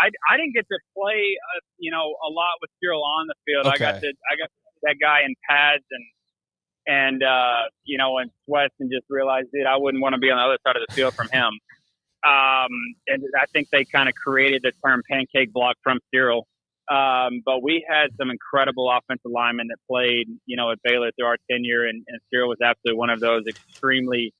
I didn't get to play, a lot with Cyril on the field. Okay. I got that guy in pads and sweats and just realized, dude, I wouldn't want to be on the other side of the field from him. And I think they kind of created the term pancake block from Cyril. But we had some incredible offensive linemen that played, at Baylor through our tenure, and Cyril was absolutely one of those extremely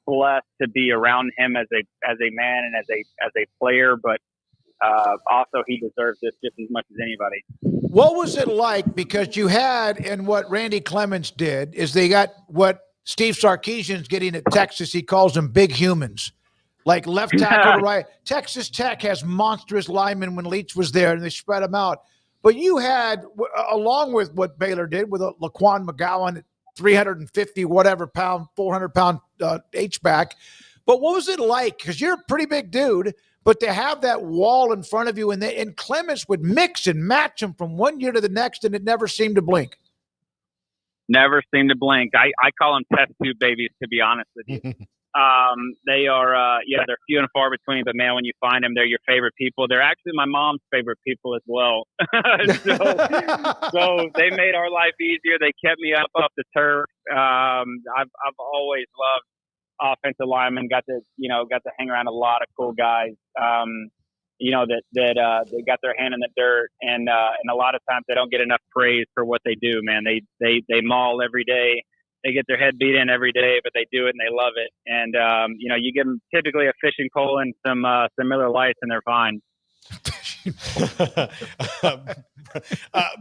blessed to be around him as a man and as a player, but also he deserves this just as much as anybody. What was it like? Because you had, and what Randy Clements did is they got what Steve Sarkisian's getting at Texas. He calls them big humans, like left tackle to right. Texas Tech has monstrous linemen when Leach was there, and they spread them out. But you had, along with what Baylor did with Laquan McGowan at 350 whatever pound, 400 pound H-back. But what was it like? Because you're a pretty big dude. But to have that wall in front of you, and Clements would mix and match them from one year to the next, and it never seemed to blink. Never seemed to blink. I call them test tube babies, to be honest with you. They are, they're few and far between, but man, when you find them, they're your favorite people. They're actually my mom's favorite people as well. so they made our life easier. They kept me up the turf. I've always loved offensive linemen. Got to hang around a lot of cool guys. That they got their hand in the dirt, and a lot of times they don't get enough praise for what they do. Man, they maul every day. They get their head beat in every day, but they do it and they love it. And you give them typically a fishing pole and some Miller Lights, and they're fine.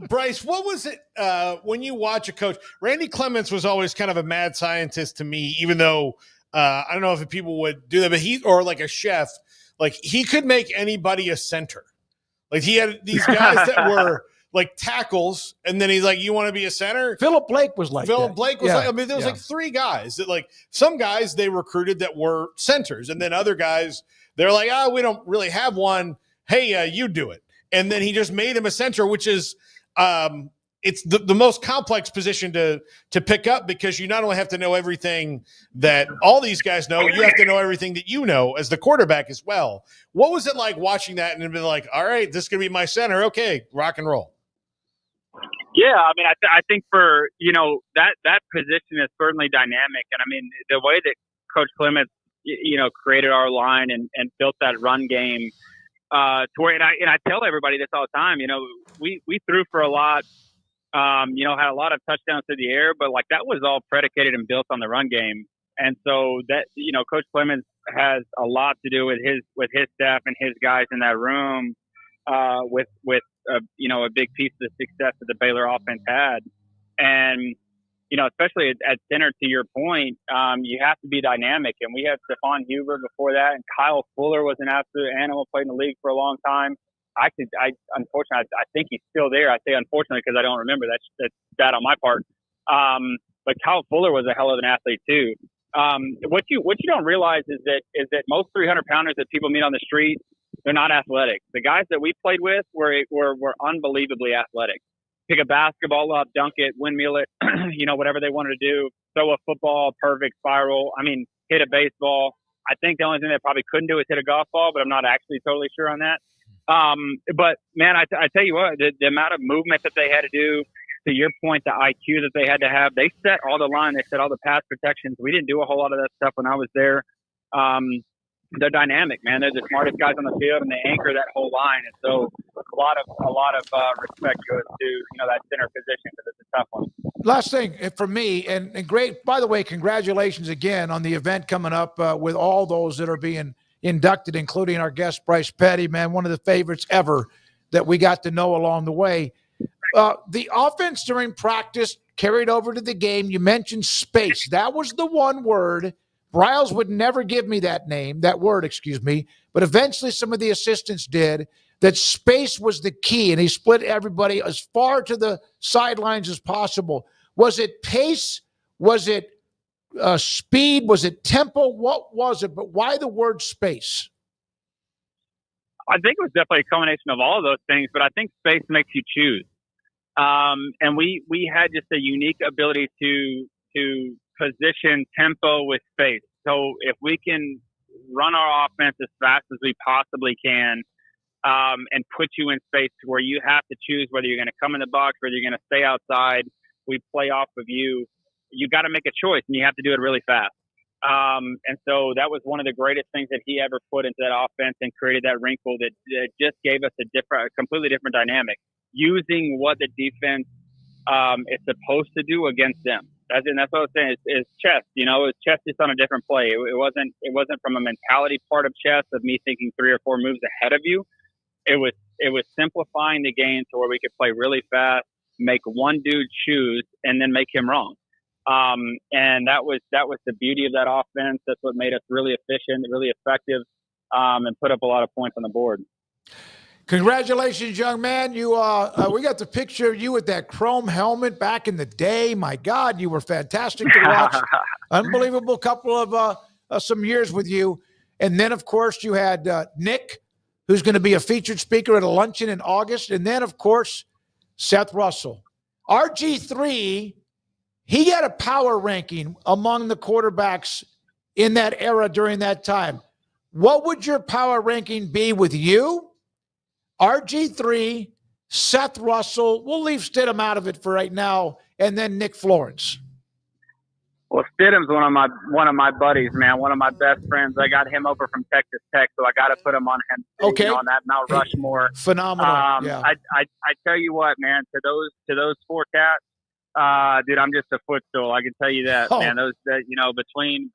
Bryce, what was it when you watch a coach? Randy Clements was always kind of a mad scientist to me, even though I don't know if people would do that, but or like a chef. Like, he could make anybody a center. Like, he had these guys that were like tackles, and then he's like, "You want to be a center?" Philip Blake was like Philip Blake was like. I mean, there was like three guys that, like, some guys they recruited that were centers, and then other guys they're like, we don't really have one. Hey, you do it, and then he just made him a center, which is it's the most complex position to pick up, because you not only have to know everything that all these guys know, you have to know everything that you know as the quarterback as well. What was it like watching that and being like, all right, this is going to be my center. Okay, rock and roll. Yeah, I mean, I think for, that position is certainly dynamic. And I mean, the way that Coach Clements, created our line and built that run game to where, and I tell everybody this all the time, we threw for a lot. Had a lot of touchdowns through the air, but like that was all predicated and built on the run game. And so that, Coach Clemens has a lot to do with his staff and his guys in that room, with a big piece of the success that the Baylor offense had. And, especially at center, to your point, you have to be dynamic. And we had Stephon Huber before that, and Kyle Fuller was an absolute animal, played in the league for a long time. Unfortunately, I think he's still there. I say unfortunately because I don't remember. That's bad on my part. But Kyle Fuller was a hell of an athlete too. What you don't realize is that most 300-pounders that people meet on the street, they're not athletic. The guys that we played with were unbelievably athletic. Pick a basketball up, dunk it, windmill it, whatever they wanted to do. Throw a football, perfect spiral. I mean, hit a baseball. I think the only thing they probably couldn't do is hit a golf ball, but I'm not actually totally sure on that. But man, I tell you what, the amount of movement that they had to do, to your point, the IQ that they had to have, they set all the line, they set all the pass protections. We didn't do a whole lot of that stuff when I was there. They're dynamic, man. They're the smartest guys on the field, and they anchor that whole line. And so a lot of respect goes to, that center position, because it's a tough one. Last thing for me, and great, by the way, congratulations again on the event coming up with all those that are being inducted, including our guest, Bryce Petty, man, one of the favorites ever that we got to know along the way. The offense during practice carried over to the game. You mentioned space. That was the one word. Bryles would never give me that word, but eventually some of the assistants did, that space was the key, and he split everybody as far to the sidelines as possible. Was it pace? Was it speed? Was it tempo? What was it? But why the word space? I think it was definitely a combination of all of those things, but I think space makes you choose. And we had just a unique ability to position tempo with space. So if we can run our offense as fast as we possibly can, and put you in space to where you have to choose whether you're going to come in the box, whether you're going to stay outside, we play off of you. You got to make a choice, and you have to do it really fast. And so that was one of the greatest things that he ever put into that offense, and created that wrinkle that just gave us a completely different dynamic, using what the defense is supposed to do against them. That's what I was saying. Is chess, it's chess just on a different play. It wasn't from a mentality part of chess of me thinking 3 or 4 moves ahead of you. It was simplifying the game to where we could play really fast, make one dude choose, and then make him wrong. And that was the beauty of that offense. That's what made us really efficient, really effective, and put up a lot of points on the board. Congratulations, young man. You we got the picture of you with that chrome helmet back in the day. My God, you were fantastic to watch. Unbelievable couple of some years with you. And then, of course, you had Nick, who's going to be a featured speaker at a luncheon in August. And then, of course, Seth Russell. RG3, he had a power ranking among the quarterbacks in that era during that time. What would your power ranking be with you, RG3, Seth Russell? We'll leave Stidham out of it for right now, and then Nick Florence. Well, Stidham's one of my buddies, man. One of my best friends. I got him over from Texas Tech, so I got to put him on him. Okay, on that Mount Rushmore. Phenomenal. Yeah. I tell you what, man. To those four cats, dude, I'm just a footstool. I can tell you that, man. Those that between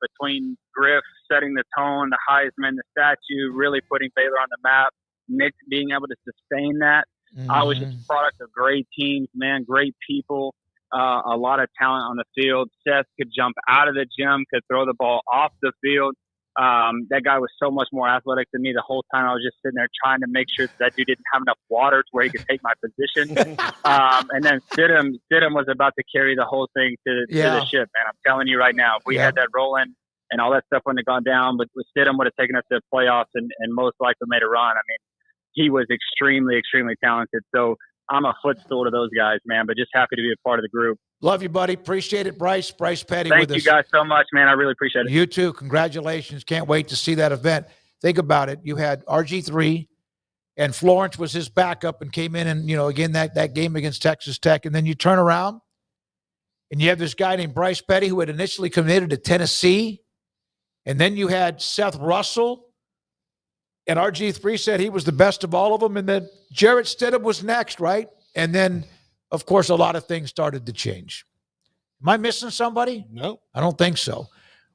Griff setting the tone, the Heisman, the statue, really putting Baylor on the map. Nick being able to sustain that. I was just a product of great teams, man. Great people. A lot of talent on the field. Seth could jump out of the gym, could throw the ball off the field. That guy was so much more athletic than me the whole time. I was just sitting there trying to make sure that dude didn't have enough water to where he could take my position. And then Stidham was about to carry the whole thing to the ship, man. I'm telling you right now, if we had that rolling and all that stuff wouldn't have gone down, but Stidham would have taken us to the playoffs and most likely made a run. I mean, he was extremely, extremely talented. So I'm a footstool to those guys, man, but just happy to be a part of the group. Love you, buddy. Appreciate it, Bryce Petty. Thank you guys so much, man. I really appreciate it. You too. Congratulations. Can't wait to see that event. Think about it. You had RG3 and Florence was his backup and came in and, again, that game against Texas Tech. And then you turn around and you have this guy named Bryce Petty who had initially committed to Tennessee. And then you had Seth Russell. And RG3 said he was the best of all of them. And then Jarrett Stidham was next, right? And then, of course, a lot of things started to change. Am I missing somebody? No. I don't think so.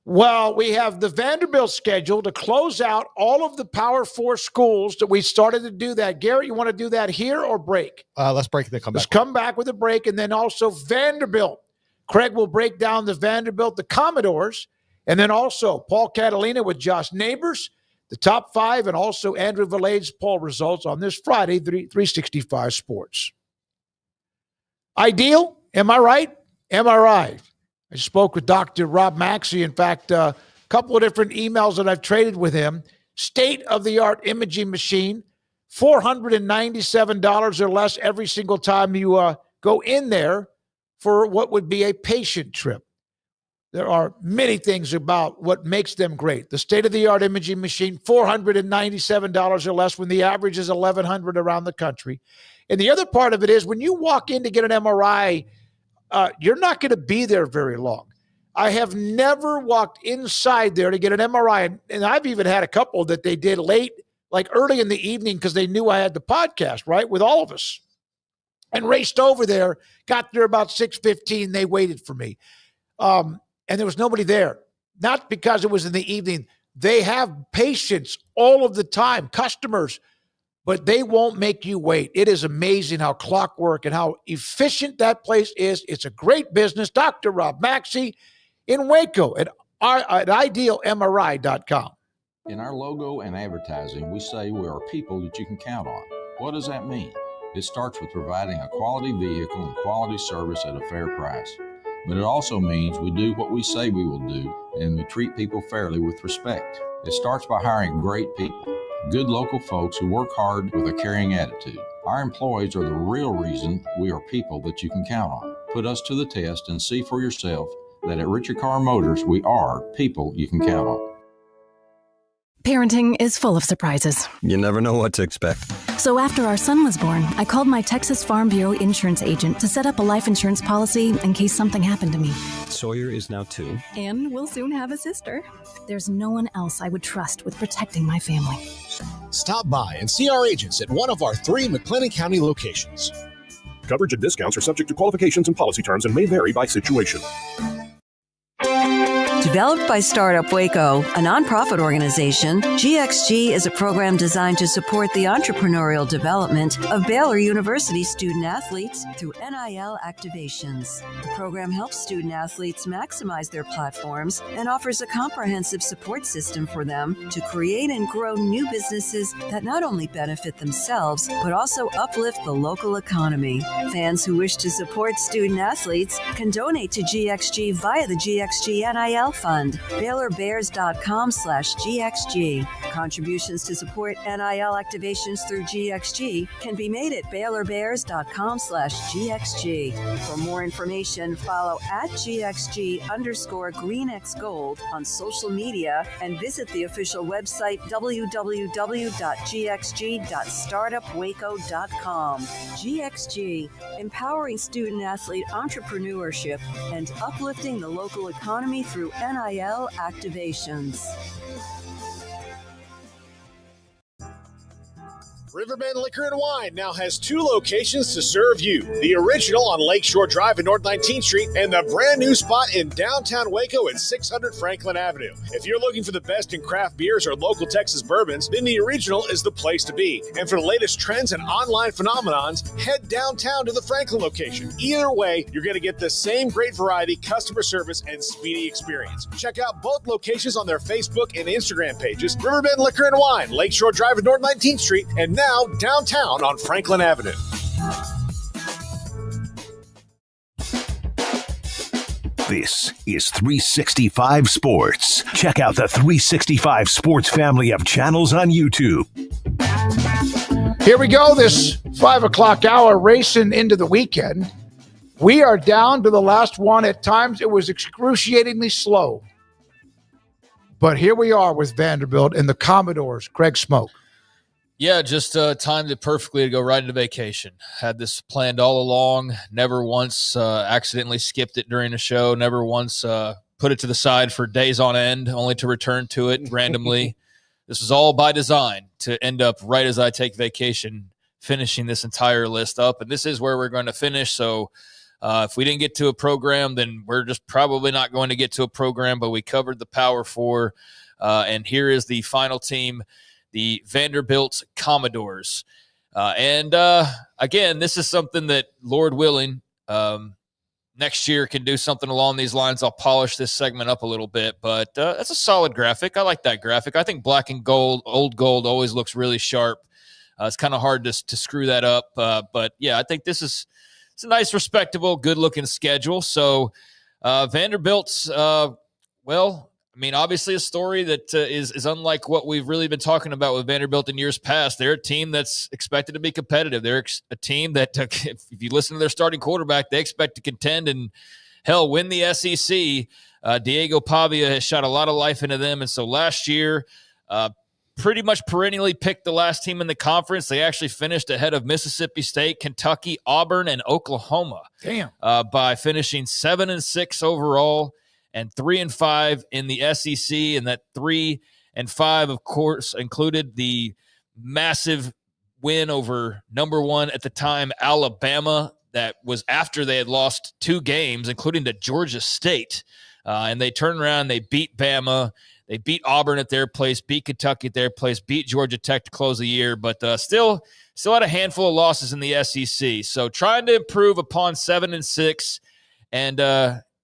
Well, we have the Vanderbilt schedule to close out all of the Power 4 schools that we started to do that. Garrett, you want to do that here or break? Let's break and then come back. Let's come back with a break. And then also Vanderbilt. Craig will break down the Vanderbilt, the Commodores, and then also Paul Catalina with Josh Neighbors, the top 5, and also Andrew Valade's poll results on this Friday, 365 Sports. Ideal? Am I right? MRI. I spoke with Dr. Rob Maxey. In fact, a couple of different emails that I've traded with him. State-of-the-art imaging machine, $497 or less every single time you go in there for what would be a patient trip. There are many things about what makes them great. The state-of-the-art imaging machine, $497 or less when the average is $1,100 around the country. And the other part of it is when you walk in to get an MRI, you're not going to be there very long. I have never walked inside there to get an MRI. And I've even had a couple that they did late, like early in the evening because they knew I had the podcast, right, with all of us. And raced over there, got there about 6:15. They waited for me. And there was nobody there. Not because it was in the evening. They have patients all of the time, customers, but they won't make you wait. It is amazing how clockwork and how efficient that place is. It's a great business. Dr. Rob Maxey in Waco at idealmri.com. In our logo and advertising, we say we are people that you can count on. What does that mean? It starts with providing a quality vehicle and quality service at a fair price. But it also means we do what we say we will do, and we treat people fairly with respect. It starts by hiring great people, good local folks who work hard with a caring attitude. Our employees are the real reason we are people that you can count on. Put us to the test and see for yourself that at Richard Carr Motors, we are people you can count on. Parenting is full of surprises. You never know what to expect. So after our son was born, I called my Texas Farm Bureau insurance agent to set up a life insurance policy in case something happened to me. Sawyer is now 2. And we'll soon have a sister. There's no one else I would trust with protecting my family. Stop by and see our agents at one of our 3 McLennan County locations. Coverage and discounts are subject to qualifications and policy terms and may vary by situation. Developed by Startup Waco, a nonprofit organization, GXG is a program designed to support the entrepreneurial development of Baylor University student athletes through NIL activations. The program helps student athletes maximize their platforms and offers a comprehensive support system for them to create and grow new businesses that not only benefit themselves, but also uplift the local economy. Fans who wish to support student athletes can donate to GXG via the GXG NIL Fund, BaylorBears.com/GXG. Contributions to support NIL activations through GXG can be made at BaylorBears.com/GXG. For more information, follow @GXG_GreenXGold on social media and visit the official website www.gxg.startupwaco.com. GXG, empowering student-athlete entrepreneurship and uplifting the local economy through NIL activations. Riverbend Liquor and Wine now has 2 locations to serve you. The original on Lakeshore Drive at North 19th Street and the brand new spot in downtown Waco at 600 Franklin Avenue. If you're looking for the best in craft beers or local Texas bourbons, then the original is the place to be. And for the latest trends and online phenomenons, head downtown to the Franklin location. Either way, you're going to get the same great variety, customer service, and speedy experience. Check out both locations on their Facebook and Instagram pages, Riverbend Liquor and Wine, Lakeshore Drive at North 19th Street, and now downtown on Franklin Avenue. This is 365 Sports. Check out the 365 Sports family of channels on YouTube. Here we go, this 5 o'clock hour, racing into the weekend. We are down to the last one. At times, it was excruciatingly slow. But here we are with Vanderbilt and the Commodores, Craig Smoak. Yeah, just timed it perfectly to go right into vacation. Had this planned all along. Never once accidentally skipped it during the show. Never once put it to the side for days on end, only to return to it randomly. This was all by design to end up right as I take vacation, finishing this entire list up. And this is where we're going to finish. So if we didn't get to a program, then we're just probably not going to get to a program. But we covered the Power Four. And here is the final team, the Vanderbilt Commodores. Again, this is something that, Lord willing, next year can do something along these lines. I'll polish this segment up a little bit, but that's a solid graphic. I like that graphic. I think black and gold, old gold, always looks really sharp. It's kind of hard to screw that up. But, yeah, I think it's a nice, respectable, good-looking schedule. So Vanderbilt's, obviously a story that is unlike what we've really been talking about with Vanderbilt in years past. They're a team that's expected to be competitive. They're a team that, if you listen to their starting quarterback, they expect to contend and, hell, win the SEC. Diego Pavia has shot a lot of life into them. And so last year, pretty much perennially picked the last team in the conference. They actually finished ahead of Mississippi State, Kentucky, Auburn, and Oklahoma. Damn. By finishing 7-6 overall and 3-5 in the SEC. And that 3-5, of course, included the massive win over number 1 at the time, Alabama. That was after they had lost 2 games, including to Georgia State. And they turned around, they beat Bama. They beat Auburn at their place, beat Kentucky at their place, beat Georgia Tech to close the year, but still had a handful of losses in the SEC. So trying to improve upon 7-6,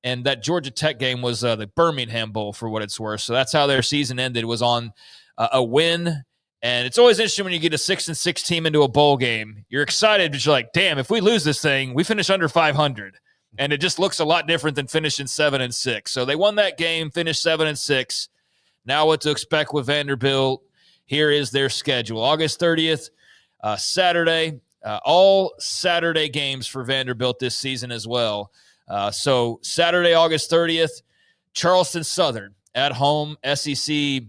and that Georgia Tech game was the Birmingham Bowl, for what it's worth. So that's how their season ended, was on a win. And it's always interesting when you get a 6-6 team into a bowl game. You're excited, but you're like, damn, if we lose this thing, we finish under 500. And it just looks a lot different than finishing 7-6. So they won that game, finished 7-6. Now what to expect with Vanderbilt. Here is their schedule. August 30th, Saturday. All Saturday games for Vanderbilt this season as well. So Saturday, August 30th, Charleston Southern at home, SEC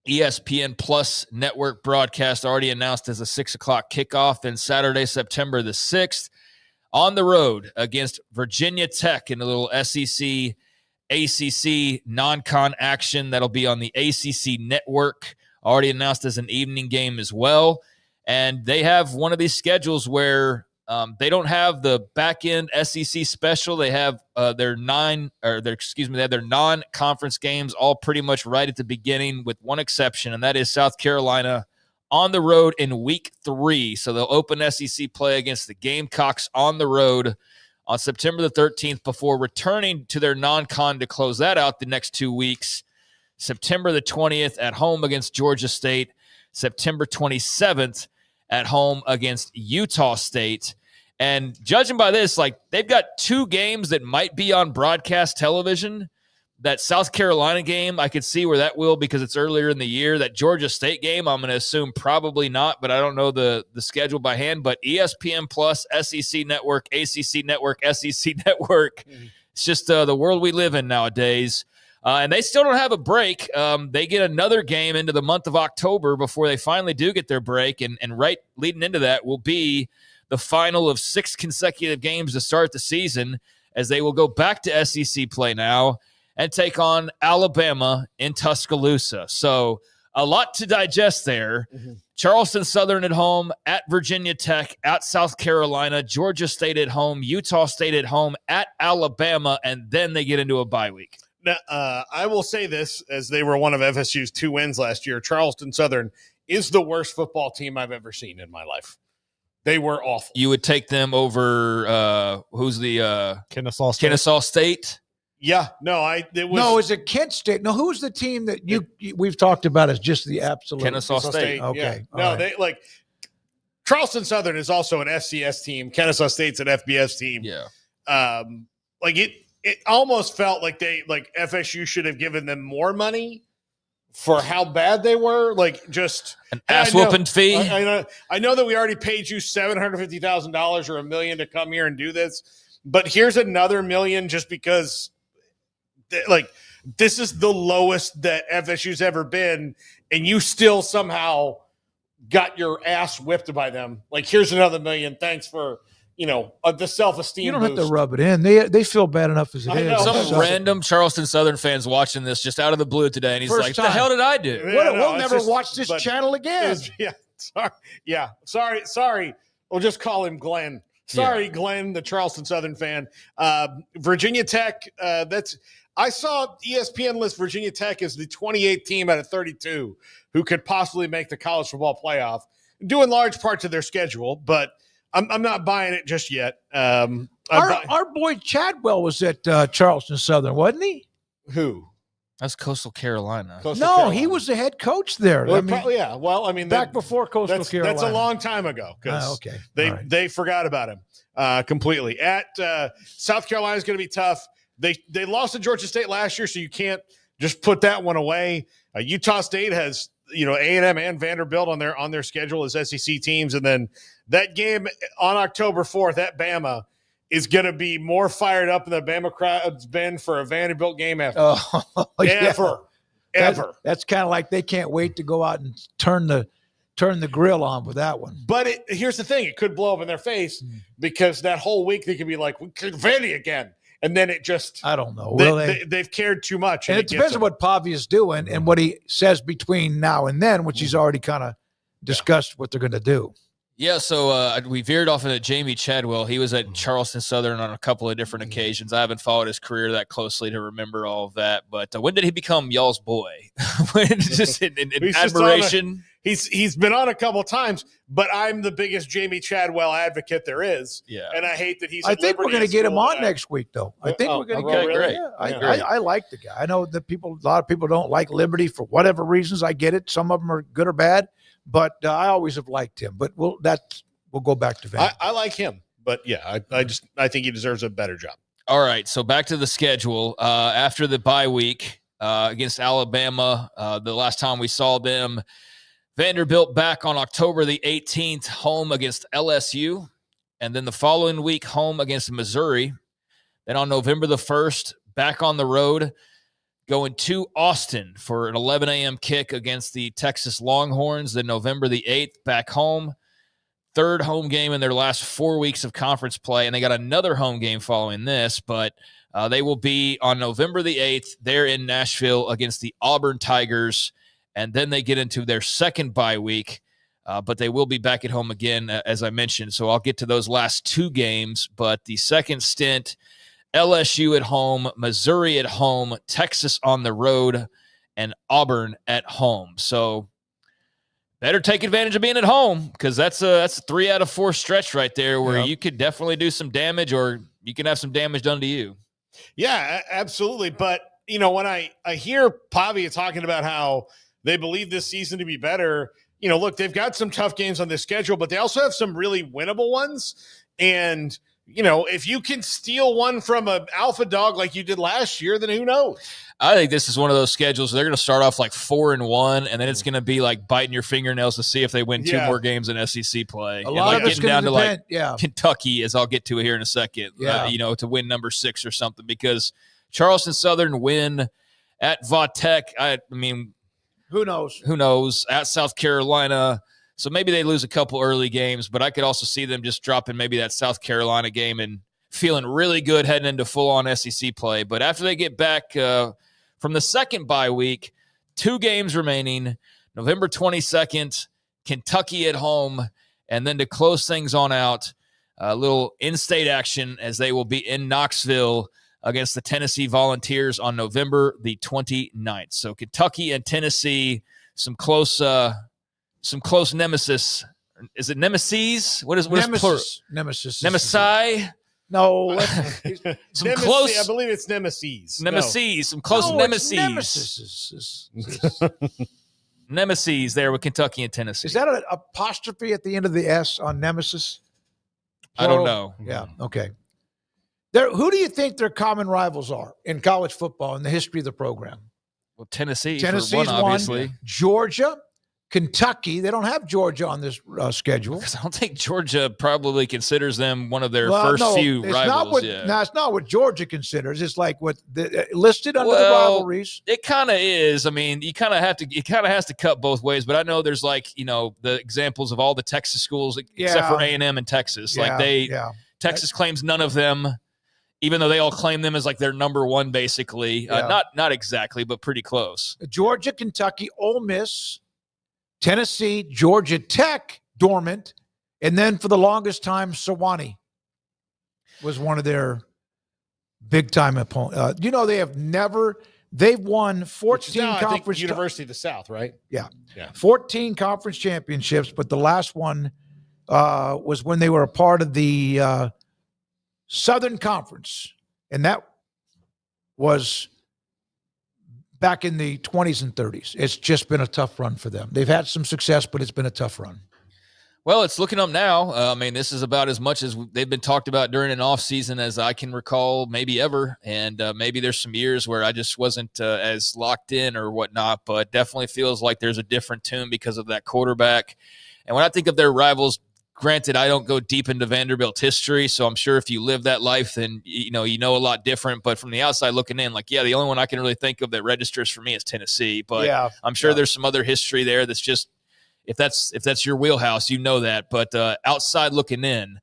ESPN Plus network broadcast already announced as a 6 o'clock kickoff. Then Saturday, September the 6th, on the road against Virginia Tech in a little SEC ACC non-con action. That'll be on the ACC network, already announced as an evening game as well. And they have one of these schedules where they don't have the back-end SEC special. They have their non-conference games all pretty much right at the beginning, with one exception, and that is South Carolina on the road in week 3. So they'll open SEC play against the Gamecocks on the road on September the 13th before returning to their non-con to close that out the next 2 weeks. September the 20th at home against Georgia State. September 27th at home against Utah State. And judging by this, like, they've got 2 games that might be on broadcast television, That South Carolina game, I could see where that will because it's earlier in the year. That Georgia State game, I'm going to assume probably not, but I don't know the schedule by hand. But ESPN Plus, SEC Network, ACC Network, SEC Network. It's just the world we live in nowadays. And they still don't have a break. They get another game into the month of October before they finally do get their break. And right leading into that will be the final of 6 consecutive games to start the season, as they will go back to SEC play now and take on Alabama in Tuscaloosa. So a lot to digest there. Charleston Southern at home, at Virginia Tech, at South Carolina, Georgia State at home, Utah State at home, at Alabama, and then they get into a bye week. Now, I will say this, as they were one of FSU's 2 wins last year, Charleston Southern is the worst football team I've ever seen in my life. They were awful. You would take them over who's the Kennesaw State? Kennesaw State? Yeah, is it Kent State? No, who's the team that we've talked about as just the absolute Kennesaw State? Okay, yeah. No, they like Charleston Southern is also an FCS team. Kennesaw State's an FBS team. Yeah, it almost felt like FSU should have given them more money for how bad they were. Like just an ass whooping fee. I know that we already paid you $750,000 or $1 million to come here and do this, but here's another $1 million just because. This is the lowest that FSU's ever been, and you still somehow got your ass whipped by them. Like, here's another $1 million. Thanks for, the self-esteem. You don't boost. have to rub it in. They feel bad enough as it is. Some random Charleston Southern fans watching this just out of the blue today, and he's like, "The hell did I do? We'll never watch this channel again." Sorry. We'll just call him Glenn. Sorry, Glenn, the Charleston Southern fan. Virginia Tech, I saw ESPN list Virginia Tech as the 28th team out of 32 who could possibly make the college football playoff, due in large part to their schedule, but I'm not buying it just yet. Our boy Chadwell was at Charleston Southern, wasn't he? Who? That's Coastal Carolina. He was the head coach there. Well, back before Coastal Carolina. That's a long time ago. Okay. They forgot about him completely. At South Carolina is going to be tough. They lost to Georgia State last year, so you can't just put that one away. Utah State has A&M and Vanderbilt on their schedule as SEC teams, and then that game on October 4th at Bama is going to be more fired up than the Bama crowd's been for a Vanderbilt game ever. Ever. That's kind of like they can't wait to go out and turn the grill on with that one. But here's the thing: it could blow up in their face because that whole week they could be like, "We could Vandy again." And then it just, I don't know. They've cared too much. And it depends on what Pavi is doing and what he says between now and then, which he's already kind of discussed what they're going to do. Yeah, so we veered off into Jamie Chadwell. He was at Charleston Southern on a couple of different occasions. I haven't followed his career that closely to remember all of that. But when did he become y'all's boy? Just in admiration. He's been on a couple times, but I'm the biggest Jamie Chadwell advocate there is. Yeah, and I hate that he's. I think we're going to get him on next week, though. I think we're going to get him. Great. Yeah, I like the guy. I know that a lot of people don't like Liberty for whatever reasons. I get it. Some of them are good or bad, but I always have liked him. But we'll go back to Vandy. I like him, but yeah, I think he deserves a better job. All right, so back to the schedule. After the bye week against Alabama, the last time we saw them. Vanderbilt back on October the 18th, home against LSU. And then the following week, home against Missouri. Then on November the 1st, back on the road, going to Austin for an 11 a.m. kick against the Texas Longhorns. Then November the 8th, back home. Third home game in their last 4 weeks of conference play. And they got another home game following this, but they will be on November the 8th there in Nashville against the Auburn Tigers. And then they get into their second bye week, but they will be back at home again, as I mentioned. So I'll get to those last 2 games. But the second stint, LSU at home, Missouri at home, Texas on the road, and Auburn at home. So better take advantage of being at home because that's a 3 out of 4 stretch right there where you could definitely do some damage or you can have some damage done to you. Yeah, absolutely. But, when I hear Pavi talking about how they believe this season to be better. Look, they've got some tough games on this schedule, but they also have some really winnable ones. And if you can steal one from an alpha dog like you did last year, then who knows? I think this is one of those schedules. They're going to start off like 4-1, and then it's going to be like biting your fingernails to see if they win two more games in SEC play. A lot of it's getting down to depend, like Kentucky, as I'll get to here in a second. Yeah. To win number 6 or something, because Charleston Southern win at Va Tech. I mean, who knows? Who knows? At South Carolina. So maybe they lose a couple early games, but I could also see them just dropping maybe that South Carolina game and feeling really good heading into full-on SEC play. But after they get back from the second bye week, 2 games remaining, November 22nd, Kentucky at home, and then to close things on out, a little in-state action as they will be in Knoxville against the Tennessee Volunteers on November the 29th. So Kentucky and Tennessee, some close nemesis. Is it nemesis? What is plural? Nemesis. Nemesi? No. Some close. I believe it's nemesis. Nemesis. Some close nemesis. Nemesis there with Kentucky and Tennessee. Is that an apostrophe at the end of the S on nemesis? I don't know. Yeah. Okay. Who do you think their common rivals are in college football in the history of the program? Well, Tennessee's one, obviously. Georgia, Kentucky. They don't have Georgia on this schedule. I don't think Georgia probably considers them one of their few rivals. No, it's not what Georgia considers. It's like what listed under the rivalries. It kind of is. I mean, it kind of has to cut both ways. But I know there's the examples of all the Texas schools except for A&M and Texas. Texas claims none of them, even though they all claim them as like their number one, basically. Not exactly, but pretty close. Georgia, Kentucky, Ole Miss, Tennessee, Georgia Tech, dormant, and then for the longest time, Sewanee was one of their big-time opponents. They've won 14 conference. University of the South, right? Yeah. 14 conference championships, but the last one was when they were a part of the Southern Conference, and that was back in the 20s and 30s. It's just been a tough run for them. They've had some success, but it's been a tough run. Well, it's looking up now. I mean, this is about as much as they've been talked about during an off season as I can recall, maybe ever. And maybe there's some years where I just wasn't as locked in or whatnot, but definitely feels like there's a different tune because of that quarterback. And when I think of their rivals, granted, I don't go deep into Vanderbilt history, so I'm sure if you live that life, then you know a lot different. But from the outside looking in, the only one I can really think of that registers for me is Tennessee. But I'm sure there's some other history there that's just if that's your wheelhouse, you know that. But outside looking in,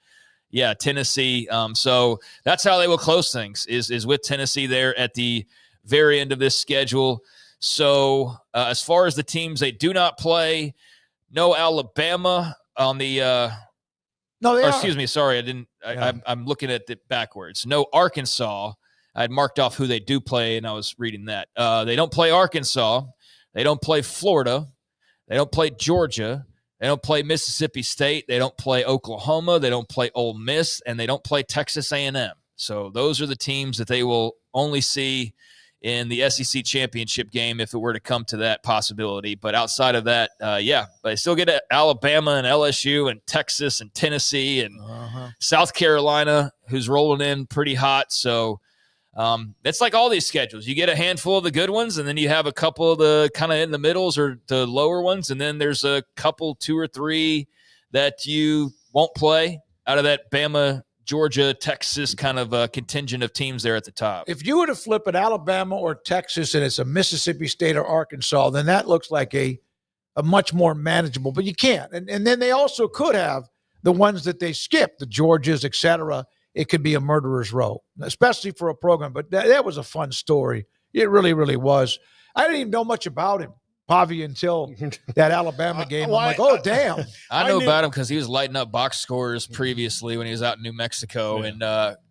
Tennessee. So that's how they will close things is with Tennessee there at the very end of this schedule. So as far as the teams they do not play, no Alabama. On the excuse me, sorry, I didn't. I'm looking at it backwards. No Arkansas. I had marked off who they do play, and I was reading that. They don't play Arkansas. They don't play Florida. They don't play Georgia. They don't play Mississippi State. They don't play Oklahoma. They don't play Ole Miss, and they don't play Texas A&M. So those are the teams that they will only see in the SEC championship game if it were to come to that possibility. But outside of that, but they still get Alabama and LSU and Texas and Tennessee and South Carolina, who's rolling in pretty hot. So it's like all these schedules. You get a handful of the good ones, and then you have a couple of the kind of in the middles or the lower ones, and then there's a couple, 2 or 3 that you won't play out of that Bama, Georgia, Texas kind of contingent of teams there at the top. If you were to flip it Alabama or Texas and it's a Mississippi State or Arkansas, then that looks like a much more manageable, but you can't. And then they also could have the ones that they skip, the Georgias, et cetera. It could be a murderer's row, especially for a program. But that was a fun story. It really, really was. I didn't even know much about him, Pavi, until that Alabama game. I'm like, oh, damn. I know about him because he was lighting up box scores previously when he was out in New Mexico and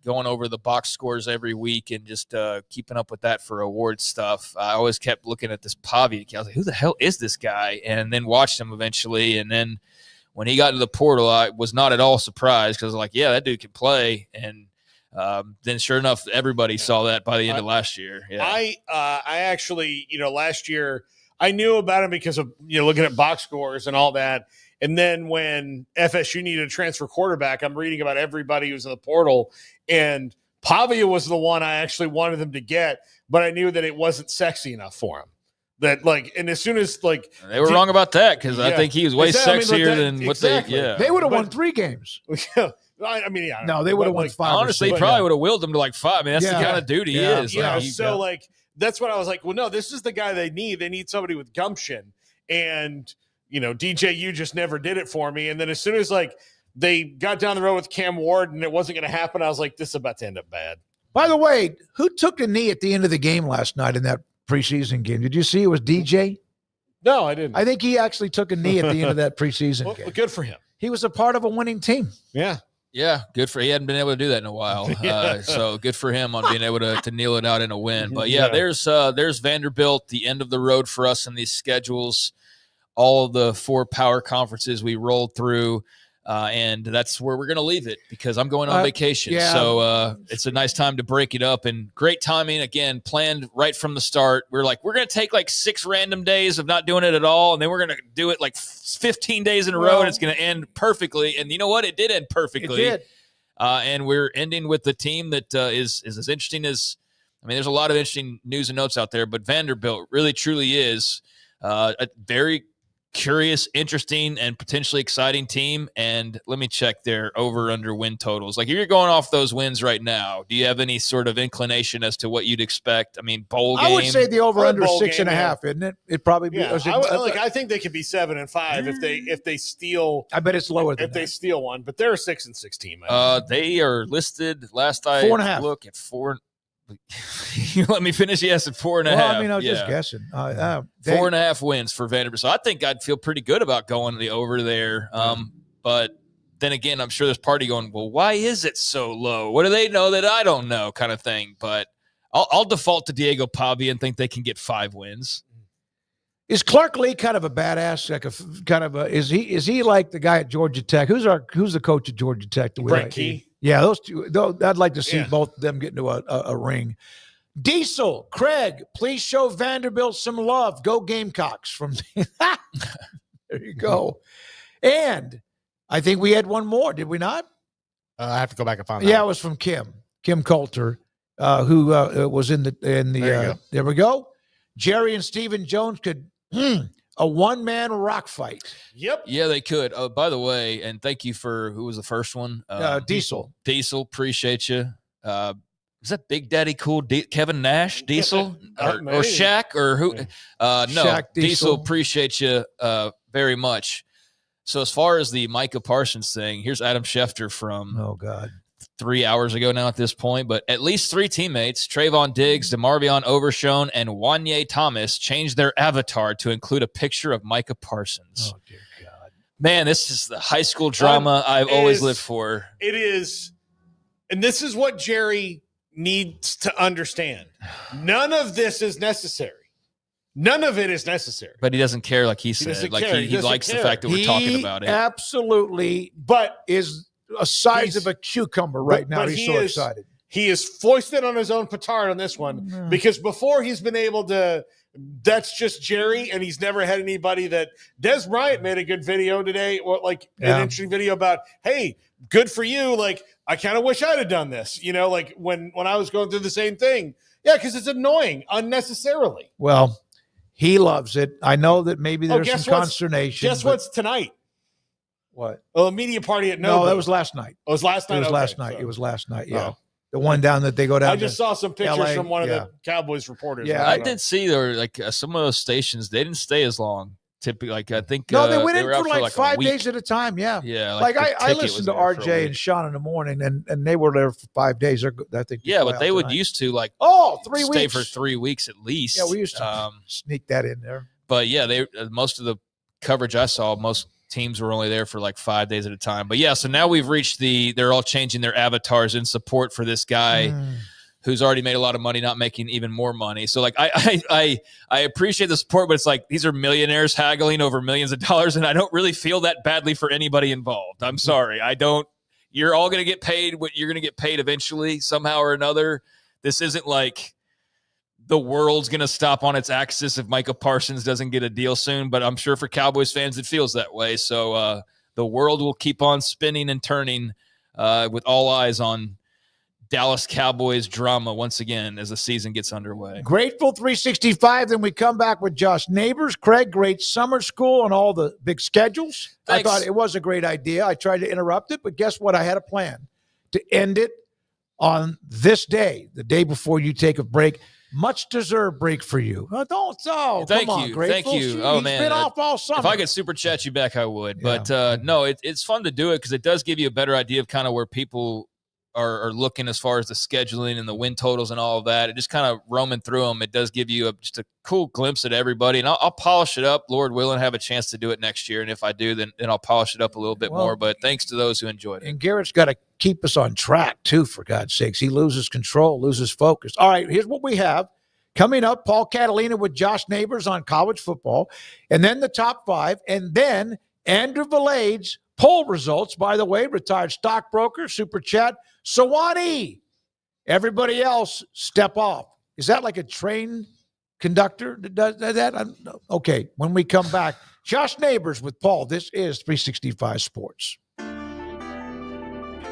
going over the box scores every week and just keeping up with that for award stuff. I always kept looking at this Pavi. I was like, who the hell is this guy? And then watched him eventually. And then when he got into the portal, I was not at all surprised because I was like, yeah, that dude can play. And then sure enough, everybody saw that by the end of last year. Yeah. I actually, last year – I knew about him because of looking at box scores and all that, And then when FSU needed a transfer quarterback, I'm reading about everybody who's in the portal, and Pavia was the one I actually wanted them to get, but I knew that it wasn't sexy enough for him. That and as soon as they were wrong about that, because I think he was way sexier than what they. Yeah, they would have won 3 games. I mean, yeah. No, they would have won 5. Honestly, he probably would have willed them to 5. I mean, that's the kind of dude he is. Yeah. That's what I was like. Well, no, this is the guy they need. They need somebody with gumption. And DJ, you just never did it for me. And then as soon as they got down the road with Cam Ward and it wasn't going to happen, I was like, this is about to end up bad. By the way, who took a knee at the end of the game last night in that preseason game? Did you see it was DJ? No, I didn't. I think he actually took a knee at the end of that preseason game. Good for him. He was a part of a winning team. Yeah. Yeah, good for he hadn't been able to do that in a while. So good for him on being able to kneel it out in a win. But there's Vanderbilt, the end of the road for us in these schedules. All of the 4 power conferences we rolled through, and that's where we're going to leave it because I'm going on vacation. Yeah. So it's a nice time to break it up, and great timing. Again, planned right from the start. We're going to take 6 random days of not doing it at all, and then we're going to do it 15 days in a row, and it's going to end perfectly. And you know what? It did end perfectly. It did. And we're ending with the team that is as interesting as – I mean, there's a lot of interesting news and notes out there, but Vanderbilt really truly is a very – curious, interesting, and potentially exciting team. And let me check their over-under win totals. If you're going off those wins right now, do you have any sort of inclination as to what you'd expect? I mean, bowl game. I would say the over-under is 6.5, isn't it? It'd probably be. Yeah, I think they could be 7 and 5 if they steal. I bet it's lower than if they steal one, but they're a 6-6 team. They are listed last I 4.5. Look at 4. You let me finish. Yes, at 4.5. Well, I mean, I was just guessing. 4.5 wins for Vanderbilt. So I think I'd feel pretty good about going the over there. But then again, I'm sure there's party going, well, why is it so low? What do they know that I don't know, kind of thing. But I'll default to Diego Pavia and think they can get 5 wins. Is Clark Lee kind of a badass? Is he like the guy at Georgia Tech? Who's the coach at Georgia Tech? Brett Key. Yeah, those two. I'd like to see both of them get into a ring. Diesel, Craig, please show Vanderbilt some love. Go Gamecocks! From there you go. And I think we had one more, did we not? I have to go back and find out. Yeah, it was from Kim Coulter, who was in the. There we go. Jerry and Stephen Jones could a one-man rock fight. Yep. Yeah, they could. By the way, and thank you for who was the first one? Diesel. Diesel, appreciate you. Is that Big Daddy Cool Kevin Nash, Diesel, or Shaq, or who? No, Shaq, Diesel, appreciate you very much. So as far as the Micah Parsons thing, here's Adam Schefter from 3 hours ago now at this point, but at least 3 teammates, Trayvon Diggs, DeMarvion Overshone, and Wanye Thomas, changed their avatar to include a picture of Micah Parsons. Oh, dear God. Man, this is the high school drama I've always lived for. It is. And this is what Jerry needs to understand. None of this is necessary. None of it is necessary. But he doesn't care, like he said. He likes the fact that we're talking about it. Absolutely. But is a size of a cucumber right now. He's so excited. He is foisted on his own petard on this one because before he's been able to, that's just Jerry, and he's never had anybody that Des Bryant made a good video today, or an interesting video about, hey, good for you. I kind of wish I'd have done this, when I was going through the same thing. Yeah, because it's annoying unnecessarily. Well, he loves it. I know that maybe there's some consternation. Guess what's tonight? What? Well, a media party at No, that was last night. Oh, it was last night? It was last night, yeah. Oh. The one down that they go down. I just saw some pictures LA, from one of the Cowboys reporters. Yeah, I did see there some of those stations, they didn't stay as long. Typically, I think no, they went in for 5 days at a time. Yeah, yeah. I listened to RJ and Sean in the morning, and they were there for 5 days. I think. Yeah, but they would used to 3 stay weeks for 3 weeks at least. Yeah, we used to sneak that in there. But yeah, they most of the coverage I saw, most teams were only there for 5 days at a time. But yeah, so now we've reached they're all changing their avatars in support for this guy who's already made a lot of money, not making even more money. So I appreciate the support, but it's these are millionaires haggling over millions of dollars, and I don't really feel that badly for anybody involved. I'm sorry. I don't. You're all going to get paid what you're going to get paid eventually, somehow or another. This isn't like the world's going to stop on its axis if Micah Parsons doesn't get a deal soon, but I'm sure for Cowboys fans it feels that way. So the world will keep on spinning and turning with all eyes on Dallas Cowboys drama once again as the season gets underway. Grateful 365. Then we come back with Josh Neighbors. Craig, great summer school and all the big schedules. Thanks. I thought it was a great idea. I tried to interrupt it, but guess what? I had a plan to end it on this day, the day before you take a break. Much deserved break for you. Thank come on, you. Grateful. Thank you. Oh, He's man. been off all summer. If I could super chat you back, I would. But no, it's fun to do it because it does give you a better idea of kind of where people are looking as far as the scheduling and the win totals and all of that. It just kind of roaming through them. It does give you just a cool glimpse at everybody. And I'll polish it up, Lord willing, have a chance to do it next year. And if I do, then I'll polish it up a little bit more. But thanks to those who enjoyed it. And Garrett's got to keep us on track, too, for God's sakes. He loses control, loses focus. All right, here's what we have. Coming up, Paul Catalina with Josh Neighbors on college football. And then the top 5. And then Andrew Valade's poll results, by the way, retired stockbroker, super chat, Sawani. Everybody else, step off. Is that like a train conductor that does that? I don't know. Okay, when we come back, Josh Neighbors with Paul. This is 365 Sports.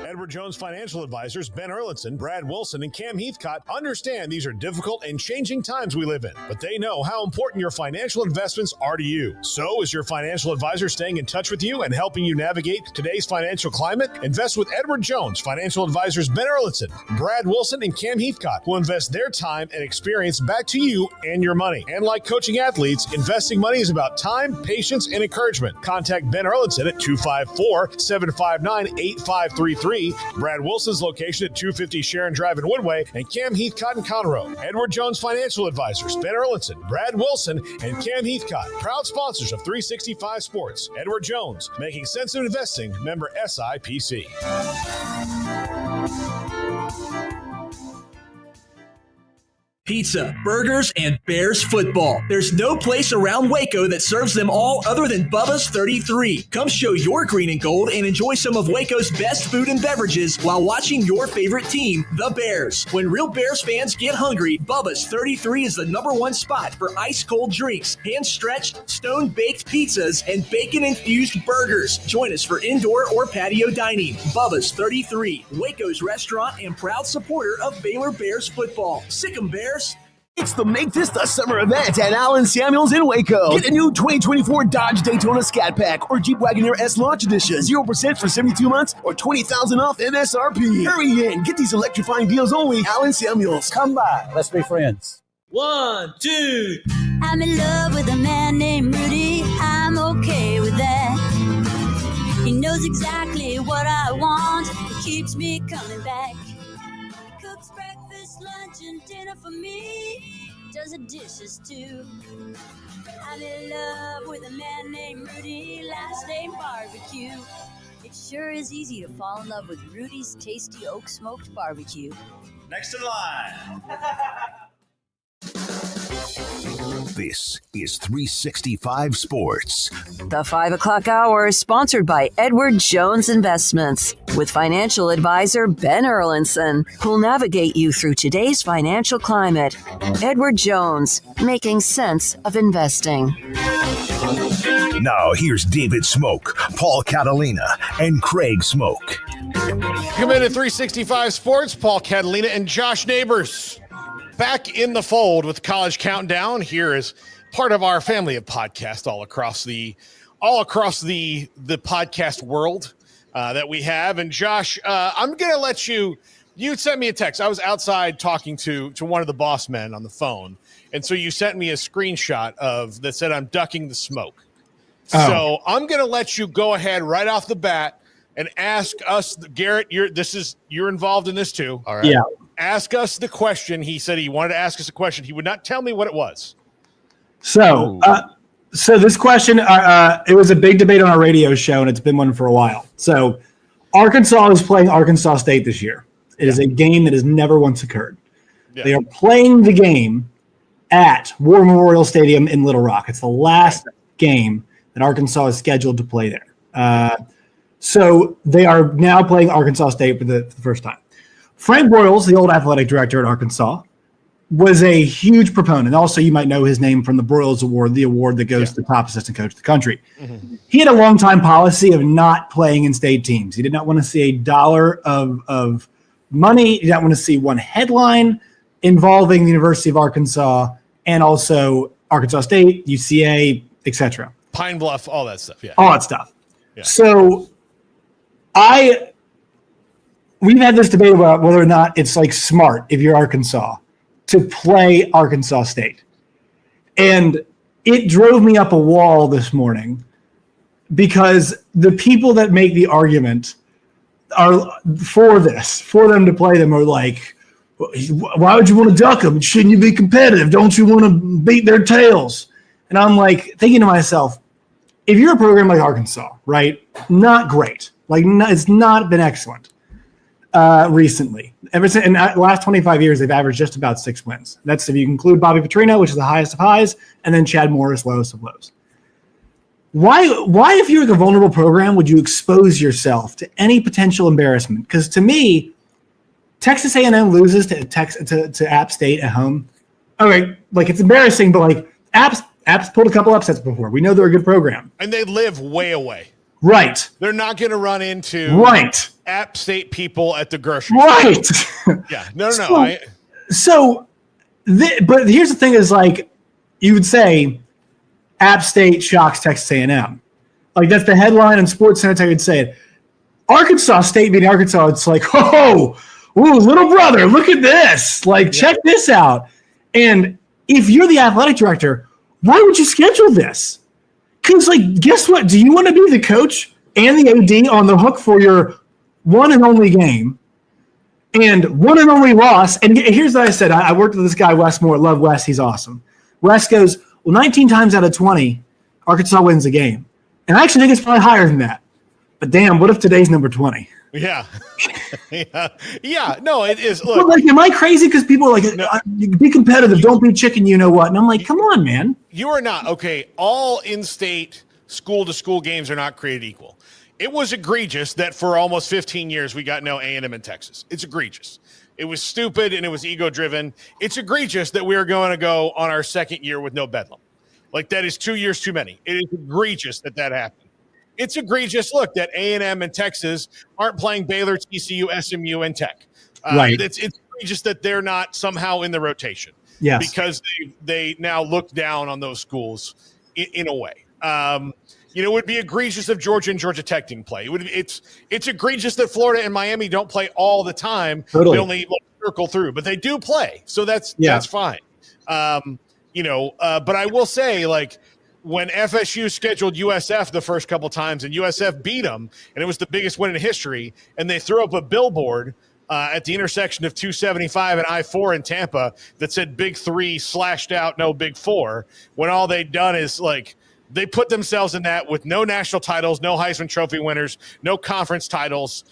Edward Jones financial advisors Ben Erlinson, Brad Wilson, and Cam Heathcott understand these are difficult and changing times we live in, but they know how important your financial investments are to you. So is your financial advisor staying in touch with you and helping you navigate today's financial climate? Invest with Edward Jones financial advisors Ben Erlinson, Brad Wilson, and Cam Heathcott, who invest their time and experience back to you and your money. And like coaching athletes, investing money is about time, patience, and encouragement. Contact Ben Erlinson at 254-759-8533. Brad Wilson's location at 250 Sharon Drive in Woodway, and Cam Heathcott in Conroe. Edward Jones Financial Advisors, Ben Erlinson, Brad Wilson, and Cam Heathcott, proud sponsors of 365 Sports. Edward Jones, making sense of investing, member SIPC. Pizza, burgers, and Bears football. There's no place around Waco that serves them all other than Bubba's 33. Come show your green and gold and enjoy some of Waco's best food and beverages while watching your favorite team, the Bears. When real Bears fans get hungry, Bubba's 33 is the #1 spot for ice-cold drinks, hand-stretched, stone-baked pizzas, and bacon-infused burgers. Join us for indoor or patio dining. Bubba's 33, Waco's restaurant and proud supporter of Baylor Bears football. Sick 'em, Bears. It's the Make This the Summer event at Allen Samuels in Waco. Get a new 2024 Dodge Daytona Scat Pack or Jeep Wagoneer S Launch Edition. 0% for 72 months or $20,000 off MSRP. Hurry in. Get these electrifying deals only. Allen Samuels. Come by. Let's be friends. 1, 2. I'm in love with a man named Rudy. I'm okay with that. He knows exactly what I want. He keeps me coming back. Cooks breakfast, lunch, and dinner for me. Does the dishes too. I'm in love with a man named Rudy, last name Barbecue. It sure is easy to fall in love with Rudy's tasty oak smoked barbecue. Next in line. This is 365 Sports. The 5 o'clock hour is sponsored by Edward Jones Investments with financial advisor Ben Erlinson, who'll navigate you through today's financial climate. Edward Jones, making sense of investing. Now here's David Smoak, Paul Catalina, and Craig Smoak. Come in at 365 Sports, Paul Catalina and Josh Neighbors. Back in the fold with College Countdown. Here is part of our family of podcasts all across the podcast world that we have. And Josh, I'm gonna let you sent me a text. I was outside talking to one of the boss men on the phone, and so you sent me a screenshot that said I'm ducking the smoke. Oh. So I'm gonna let you go ahead right off the bat and ask us, Garrett. You're involved in this too. All right. Yeah. Ask us the question. He said he wanted to ask us a question. He would not tell me what it was. So this question, it was a big debate on our radio show, and it's been one for a while. So Arkansas is playing Arkansas State this year. It is a game that has never once occurred. Yeah. They are playing the game at War Memorial Stadium in Little Rock. It's the last game that Arkansas is scheduled to play there. So they are now playing Arkansas State for the first time. Frank Broyles, the old athletic director at Arkansas, was a huge proponent. Also, you might know his name from the Broyles Award, the award that goes to the top assistant coach of the country. Mm-hmm. He had a long-time policy of not playing in state teams. He did not want to see $1 of money. He did not want to see one headline involving the University of Arkansas and also Arkansas State, UCA, etc. Pine Bluff, all that stuff. Yeah. All that stuff. Yeah. So we've had this debate about whether or not it's like smart if you're Arkansas to play Arkansas State. And it drove me up a wall this morning because the people that make the argument are for them to play them are like, why would you want to duck them? Shouldn't you be competitive? Don't you want to beat their tails? And I'm like thinking to myself, if you're a program like Arkansas, right, not great. It's not been excellent recently. Ever since in the last 25 years, they've averaged just about 6 wins. That's if you include Bobby Petrino, which is the highest of highs, and then Chad Morris, lowest of lows. Why, if you're like a vulnerable program, would you expose yourself to any potential embarrassment? Because to me, Texas A&M loses to App State at home. Okay, like it's embarrassing, but like App's pulled a couple upsets before. We know they're a good program, and they live way away. Right. They're not going to run into App State people at the grocery store. Right. Yeah. No. But here's the thing: is like you would say, App State shocks Texas A&M. Like that's the headline in Sports Center. Would say it. Arkansas State beating Arkansas. It's like, oh, ooh, little brother, look at this! Like, check this out. And if you're the athletic director, why would you schedule this? Because, like, guess what? Do you want to be the coach and the AD on the hook for your one and only game and one and only loss? And here's what I said. I worked with this guy, Wes Moore. Love Wes. He's awesome. Wes goes, well, 19 times out of 20, Arkansas wins a game. And I actually think it's probably higher than that. But, damn, what if today's number 20? Yeah. Yeah. No, it is. Look, but like, am I crazy? Because people are like, be competitive. Don't be chicken, you know what? And I'm like, come on, man. You are not. Okay, all in-state school-to-school games are not created equal. It was egregious that for almost 15 years we got no A&M in Texas. It's egregious. It was stupid and it was ego-driven. It's egregious that we are going to go on our second year with no Bedlam. Like, that is 2 years too many. It is egregious that happened. It's egregious, look, that A&M and Texas aren't playing Baylor, TCU, SMU, and Tech. Right. It's egregious that they're not somehow in the rotation. Yes. Because they now look down on those schools in a way. It would be egregious if Georgia and Georgia Tech didn't play. It's egregious that Florida and Miami don't play all the time. Totally. They only circle through, but they do play. So that's fine. But I will say, like, when FSU scheduled USF the first couple times and USF beat them, and it was the biggest win in history, and they threw up a billboard at the intersection of 275 and I-4 in Tampa that said Big 3 slashed out, no Big 4, when all they'd done is, like, they put themselves in that with no national titles, no Heisman Trophy winners, no conference titles,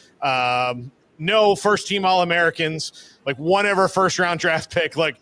no first-team All-Americans, like one ever first-round draft pick. Like,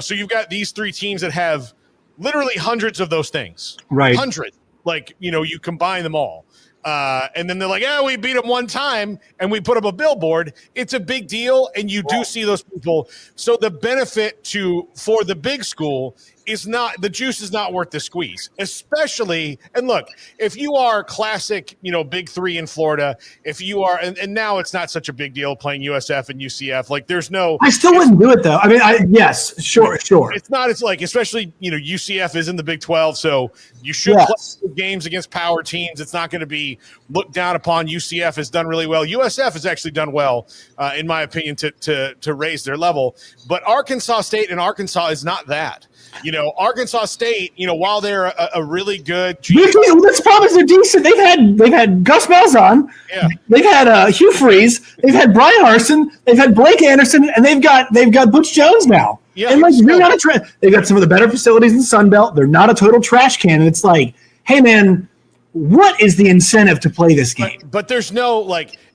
so you've got these three teams that have literally hundreds of those things. Right. Hundreds. Like, you combine them all. And then they're like, we beat them one time and we put up a billboard. It's a big deal. And you do see those people. So the benefit for the big school is not, the juice is not worth the squeeze, especially, and look, if you are classic, Big 3 in Florida, if you are, and now it's not such a big deal playing USF and UCF, like there's no. I still wouldn't do it though. I mean, yes, sure. It's not, it's like, especially, UCF is in the Big 12, so you should play games against power teams. It's not going to be looked down upon. UCF has done really well. USF has actually done well, in my opinion, to raise their level, but Arkansas State and Arkansas is not that. Arkansas State, while they're a really good that's probably they're decent. They've had Gus Malzahn. Yeah. They've had Hugh Freeze. They've had Brian Harsin. They've had Blake Anderson, and they've got Butch Jones now. Yeah, and they're not they've got some of the better facilities in the Sun Belt. They're not a total trash can. And it's like, hey man, what is the incentive to play this game? But there's no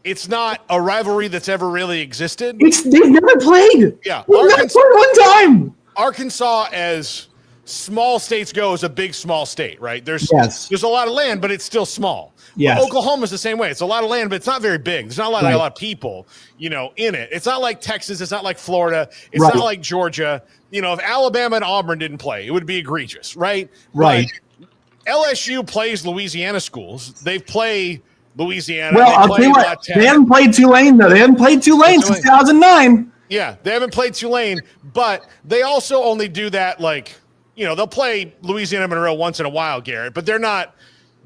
it's not a rivalry that's ever really existed. They've never played. Yeah, Not for one time. Arkansas as small states go is a big small state, right? There's a lot of land, but it's still small. Yes. Well, Oklahoma's the same way. It's a lot of land, but it's not very big. There's not a lot of people, in it. It's not like Texas. It's not like Florida. It's not like Georgia. If Alabama and Auburn didn't play, it would be egregious, right? Right. But LSU plays Louisiana schools. They play Louisiana. Well, I'll tell you what, they haven't played Tulane, though. They haven't played Tulane since 2009. Yeah, they haven't played Tulane, but they also only do that they'll play Louisiana Monroe once in a while, Garrett, but they're not.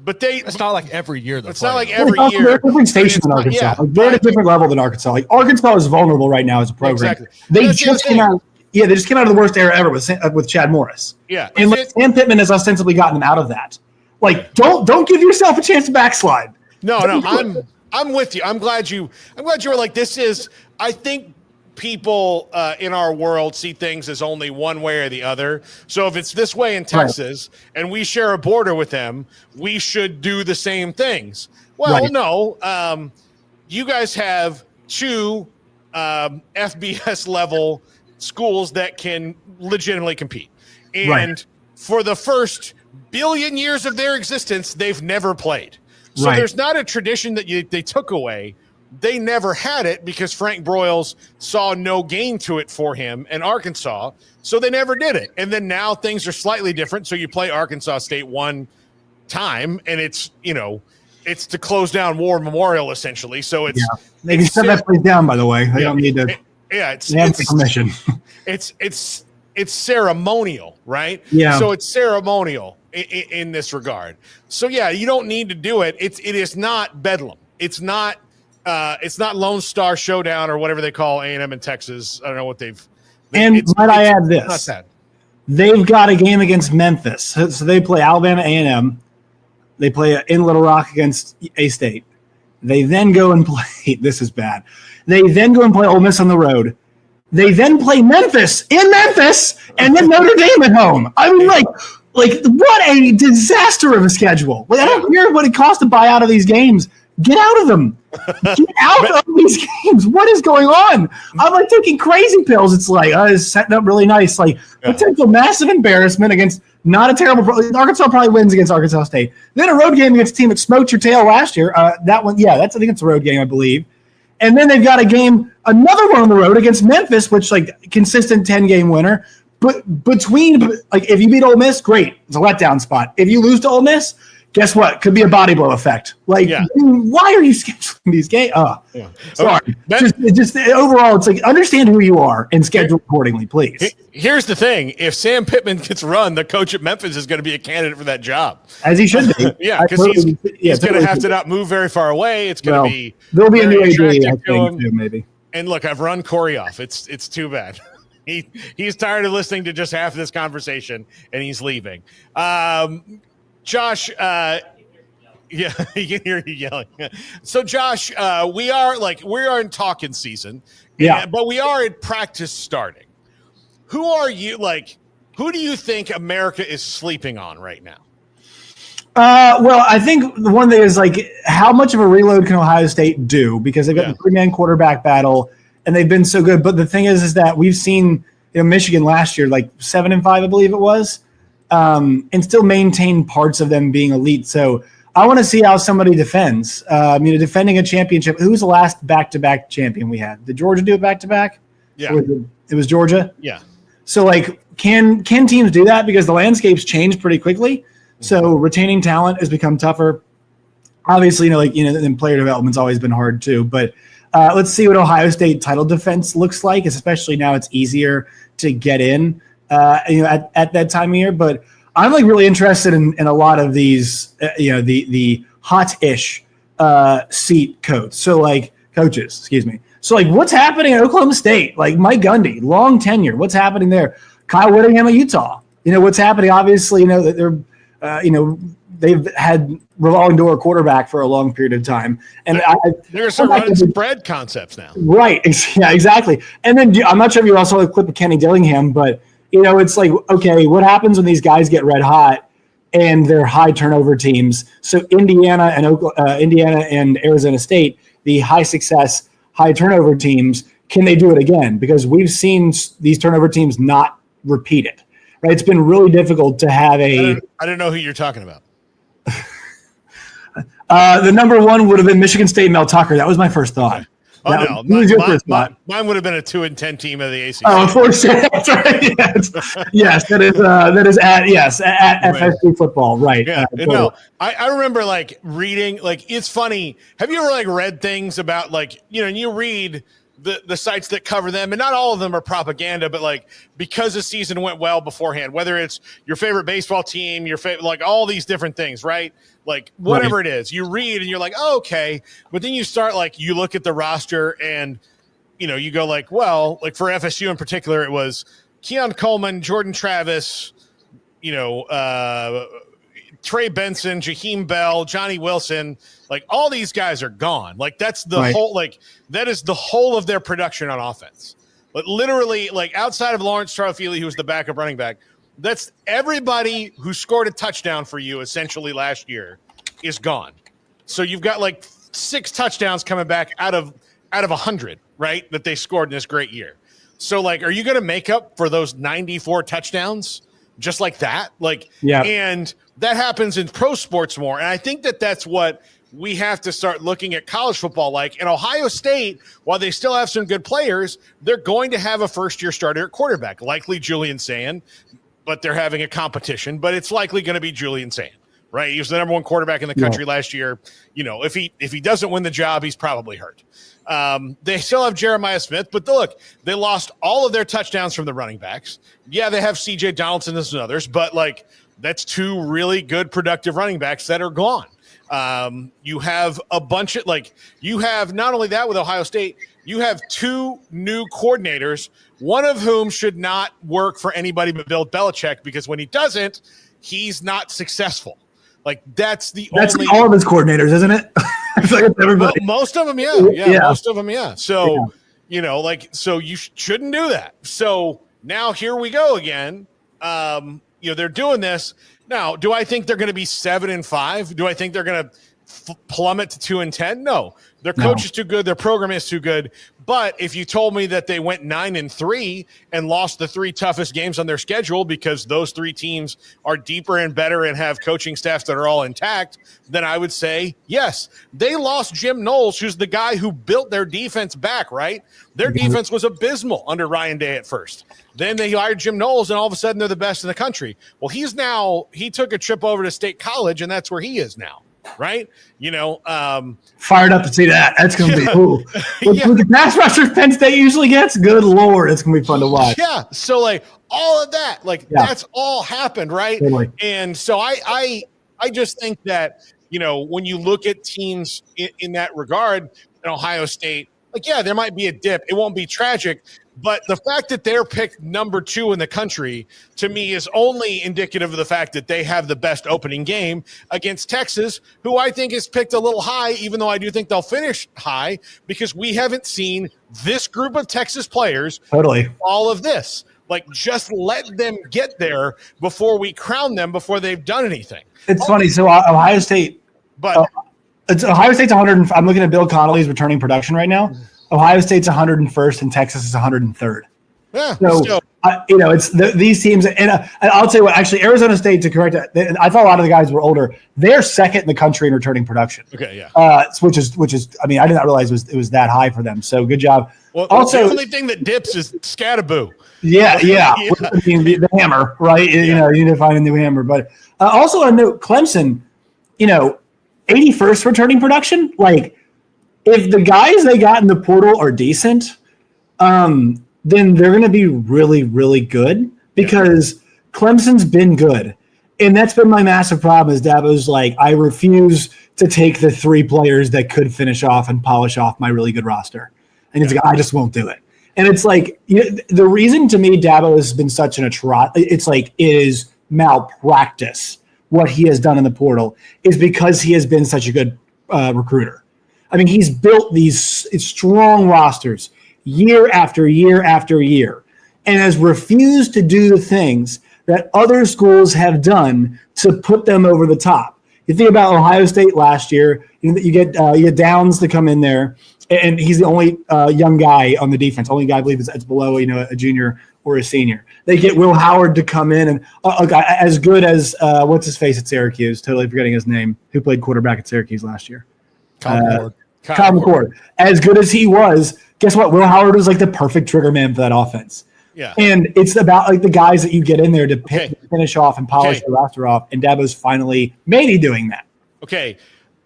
But it's not like every year. It's not like every year. They're different stations than Arkansas. Yeah, they're at a different level than Arkansas. Like Arkansas is vulnerable right now as a program. Exactly. They just came out. Yeah, they just came out of the worst era ever with Chad Morris. Yeah, and Sam Pittman has ostensibly gotten them out of that. Like, don't give yourself a chance to backslide. No, I'm with you. I'm glad you were like, this is. I think people in our world see things as only one way or the other. So if it's this way in Texas and we share a border with them, we should do the same things. Well, no, you guys have two FBS level schools that can legitimately compete. And for the first billion years of their existence, they've never played. So there's not a tradition that they took away. They never had it because Frank Broyles saw no gain to it for him in Arkansas, so they never did it. And then now things are slightly different. So you play Arkansas State one time, and it's to close down War Memorial essentially. So they can shut that place down. By the way, they don't need to. It's permission. It's ceremonial, right? Yeah. So it's ceremonial in this regard. So you don't need to do it. It is not Bedlam. It's not Lone Star Showdown or whatever they call A&M in Texas. I don't know what might I add this? Not that. They've got a game against Memphis. So they play Alabama A&M. They play in Little Rock against A-State. They then go and play – this is bad. They then go and play Ole Miss on the road. They then play Memphis in Memphis and then Notre Dame at home. I mean, like what a disaster of a schedule. Like, I don't care what it costs to buy out of these games. Get out of them. Get out of these games. What is going on? I'm like taking crazy pills. It's like, it's setting up really nice. Like potential massive embarrassment against not a terrible – Arkansas probably wins against Arkansas State. Then a road game against a team that smoked your tail last year. That one, I think it's a road game, I believe. And then they've got another one on the road against Memphis, which consistent 10-game winner. But between if you beat Ole Miss, great. It's a letdown spot. If you lose to Ole Miss, guess what? Could be a body blow effect. Why are you scheduling these games? Sorry. Just overall, it's understand who you are and schedule accordingly, please. Here's the thing. If Sam Pittman gets run, the coach at Memphis is going to be a candidate for that job. As he should be. Because he's going to have to not move very far away. It's going to be there'll be a new AD, I think, too, maybe. And look, I've run Corey off. It's too bad. He's tired of listening to just half of this conversation, and he's leaving. Josh, you can hear you yelling. So, Josh, we are in talking season, but we are in practice starting. Who are you? Who do you think America is sleeping on right now? Well, I think the one thing is how much of a reload can Ohio State do? Because they've got the three-man quarterback battle, and they've been so good. But the thing is that we've seen Michigan last year, 7-5, I believe it was, and still maintain parts of them being elite. So I want to see how somebody defends. Defending a championship. Who was the last back-to-back champion we had? Did Georgia do it back-to-back? Yeah. It was Georgia? Yeah. So, can teams do that? Because the landscape's changed pretty quickly. So retaining talent has become tougher. Obviously, and player development's always been hard too. But let's see what Ohio State title defense looks like, especially now it's easier to get in, at that time of year. But I'm really interested in a lot of these, the hot-ish seat coats. So coaches, excuse me. So what's happening at Oklahoma State? Mike Gundy, long tenure. What's happening there? Kyle Whittingham at Utah. What's happening? Obviously, that they're. They've had revolving door quarterback for a long period of time, and there's some running spread concepts now, right? Yeah, exactly. And then I'm not sure if you also saw the clip of Kenny Dillingham, but it's okay, what happens when these guys get red hot and they're high turnover teams? So Indiana and Arizona State, the high success, high turnover teams, can they do it again? Because we've seen these turnover teams not repeat it. Right? It's been really difficult to have I don't know who you're talking about. The number one would have been Michigan State, Mel Tucker. That was my first thought. Okay. Oh, no. Mine would have been a 2-10 team of the ACC. Oh, unfortunately. That's right. Yes, that is at FSU football. Right. Yeah. No, I remember like reading, like, it's funny. Have you ever like read things about like, and you read the sites that cover them, and not all of them are propaganda, but like, because the season went well beforehand, whether it's your favorite baseball team, your favorite, like all these different things, right? Like whatever it is, you read and you're like, oh, okay. But then you start, like, you look at the roster and, you go like, well, like for FSU in particular, it was Keon Coleman, Jordan Travis, Trey Benson, Jaheim Bell, Johnny Wilson, like all these guys are gone. Like that's the whole, like that is the whole of their production on offense. But literally, like outside of Lawrence Tarfili, who was the backup running back, that's everybody who scored a touchdown for you essentially last year is gone. So you've got like 6 touchdowns coming back out of 100, right? That they scored in this great year. So like, are you going to make up for those 94 touchdowns just like that? Like, yeah. And that happens in pro sports more. And I think that that's what we have to start looking at college football like. And Ohio State, while they still have some good players, they're going to have a first-year starter at quarterback, likely Julian Sand, but they're having a competition. But it's likely going to be Julian Sand, right? He was the number 1 quarterback in the country last year. If he doesn't win the job, he's probably hurt. They still have Jeremiah Smith, but look, they lost all of their touchdowns from the running backs. Yeah, they have C.J. Donaldson and others, but like that's 2 really good, productive running backs that are gone. You have a bunch of you have not only that with Ohio State, you have 2 new coordinators, one of whom should not work for anybody but Bill Belichick, because when he doesn't, he's not successsushouldn't Like that's only all of his coordinators, isn't it? It's like everybody. Most of them, yeah. Most of them, yeah. So, so you shouldn't do that. So now here we go again. They're doing this. Now, do I think they're going to be 7-5? Do I think they're going to plummet to 2-10? No. Their coach is too good. Their program is too good. But if you told me that they went 9-3 and lost the 3 toughest games on their schedule because those 3 teams are deeper and better and have coaching staffs that are all intact, then I would say yes. They lost Jim Knowles, who's the guy who built their defense back, right? Their defense was abysmal under Ryan Day at first. Then they hired Jim Knowles, and all of a sudden they're the best in the country. Well, he took a trip over to State College, and that's where he is now. Right? Fired up to see that. That's going to be cool. With the pass rushers Penn State usually gets, good Lord, it's going to be fun to watch. Yeah. So like all of that, that's all happened. Right. Totally. And so I just think that, when you look at teams in that regard in Ohio State, there might be a dip. It won't be tragic. But the fact that they're picked number 2 in the country, to me, is only indicative of the fact that they have the best opening game against Texas, who I think is picked a little high, even though I do think they'll finish high, because we haven't seen this group of Texas players all of this. Like, just let them get there before we crown them, before they've done anything. It's funny. So Ohio State – Ohio State's 100. I'm looking at Bill Connolly's returning production right now. Ohio State's 101st and Texas is 103rd. Yeah. So, it's these teams. And I'll tell you what, actually, Arizona State, to correct that, I thought a lot of the guys were older. They're second in the country in returning production. Okay, yeah. Which is, I did not realize it was that high for them. So good job. Well, also, the only thing that dips is Scattaboo. Yeah. The hammer, right? Yeah. You need to find a new hammer. But also a note, Clemson, 81st returning production, if the guys they got in the portal are decent, then they're going to be really, really good, because Clemson's been good. And that's been my massive problem is Dabo's I refuse to take the 3 players that could finish off and polish off my really good roster. And he's I just won't do it. And it's the reason to me Dabo has been such an it is malpractice what he has done in the portal is because he has been such a good recruiter. He's built these strong rosters year after year after year and has refused to do the things that other schools have done to put them over the top. You think about Ohio State last year, you get Downs to come in there, and he's the only young guy on the defense. Only guy I believe that's below a junior or a senior. They get Will Howard to come in and as good as what's his face at Syracuse. Totally forgetting his name. Who played quarterback at Syracuse last year? Kyle McCord. As good as he was, guess what? Will Howard was like the perfect trigger man for that offense. Yeah. And it's about like the guys that you get in there to finish off and polish the roster off. And Dabo's finally maybe doing that. Okay.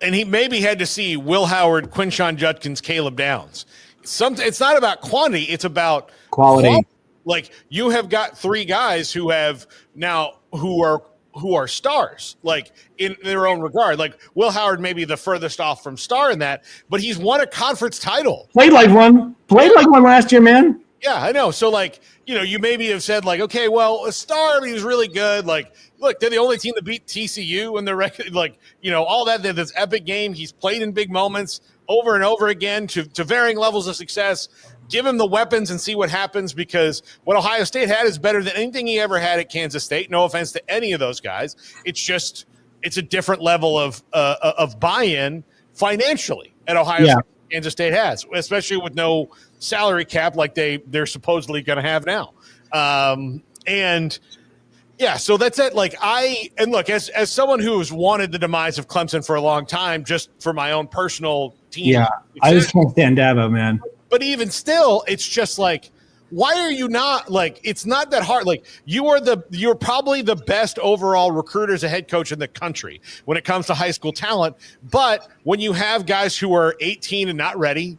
And he maybe had to see Will Howard, Quinshon Judkins, Caleb Downs. It's not about quantity. It's about quality. Like you have got 3 guys who are stars, like in their own regard. Like Will Howard may be the furthest off from star in that, but he's won a conference title. Played like one last year, man. Yeah, I know. So like, you maybe have said like, okay, well, a star, but he was really good. Like, look, they're the only team to beat TCU in the record. Like, all that, this epic game. He's played in big moments over and over again to varying levels of success. Give him the weapons and see what happens, because what Ohio State had is better than anything he ever had at Kansas State. No offense to any of those guys. It's a different level of buy-in financially at Ohio State. Kansas State has, especially with no salary cap like they're supposedly going to have now. So that's it. Like look, as someone who's wanted the demise of Clemson for a long time, just for my own personal team. Yeah, I just can't stand Dabo, man. But even still, it's just like, why are you not like? It's not that hard. Like you're probably the best overall recruiter as a head coach in the country when it comes to high school talent. But when you have guys who are 18 and not ready,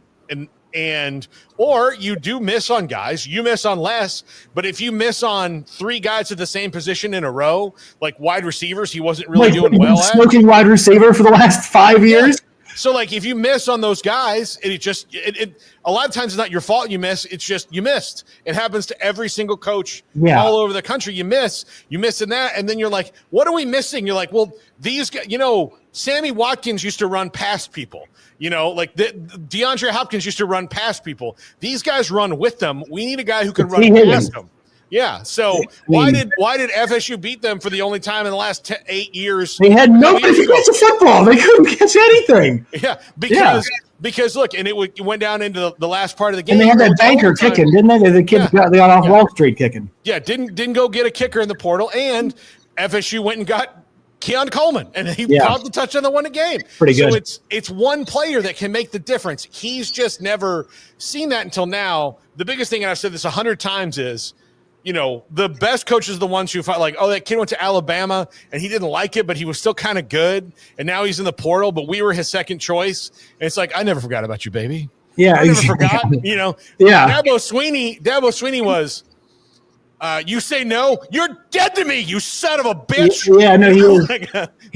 or you do miss on guys, you miss on less. But if you miss on 3 guys at the same position in a row, like wide receivers, he wasn't really doing well at. Smoking wide receiver for the last 5 years. So, like, if you miss on those guys, it a lot of times it's not your fault you miss. It's just you missed. It happens to every single coach all over the country. You miss in that, and then you're like, what are we missing? You're like, well, these guys, Sammy Watkins used to run past people. Like DeAndre Hopkins used to run past people. These guys run with them. We need a guy who can run past them. Yeah. So why did FSU beat them for the only time in the last 8 years? They had nobody to catch a football. They couldn't catch anything. Yeah. Because look, and it went down into the last part of the game. And they had that banker kicking, didn't they? The kid got off Wall Street kicking. Yeah. Didn't go get a kicker in the portal, and FSU went and got Keon Coleman, and he caught the touchdown that won the game. Pretty good. So it's one player that can make the difference. He's just never seen that until now. The biggest thing, and I've said this 100 times, is the best coaches are the ones who fight like, oh, that kid went to Alabama and he didn't like it, but he was still kind of good. And now he's in the portal, but we were his second choice. And it's like, I never forgot about you, baby. Yeah. I never forgot, Dabo Sweeney was, you say no, you're dead to me, you son of a bitch. Yeah, no, he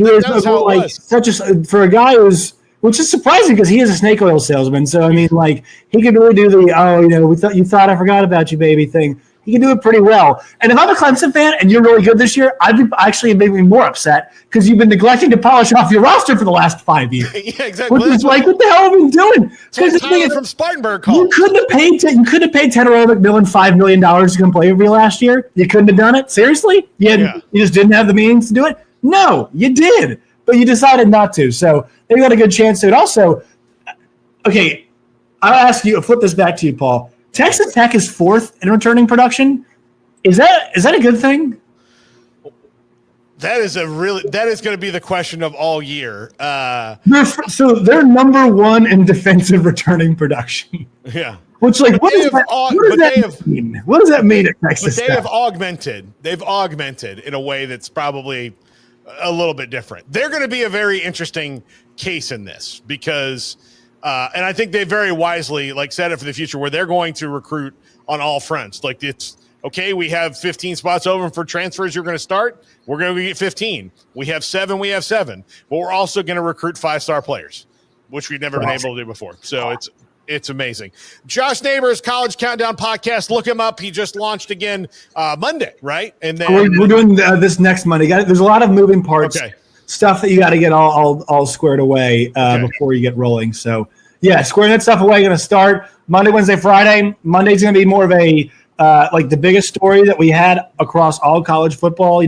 was such a, for a guy which is surprising because he is a snake oil salesman. So, I mean, like, he could really do the, you thought I forgot about you, baby thing. He can do it pretty well. And if I'm a Clemson fan and you're really good this year, I'd be actually maybe more upset because you've been neglecting to polish off your roster for the last 5 years. Yeah, exactly. Which is like, what the hell are we doing? Tyler from Spartanburg called. You couldn't have paid Tenorel McMillan $5 million to come play with you last year. You couldn't have done it. Seriously? You just didn't have the means to do it? No, you did, but you decided not to. So they got a good chance to. And also, okay, I'll flip this back to you, Paul. Texas Tech is 4th in returning production. Is that a good thing? That is going to be the question of all year. They're number 1 in defensive returning production. Yeah. Which, like, what does that mean? What does that mean at Texas Tech? They've augmented in a way that's probably a little bit different. They're going to be a very interesting case in this because and I think they very wisely set it for the future where they're going to recruit on all fronts. Like, it's okay, we have 15 spots open for transfers. You're going to start. We're going to get 15. We have 7. But we're also going to recruit 5-star players, which we've never been able to do before. So it's amazing. Josh Neighbors College Countdown Podcast. Look him up. He just launched again Monday, right? And then we're doing this next Monday. There's a lot of moving parts. Okay. Stuff that you got to get all squared away before you get rolling. So, yeah, squaring that stuff away. Going to start Monday, Wednesday, Friday. Monday's going to be more of a the biggest story that we had across all college football.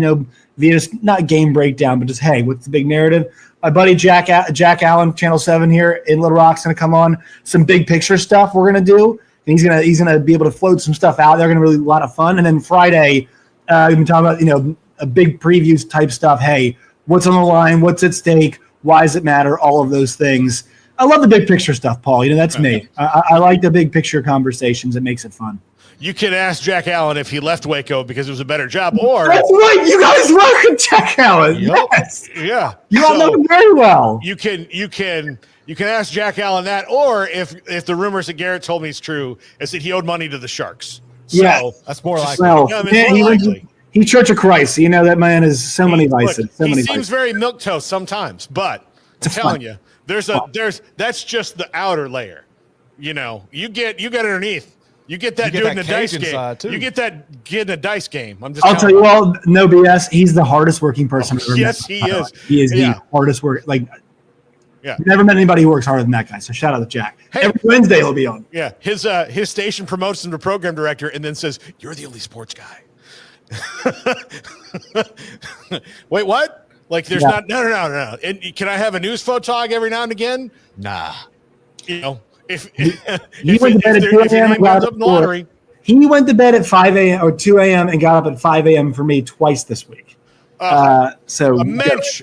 via just not game breakdown, but just, hey, what's the big narrative? My buddy Jack Allen, Channel 7 here in Little Rock's going to come on. Some big picture stuff we're going to do. And he's gonna be able to float some stuff out. They're going to be really a lot of fun. And then Friday, we've been talking about, a big previews type stuff. Hey, what's on the line? What's at stake? Why does it matter? All of those things. I love the big picture stuff, Paul. That's me. I like the big picture conversations. It makes it fun. You can ask Jack Allen if he left Waco because it was a better job, or that's right. You guys work with Jack Allen. Yes. Yeah. You all know him very well. You can ask Jack Allen that, or if the rumors that Garrett told me is true, is that he owed money to the Sharks. So that's more likely. Well, more likely. He's Church of Christ. That man has so many vices. He seems very milquetoast sometimes, but I'm telling you, that's just the outer layer. You get underneath. You get that dude in the dice game. You get that kid in a dice game. I'll tell you all, no BS. He's the hardest working person I've ever met. Yes, he is. He is the hardest work. Never met anybody who works harder than that guy. So shout out to Jack. Hey, every Wednesday he'll be on. Yeah, his station promotes him to program director and then says, "You're the only sports guy." Wait, what? There's not no. And can I have a news photog every now and again? Nah. If he went to bed at 2 a.m. and got up in the lottery. He went to bed at 5 a.m. or 2 a.m. and got up at 5 a.m. for me twice this week. So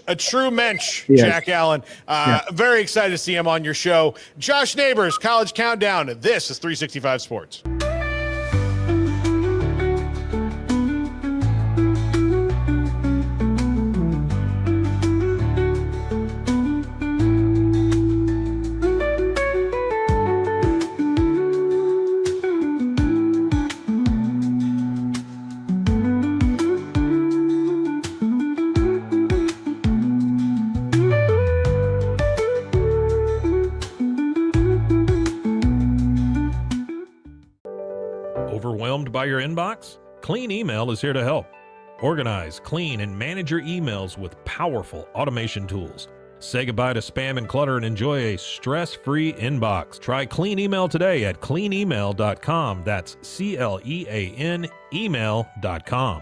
a true mensch, yes. Jack Allen. Very excited to see him on your show. Josh Neighbors, College Countdown. This is 365 Sports. Overwhelmed by your inbox? Clean Email is here to help. Organize, clean, and manage your emails with powerful automation tools. Say goodbye to spam and clutter and enjoy a stress-free inbox. Try Clean Email today at cleanemail.com. That's CLEAN email.com.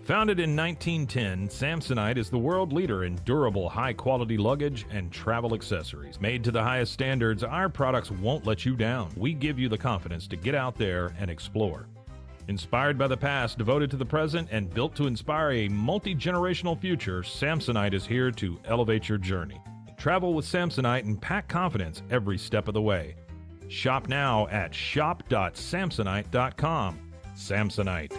Founded in 1910, Samsonite is the world leader in durable, high-quality luggage and travel accessories. Made to the highest standards, our products won't let you down. We give you the confidence to get out there and explore. Inspired by the past, devoted to the present, and built to inspire a multi-generational future, Samsonite is here to elevate your journey. Travel with Samsonite and pack confidence every step of the way. Shop now at shop.samsonite.com. Samsonite.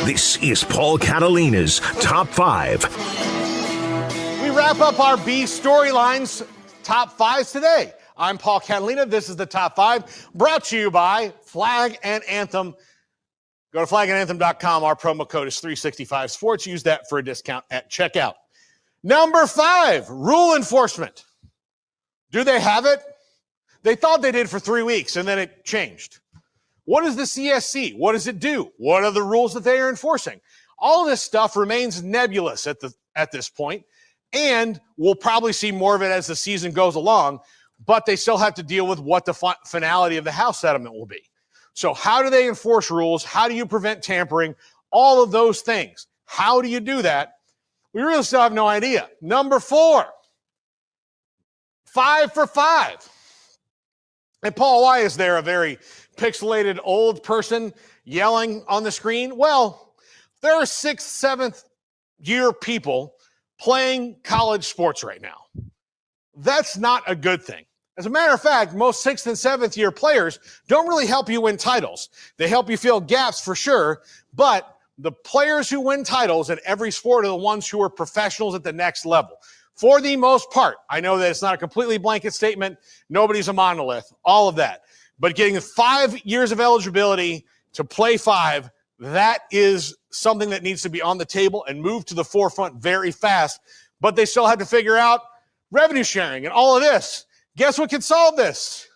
This is Paul Catalina's Top 5. We wrap up our B storylines Top 5s today. I'm Paul Catalina. This is the Top 5 brought to you by Flag and Anthem. Go to flagandanthem.com. Our promo code is 365 Sports. Use that for a discount at checkout. Number 5, rule enforcement. Do they have it? They thought they did for 3 weeks, and then it changed. What is the CSC? What does it do? What are the rules that they are enforcing? All of this stuff remains nebulous at this point, and we'll probably see more of it as the season goes along, but they still have to deal with what the finality of the House settlement will be. So how do they enforce rules? How do you prevent tampering? All of those things. How do you do that? We really still have no idea. Number 4, 5 for 5. And Paul, why is there a very pixelated old person yelling on the screen? Well, there are 6th, 7th year people playing college sports right now. That's not a good thing. As a matter of fact, most 6th and 7th year players don't really help you win titles. They help you fill gaps for sure, but the players who win titles at every sport are the ones who are professionals at the next level. For the most part, I know that it's not a completely blanket statement. Nobody's a monolith, all of that. But getting 5 years of eligibility to play 5, that is something that needs to be on the table and move to the forefront very fast. But they still have to figure out revenue sharing and all of this. Guess what can solve this?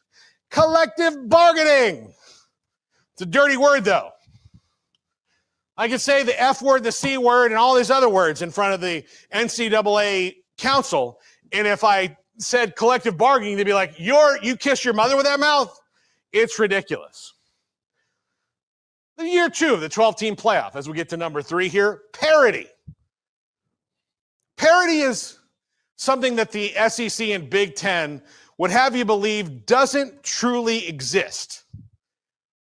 Collective bargaining. It's a dirty word, though. I could say the F word, the C word, and all these other words in front of the NCAA council, and if I said collective bargaining, they'd be like, you kissed your mother with that mouth? It's ridiculous. The year 2 of the 12-team playoff, as we get to number 3 here, parity. Parity is something that the SEC and Big Ten would have you believe doesn't truly exist.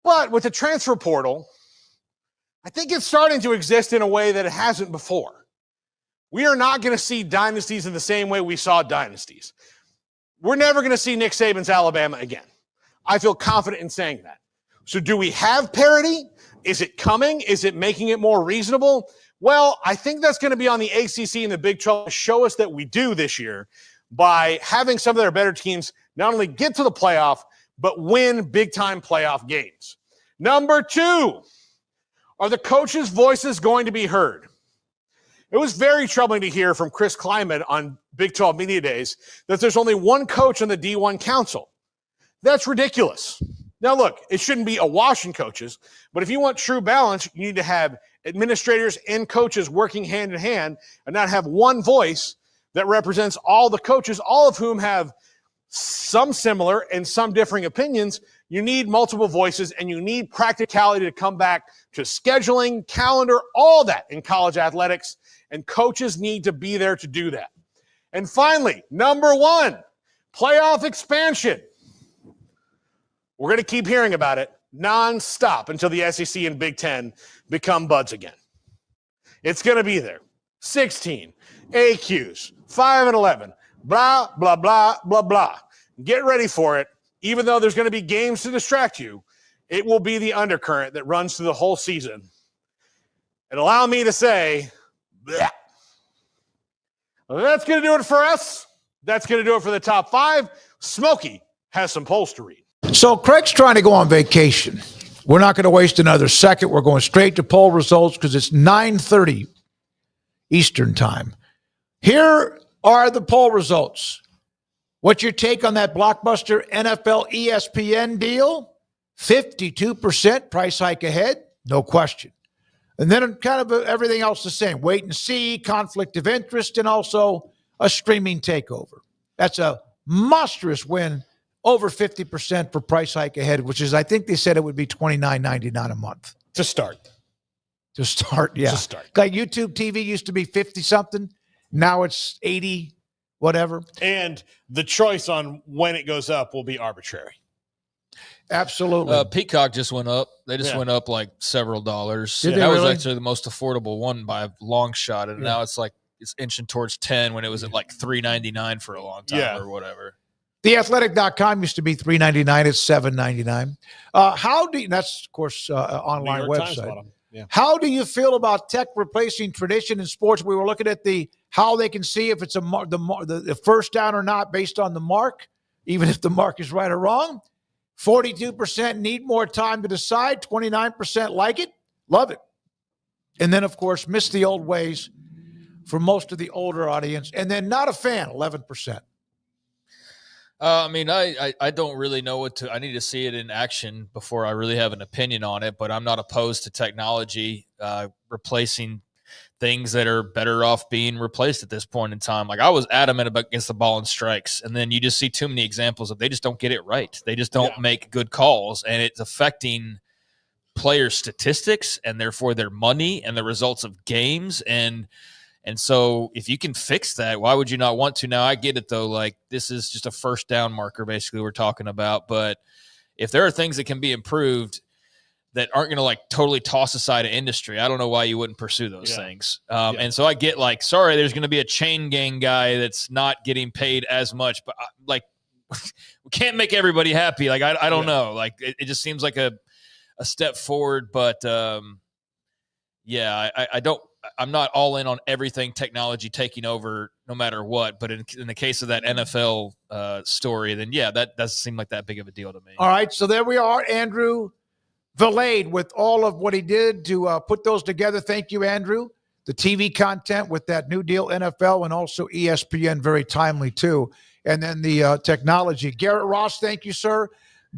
But with the transfer portal, I think it's starting to exist in a way that it hasn't before. We are not going to see dynasties in the same way we saw dynasties. We're never going to see Nick Saban's Alabama again. I feel confident in saying that. So do we have parity? Is it coming? Is it making it more reasonable? Well, I think that's going to be on the ACC and the Big 12 to show us that we do this year by having some of their better teams not only get to the playoff, but win big-time playoff games. Number 2, are the coaches' voices going to be heard? It was very troubling to hear from Chris Kleiman on Big 12 Media Days that there's only one coach on the D1 Council. That's ridiculous. Now, look, it shouldn't be awash in coaches, but if you want true balance, you need to have administrators and coaches working hand in hand and not have one voice that represents all the coaches, all of whom have some similar and some differing opinions. You need multiple voices, and you need practicality to come back to scheduling, calendar, all that in college athletics. And coaches need to be there to do that. And finally, number 1, playoff expansion. We're going to keep hearing about it nonstop until the SEC and Big Ten become buds again. It's going to be there. 16, AQs, 5 and 11, blah, blah, blah, blah, blah. Get ready for it. Even though there's going to be games to distract you, it will be the undercurrent that runs through the whole season. And allow me to say, bleh. That's going to do it for us. That's going to do it for the top 5. Smokey has some polls to read. So Craig's trying to go on vacation. We're not going to waste another second. We're going straight to poll results because it's 9:30 Eastern time. Here are the poll results. What's your take on that blockbuster NFL ESPN deal? 52% price hike ahead, no question. And then kind of everything else the same. Wait and see, conflict of interest, and also a streaming takeover. That's a monstrous win, over 50% for price hike ahead, which is, I think they said it would be $29.99 a month. To start, yeah. To start. Like YouTube TV used to be 50-something. Now it's 80, whatever. And the choice on when it goes up will be arbitrary. Absolutely. Peacock just went up. They just went up like several dollars. Did they that really? was actually the most affordable one by a long shot. And now it's inching towards 10 when it was at like $3.99 for a long time or whatever. TheAthletic.com used to be $3.99. It's $7.99. That's, of course, online website. Yeah. How do you feel about tech replacing tradition in sports? We were looking at how they can see if it's the first down or not based on the mark, even if the mark is right or wrong. 42% need more time to decide. 29% like it, love it. And then, of course, miss the old ways for most of the older audience. And then not a fan, 11%. I don't really know what to – I need to see it in action before I really have an opinion on it, but I'm not opposed to technology replacing things that are better off being replaced at this point in time. Like I was adamant about against the ball and strikes, and then you just see too many examples of they just don't get it right. They just don't make good calls, and it's affecting player statistics and therefore their money and the results of games. And And so if you can fix that, why would you not want to? Now, I get it, though. Like, this is just a first down marker, basically, we're talking about. But if there are things that can be improved that aren't going to, like, totally toss aside an industry, I don't know why you wouldn't pursue those things. And so I get, like, sorry, there's going to be a chain gang guy that's not getting paid as much. But, like, we can't make everybody happy. Like, I don't know. Like, it just seems like a step forward. But, I don't – I'm not all in on everything technology taking over no matter what. But in the case of that NFL story, then, that doesn't seem like that big of a deal to me. All right, so there we are, Andrew Villade, with all of what he did to put those together. Thank you, Andrew. The TV content with that New Deal NFL and also ESPN, very timely too. And then the technology. Garrett Ross, thank you, sir.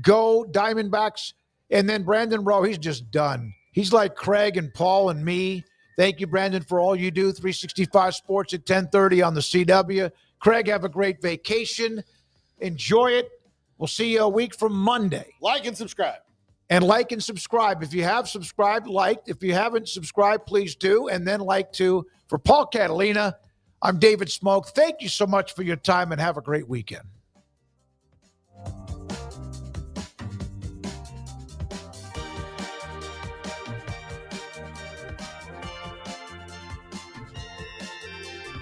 Go Diamondbacks. And then Brandon Rowe, he's just done. He's like Craig and Paul and me. Thank you, Brandon, for all you do. 365 Sports at 10:30 on the CW. Craig, have a great vacation. Enjoy it. We'll see you a week from Monday. Like and subscribe. And like and subscribe. If you have subscribed, liked. If you haven't subscribed, please do. And then like too. For Paul Catalina, I'm David Smoak. Thank you so much for your time and have a great weekend.